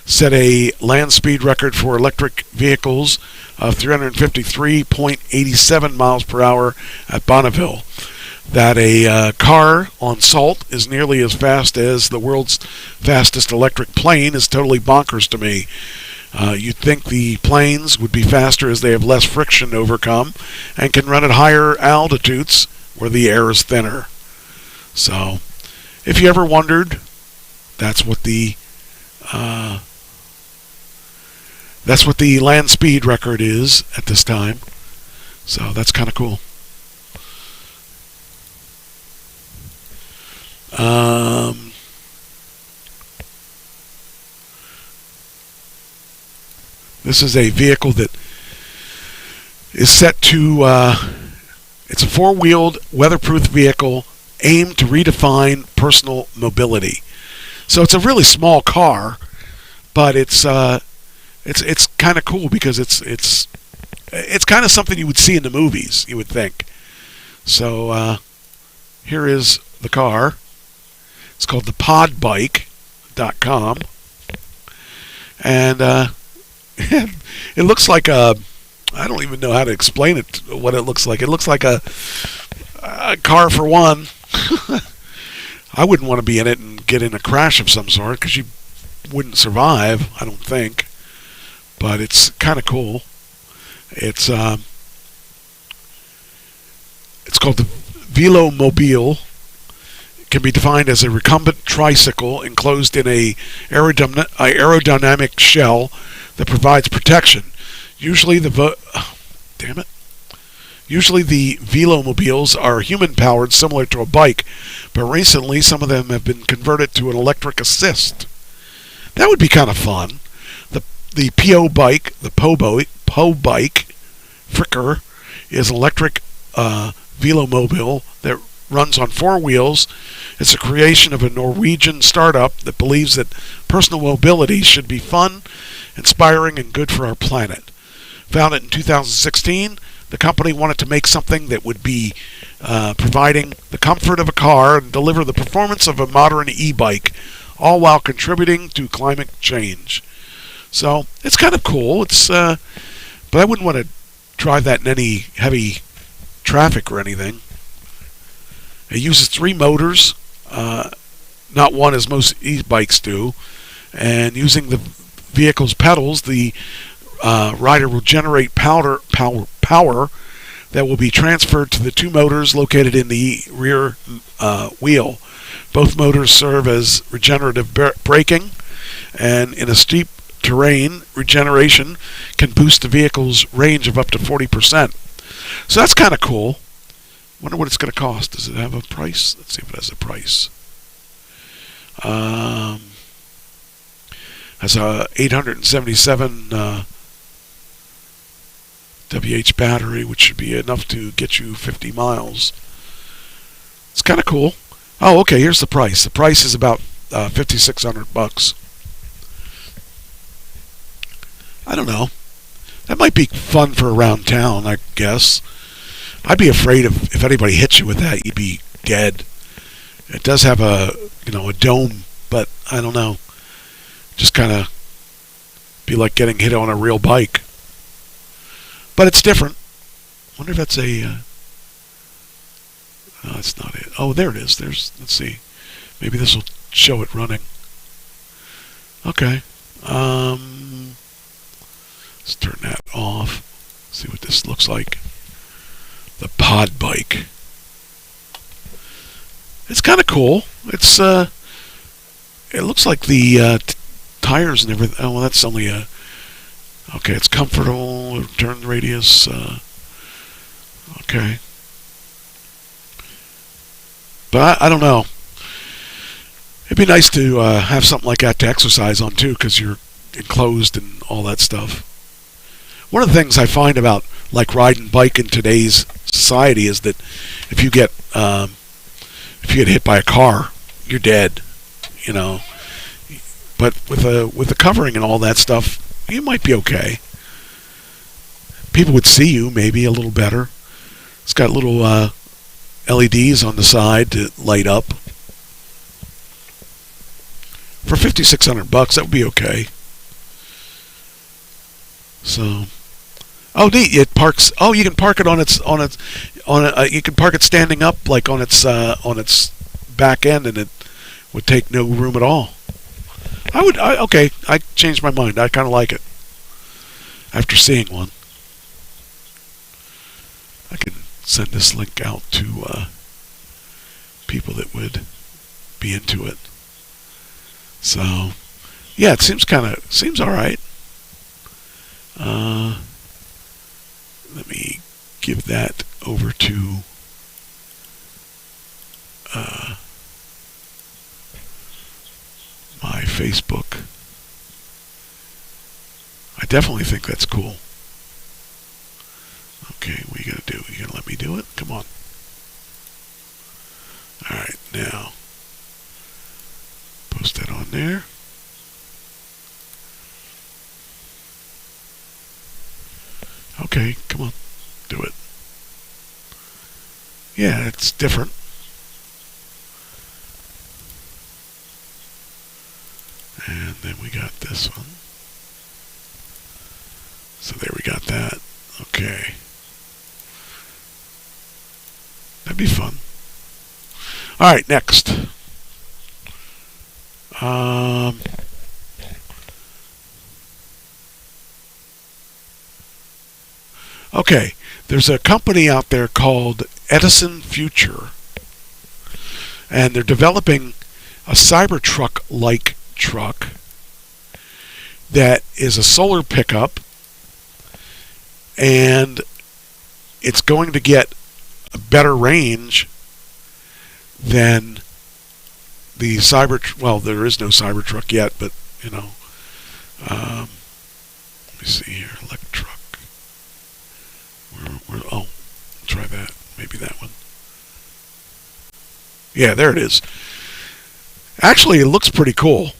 set a land speed record for electric vehicles of 353.87 miles per hour at Bonneville. That a car on salt is nearly as fast as the world's fastest electric plane is totally bonkers to me. You'd think the planes would be faster as they have less friction to overcome and can run at higher altitudes where the air is thinner. So, if you ever wondered, that's what the land speed record is at this time. So that's kind of cool. This is a vehicle that is set to, it's a four-wheeled, weatherproof vehicle aimed to redefine personal mobility. So it's a really small car, but it's kind of cool because it's kind of something you would see in the movies, you would think. So here is the car. It's called the podbike.com. And it looks like a, I don't even know how to explain it, what it looks like. It looks like a car for one. I wouldn't want to be in it and get in a crash of some sort because you wouldn't survive, I don't think. But it's kind of cool. It's called the Velomobile. It can be defined as a recumbent tricycle enclosed in a aerodynamic shell that provides protection. Usually the Velomobiles are human-powered, similar to a bike, but recently some of them have been converted to an electric assist. That would be kind of fun. The PO bike, the Po bike, Fricker, is an electric Velomobile that runs on four wheels. It's a creation of a Norwegian startup that believes that personal mobility should be fun, inspiring, and good for our planet. Founded in 2016, the company wanted to make something that would be providing the comfort of a car and deliver the performance of a modern e-bike, all while contributing to climate change. So it's kind of cool. It's but I wouldn't want to drive that in any heavy traffic or anything. It uses 3 motors, not one as most e-bikes do, and using the vehicle's pedals, the rider will generate power that will be transferred to the 2 motors located in the rear wheel. Both motors serve as regenerative braking, and in a steep terrain, regeneration can boost the vehicle's range of up to 40%. So that's kind of cool. Wonder what it's going to cost. Does it have a price? Let's see if it has a price. Has a 877 WH battery, which should be enough to get you 50 miles. It's kind of cool. Oh, okay. Here's the price. The price is about $5,600. I don't know. That might be fun for around town, I guess. I'd be afraid if anybody hits you with that, you'd be dead. It does have a dome, but I don't know. Just kind of be like getting hit on a real bike. But it's different. I wonder if that's a... no, that's not it. Oh, there it is. Let's see. Maybe this will show it running. Okay. Let's turn that off. See what this looks like. The pod bike. It's kind of cool. It's it looks like the tires and everything. Oh, well, that's only a... Okay, it's comfortable. Turn radius. Okay. But I don't know. It'd be nice to have something like that to exercise on too, because you're enclosed and all that stuff. One of the things I find about like riding bike in today's society is that if you get hit by a car, you're dead. You know. But with the covering and all that stuff, you might be okay. People would see you maybe a little better. It's got little LEDs on the side to light up. For $5,600, that would be okay. So, oh neat! It parks. Oh, you can park it you can park it standing up, like on its back end, and it would take no room at all. Okay, I changed my mind. I kind of like it after seeing one. I can send this link out to people that would be into it. So, yeah, it seems all right. Let me give that over to my Facebook. I I definitely think that's cool. Okay, what are you going to do? You going to let me do it? Come on. Alright, now, post that on there. Okay, come on, do it. Yeah, it's different. And then we got this one. So there we got that. Okay. That'd be fun. Alright, next. Okay, there's a company out there called Edison Future, and they're developing a Cybertruck-like truck that is a solar pickup, and it's going to get a better range than the well, there is no Cybertruck yet, but, you know, let me see here, Electruck. Oh, try that. Maybe that one. Yeah, there it is. Actually, it looks pretty cool.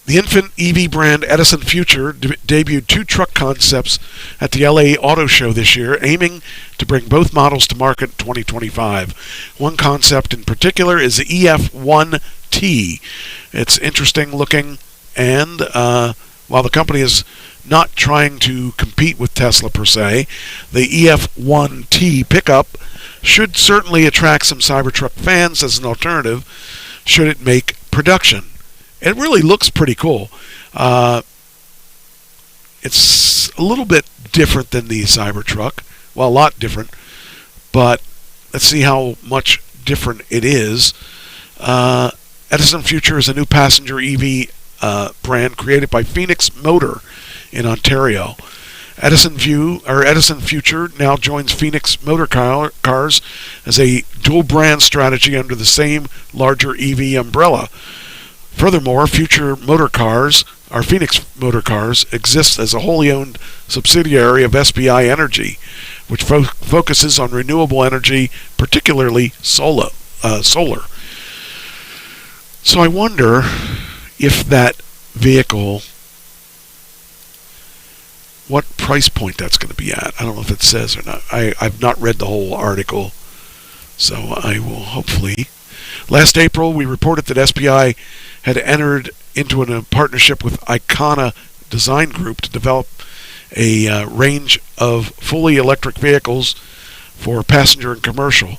The infant EV brand Edison Future debuted 2 truck concepts at the LA Auto Show this year, aiming to bring both models to market in 2025. One concept in particular is the EF1T. It's interesting looking, and while the company is not trying to compete with Tesla per se, the EF1T pickup should certainly attract some Cybertruck fans as an alternative should it make production. It really looks pretty cool. It's a little bit different than the Cybertruck. Well, a lot different. But let's see how much different it is. Edison Future is a new passenger EV brand created by Phoenix Motor in Ontario. Edison Future now joins Phoenix Motor Cars as a dual brand strategy under the same larger EV umbrella. Furthermore, Phoenix Motor Cars exists as a wholly owned subsidiary of SBI Energy, which focuses on renewable energy, particularly solar. So I wonder if that vehicle, what price point that's going to be at. I don't know if it says or not. I've not read the whole article, so I will hopefully. Last April, we reported that SBI had entered into a partnership with Icona Design Group to develop a range of fully electric vehicles for passenger and commercial.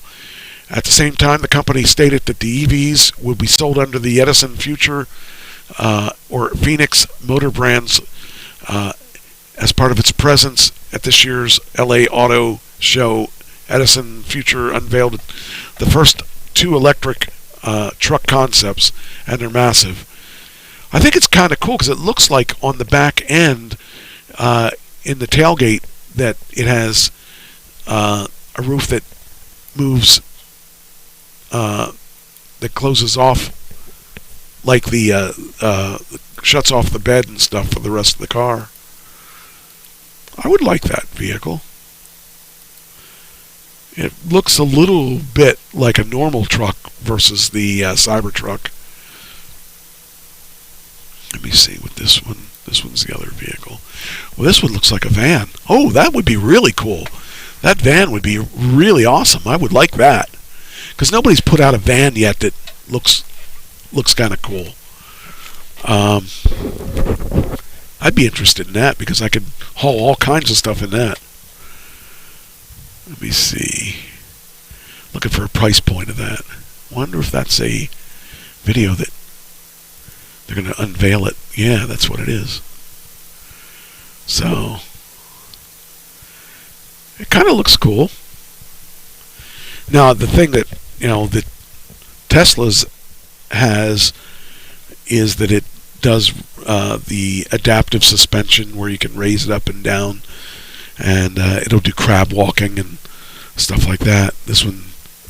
At the same time, the company stated that the EVs will be sold under the Edison Future or Phoenix Motor brands as part of its presence at this year's LA Auto Show. Edison Future unveiled the first 2 electric truck concepts, and they're massive. I think it's kind of cool because it looks like on the back end in the tailgate that it has a roof that moves, that closes off, like the shuts off the bed and stuff for the rest of the car. I would like that vehicle. It looks a little bit like a normal truck versus the Cybertruck. Let me see what this one. This one's the other vehicle. Well, this one looks like a van. Oh, that would be really cool. That van would be really awesome. I would like that, because nobody's put out a van yet that looks kind of cool. I'd be interested in that because I could haul all kinds of stuff in that. Let me see. Looking for a price point of that. Wonder if that's a video that they're going to unveil it. Yeah, that's what it is. So, it kind of looks cool. Now, the thing that, that Tesla's has is that it does the adaptive suspension where you can raise it up and down, and it'll do crab walking and stuff like that. This one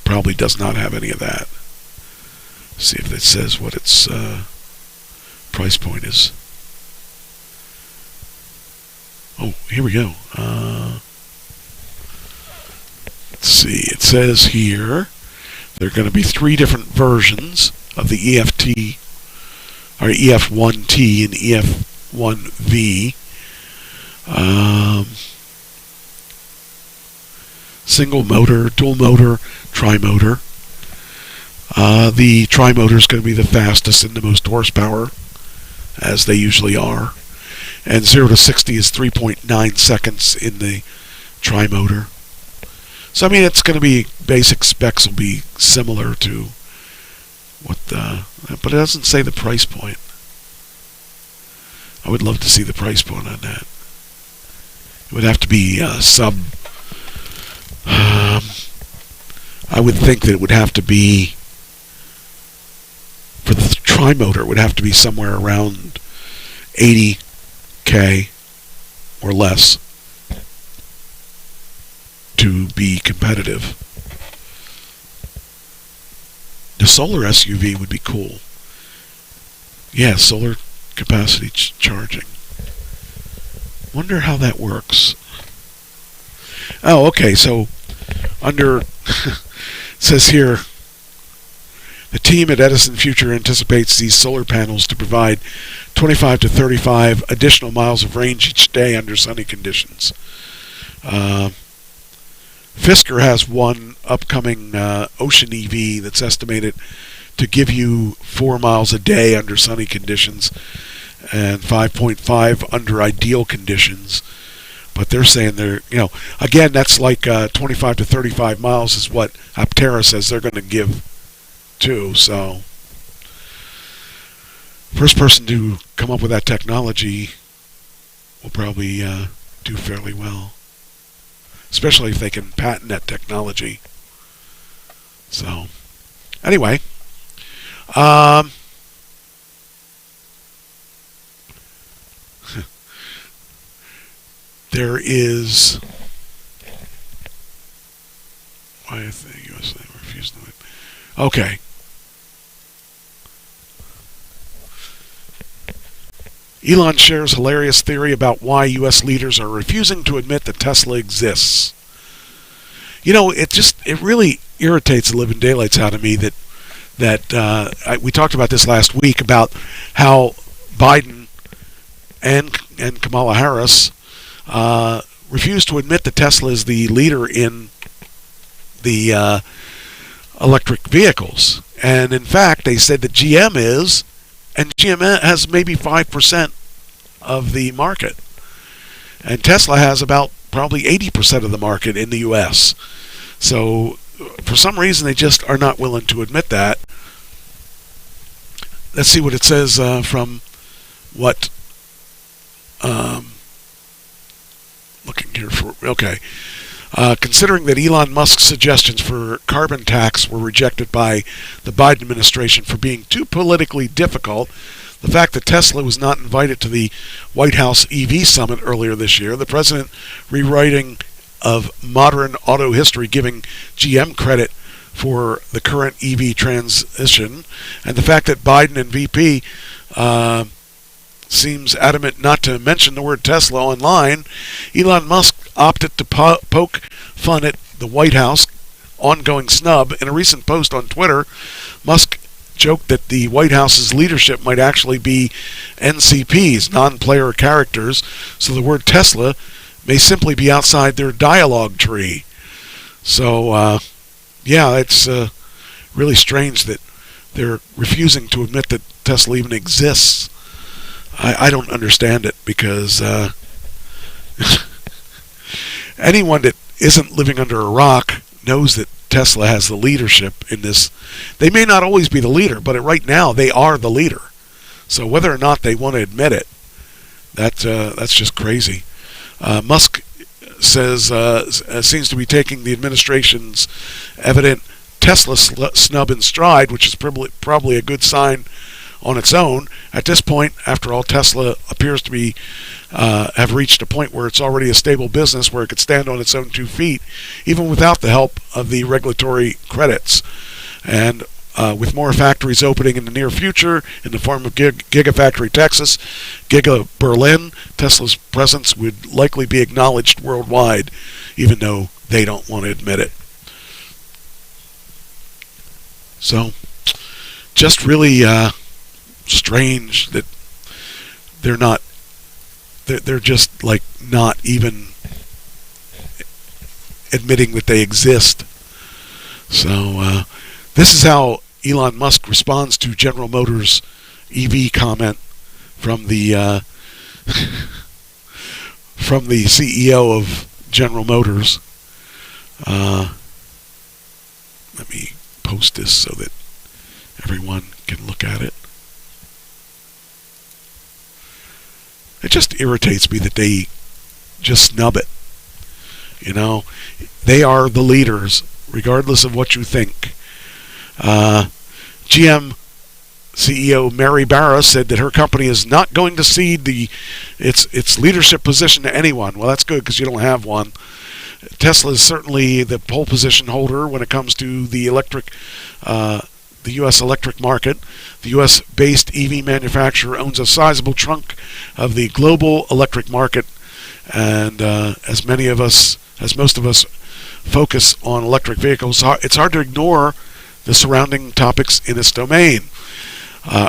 probably does not have any of that. See if it says what its price point is. Oh, here we go. Let's see. It says here there are going to be 3 different versions of the EFT, or EF1T and EF1V. Single motor, dual motor, tri-motor. The tri-motor is going to be the fastest and the most horsepower, as they usually are. And 0 to 60 is 3.9 seconds in the tri-motor. So, I mean, it's going to be, basic specs will be similar to what but it doesn't say the price point. I would love to see the price point on that. It would have to be I would think that it would have to be, for the tri-motor, it would have to be somewhere around 80K or less to be competitive. The solar SUV would be cool. Yeah, solar capacity charging. Wonder how that works. Oh, okay, so under it says here, the team at Edison Future anticipates these solar panels to provide 25 to 35 additional miles of range each day under sunny conditions. Fisker has one upcoming Ocean EV that's estimated to give you 4 miles a day under sunny conditions and 5.5 under ideal conditions. But they're saying again, that's like 25 to 35 miles is what Aptera says they're going to give too. So, first person to come up with that technology will probably do fairly well, especially if they can patent that technology. So, anyway, there is, why is the USA refusing to? Okay. Elon shares hilarious theory about why U.S. leaders are refusing to admit that Tesla exists. You know, it really irritates the living daylights out of me that we talked about this last week about how Biden and Kamala Harris refuse to admit that Tesla is the leader in the electric vehicles. And in fact, they said that GM is, and GM has maybe 5% of the market. And Tesla has about probably 80% of the market in the U.S. So for some reason, they just are not willing to admit that. Let's see what it says from what... looking here for... Okay. Considering that Elon Musk's suggestions for carbon tax were rejected by the Biden administration for being too politically difficult, the fact that Tesla was not invited to the White House EV summit earlier this year, the president rewriting of modern auto history giving GM credit for the current EV transition, and the fact that Biden and VP seems adamant not to mention the word Tesla online, Elon Musk opted to poke fun at the White House ongoing snub. In a recent post on Twitter, Musk joked that the White House's leadership might actually be NCPs, non-player characters, so the word Tesla may simply be outside their dialogue tree. So, yeah, it's really strange that they're refusing to admit that Tesla even exists. I don't understand it, because anyone that isn't living under a rock knows that Tesla has the leadership in this. They may not always be the leader, but right now they are the leader. So whether or not they want to admit it, that's just crazy. Musk says seems to be taking the administration's evident Tesla snub in stride, which is probably a good sign on its own. At this point, after all, Tesla appears to be have reached a point where it's already a stable business where it could stand on its own 2 feet, even without the help of the regulatory credits. And with more factories opening in the near future in the form of Gigafactory Texas, Giga Berlin, Tesla's presence would likely be acknowledged worldwide, even though they don't want to admit it. So, just really strange that they're just like not even admitting that they exist. So this is how Elon Musk responds to General Motors' EV comment from the from the CEO of General Motors. Let me post this so that everyone can look at it. It just irritates me that they just snub it. You know, they are the leaders, regardless of what you think. GM CEO Mary Barra said that her company is not going to cede its leadership position to anyone. Well, that's good because you don't have one. Tesla is certainly the pole position holder when it comes to the U.S. electric market. The U.S.-based EV manufacturer owns a sizable chunk of the global electric market, and as most of us focus on electric vehicles, it's hard to ignore the surrounding topics in its domain.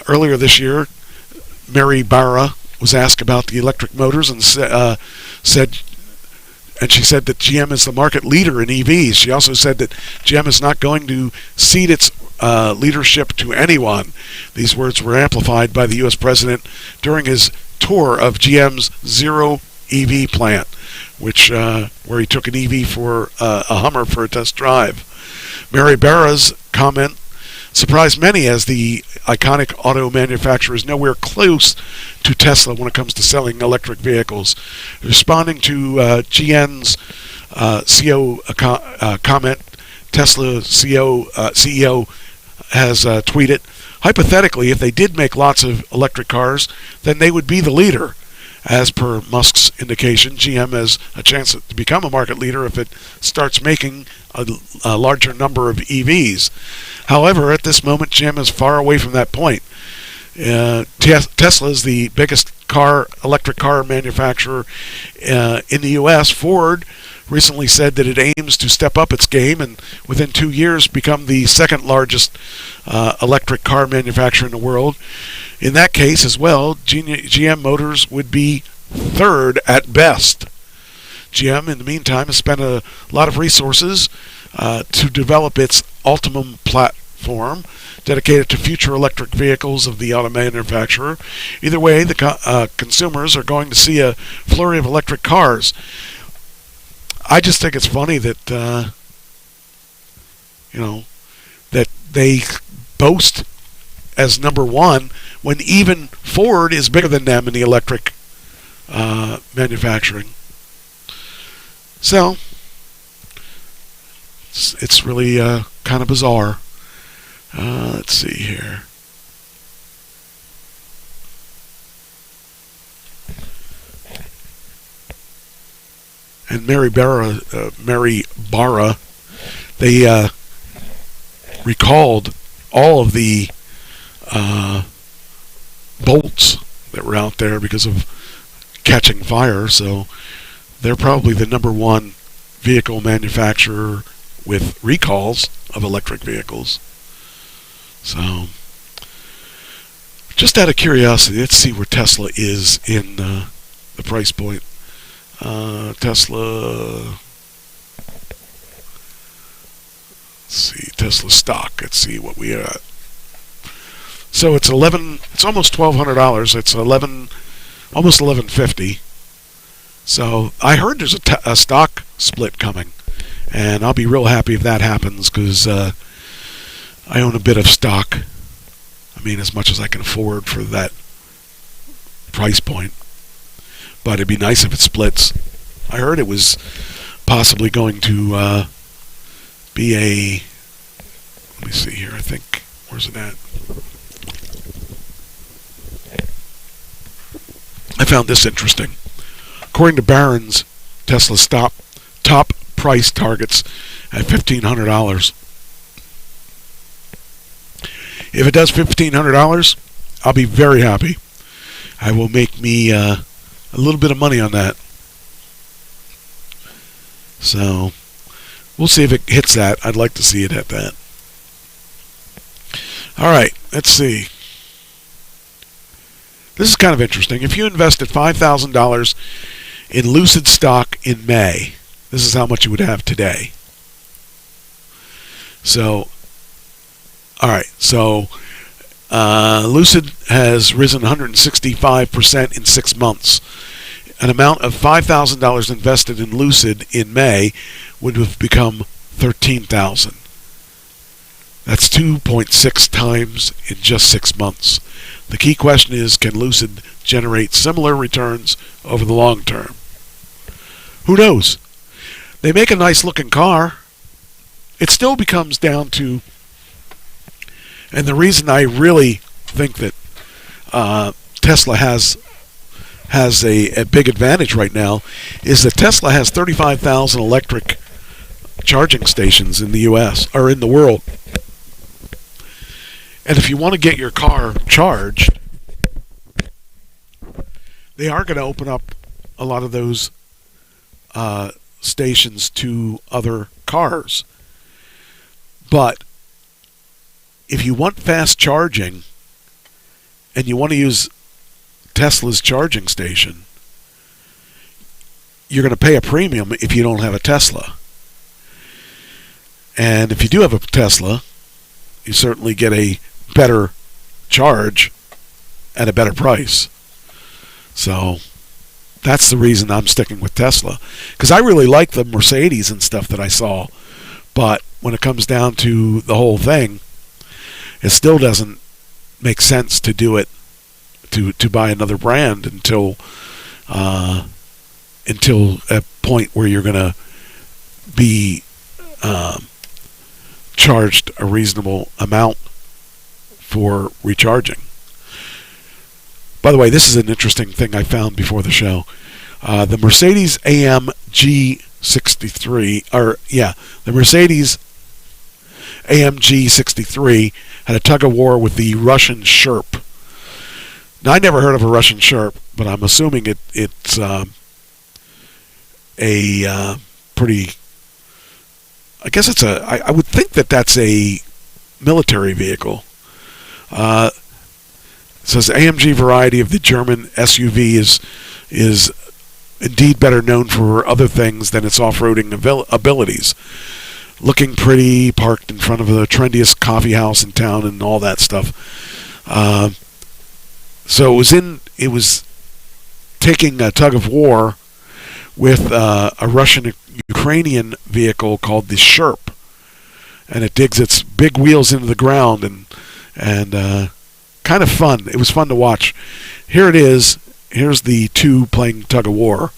Earlier this year, Mary Barra was asked about the electric motors and she said that GM is the market leader in EVs. She also said that GM is not going to cede its leadership to anyone. These words were amplified by the U.S. President during his tour of GM's Zero EV plant, where he took an EV for a Hummer for a test drive. Mary Barra's comment surprised many, as the iconic auto manufacturer is nowhere close to Tesla when it comes to selling electric vehicles. Responding to GM's CEO comment, Tesla CEO has tweeted, hypothetically, if they did make lots of electric cars, then they would be the leader. As per Musk's indication, GM has a chance to become a market leader if it starts making a larger number of EVs. However, at this moment, GM is far away from that point. Tesla is the biggest electric car manufacturer in the U.S. Ford recently said that it aims to step up its game and within 2 years become the second largest electric car manufacturer in the world. In that case as well, GM Motors would be third at best. GM, in the meantime, has spent a lot of resources to develop its Ultium platform, dedicated to future electric vehicles of the auto manufacturer. Either way, the consumers are going to see a flurry of electric cars. I just think it's funny that that they boast as number one when even Ford is bigger than them in the electric manufacturing. So it's really kind of bizarre. Let's see here. And Mary Barra, they recalled all of the bolts that were out there because of catching fire. So they're probably the number one vehicle manufacturer with recalls of electric vehicles. So, just out of curiosity, let's see where Tesla is in the price point. Tesla stock. Let's see what we are at. So it's almost $1,200. It's almost $11.50. So I heard there's a stock split coming, and I'll be real happy if that happens because I own a bit of stock. I mean, as much as I can afford for that price point. But it'd be nice if it splits. I heard it was possibly going to be a... Let me see here, I think. Where's it at? I found this interesting. According to Barron's, Tesla's top price targets at $1,500. If it does $1,500, I'll be very happy. I will make me a little bit of money on that. So we'll see if it hits that. I'd like to see it hit that. All right, let's see. This is kind of interesting. If you invested $5,000 in Lucid stock in May, this is how much you would have today. So, all right. So, Lucid has risen 165% in 6 months. An amount of $5,000 invested in Lucid in May would have become $13,000. That's 2.6 times in just 6 months. The key question is, can Lucid generate similar returns over the long term? Who knows? They make a nice looking car. It still becomes down to, and the reason I really think that Tesla has a big advantage right now is that Tesla has 35,000 electric charging stations in the U.S. or in the world. And if you want to get your car charged, they are going to open up a lot of those stations to other cars. But if you want fast charging and you want to use Tesla's charging station, you're going to pay a premium if you don't have a Tesla. And if you do have a Tesla, you certainly get a better charge at a better price. So that's the reason I'm sticking with Tesla, because I really like the Mercedes and stuff that I saw, but when it comes down to the whole thing, it still doesn't make sense to do it, to buy another brand until a point where you're going to be charged a reasonable amount for recharging. By the way, this is an interesting thing I found before the show. The Mercedes AMG 63, the Mercedes AMG 63 had a tug of war with the Russian Sherp. Now, I never heard of a Russian Sherp, but I'm assuming it's a pretty. I guess it's I would think that that's a military vehicle. It says AMG variety of the German SUV is indeed better known for other things than its off-roading abilities. Looking pretty, parked in front of the trendiest coffee house in town and all that stuff. So it was taking a tug of war with a Russian-Ukrainian vehicle called the Sherp, and it digs its big wheels into the ground and kind of fun. It was fun to watch. Here it is. Here's the two playing tug of war.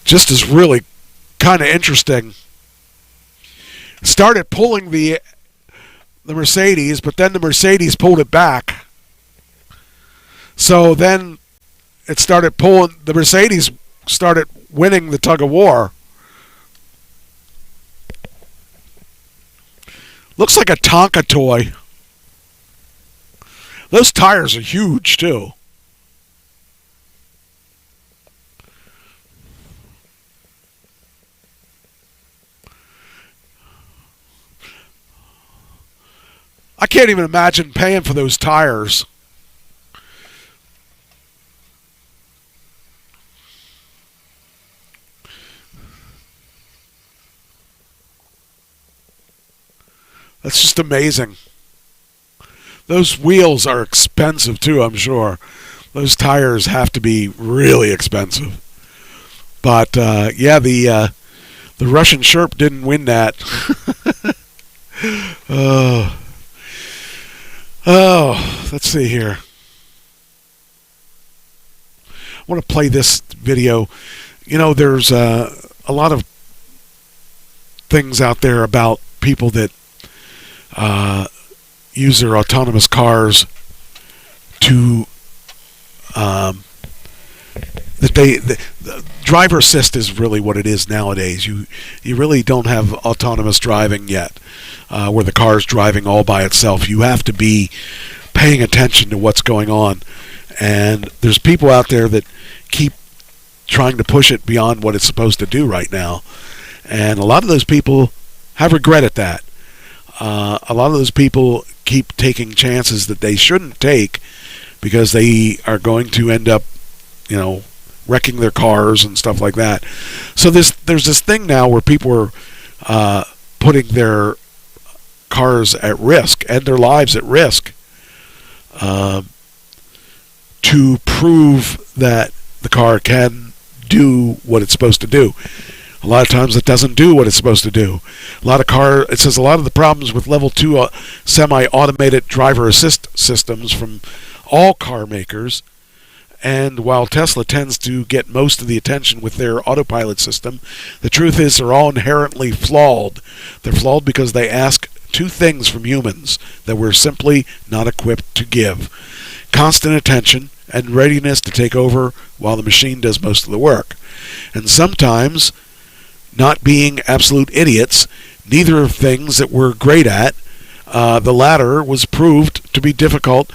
Just is really kind of interesting. Started pulling the Mercedes, but then the Mercedes pulled it back. So then it started pulling. The Mercedes started winning the tug of war. Looks like a Tonka toy. Those tires are huge, too. I can't even imagine paying for those tires. That's just amazing. Those wheels are expensive too, I'm sure. Those tires have to be really expensive. But the Russian Sherp didn't win that. Let's see here. I want to play this video. You know, there's a lot of things out there about people that use their autonomous cars to the driver assist is really what it is nowadays. You really don't have autonomous driving yet, where the car's driving all by itself. You have to be paying attention to what's going on, and there's people out there that keep trying to push it beyond what it's supposed to do right now, and a lot of those people have regretted that. A lot of those people keep taking chances that they shouldn't take because they are going to end up, wrecking their cars and stuff like that. So there's this thing now where people are putting their cars at risk and their lives at risk to prove that the car can do what it's supposed to do. A lot of times it doesn't do what it's supposed to do. It says a lot of the problems with level 2 semi-automated driver assist systems from all car makers, and while Tesla tends to get most of the attention with their autopilot system, the truth is they're all inherently flawed. They're flawed because they ask two things from humans that we're simply not equipped to give: constant attention and readiness to take over while the machine does most of the work. And sometimes, not being absolute idiots, neither of things that we're great at. The latter was proved to be difficult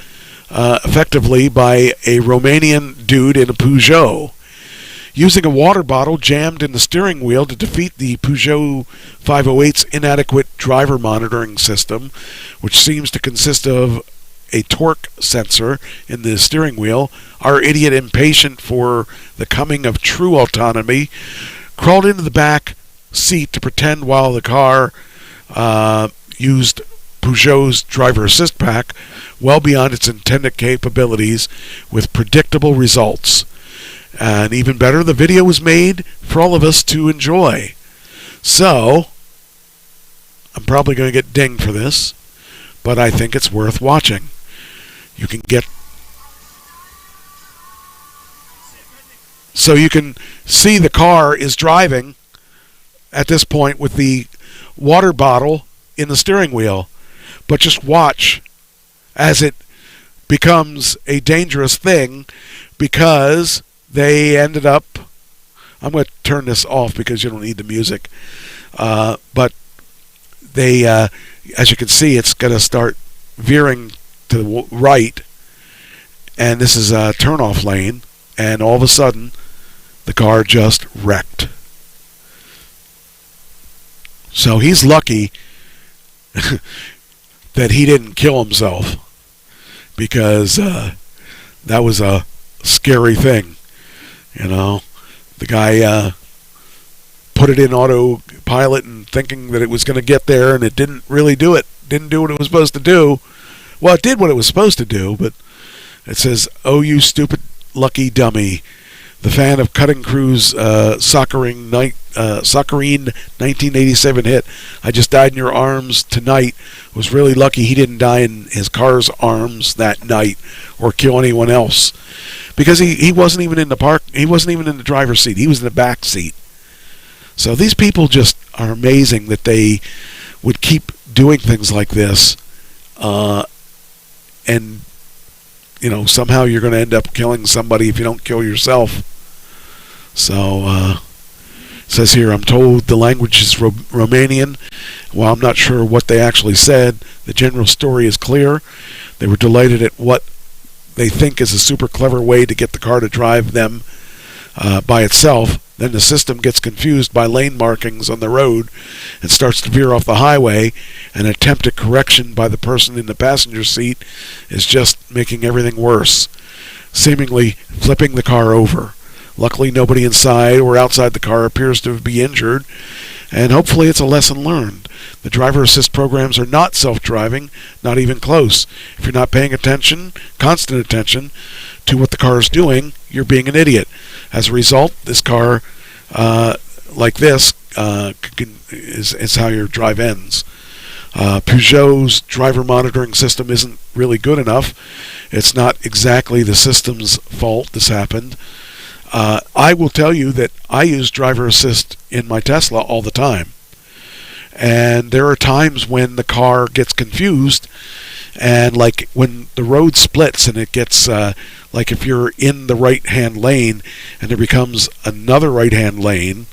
effectively by a Romanian dude in a Peugeot. Using a water bottle jammed in the steering wheel to defeat the Peugeot 508's inadequate driver monitoring system, which seems to consist of a torque sensor in the steering wheel, our idiot, impatient for the coming of true autonomy, crawled into the back seat to pretend while the car used Peugeot's driver assist pack well beyond its intended capabilities with predictable results. And even better, the video was made for all of us to enjoy. So, I'm probably going to get dinged for this, but I think it's worth watching. You can see the car is driving at this point with the water bottle in the steering wheel, but just watch as it becomes a dangerous thing because they ended up... I'm going to turn this off because you don't need the music. But they, as you can see, it's going to start veering to the right, and this is a turn-off lane, and all of a sudden, the car just wrecked. So he's lucky that he didn't kill himself, because that was a scary thing. The guy put it in autopilot and thinking that it was going to get there, and it didn't really do it. Didn't do what it was supposed to do. Well, it did what it was supposed to do, but it says, "Oh, you stupid lucky dummy. The fan of Cutting Crew's Saccharine 1987 hit, 'I Just Died in Your Arms Tonight,' was really lucky he didn't die in his car's arms that night or kill anyone else. Because he wasn't even in the park. He wasn't even in the driver's seat. He was in the back seat." So these people just are amazing that they would keep doing things like this. And, somehow you're going to end up killing somebody if you don't kill yourself. So, it says here, I'm told the language is Romanian. While I'm not sure what they actually said, the general story is clear. They were delighted at what they think is a super clever way to get the car to drive them by itself. Then the system gets confused by lane markings on the road and starts to veer off the highway. An attempt at correction by the person in the passenger seat is just making everything worse, seemingly flipping the car over. Luckily, nobody inside or outside the car appears to be injured, and hopefully it's a lesson learned. The driver assist programs are not self-driving, not even close. If you're not paying attention, constant attention, to what the car is doing, you're being an idiot. As a result, this car, like this, is how your drive ends. Peugeot's driver monitoring system isn't really good enough. It's not exactly the system's fault this happened. I will tell you that I use driver assist in my Tesla all the time. And there are times when the car gets confused And like when the road splits and it gets like if you're in the right-hand lane and there becomes another right-hand lane,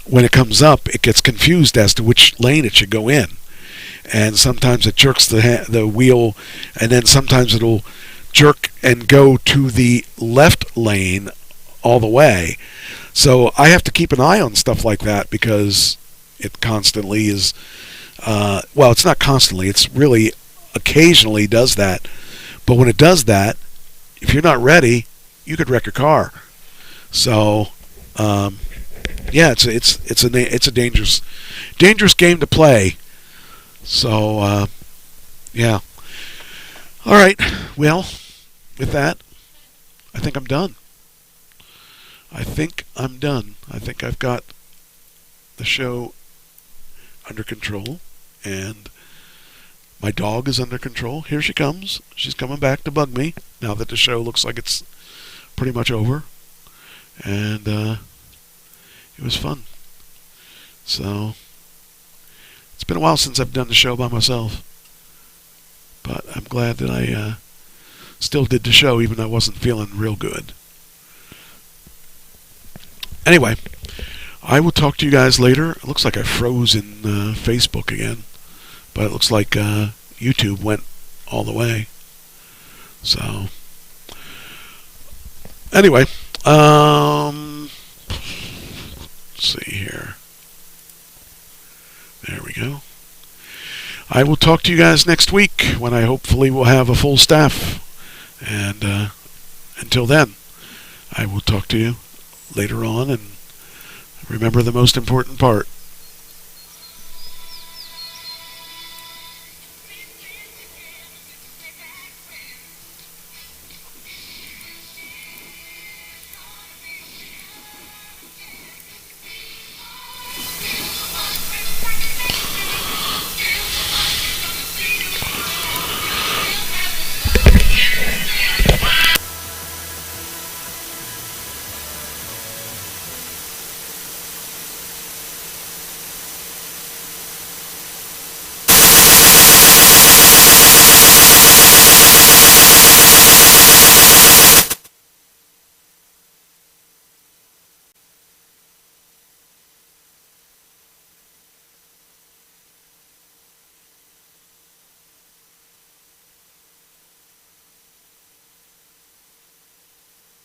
when it comes up, it gets confused as to which lane it should go in. And sometimes it jerks the wheel, and then sometimes it'll jerk and go to the left lane all the way. So I have to keep an eye on stuff like that because it constantly is, well, it's not constantly, it's really occasionally does that. But when it does that, if you're not ready, you could wreck your car. So, yeah, it's a dangerous game to play. So, yeah. All right. Well, with that, I think I'm done. I think I've got the show under control, and my dog is under control. Here she comes. She's coming back to bug me now that the show looks like it's pretty much over. And it was fun. So it's been a while since I've done the show by myself, but I'm glad that I still did the show even though I wasn't feeling real good. Anyway, I will talk to you guys later. It looks like I froze in Facebook again, but it looks like YouTube went all the way. So anyway, let's see here. There we go. I will talk to you guys next week when I hopefully will have a full staff. And until then, I will talk to you later on. And remember the most important part.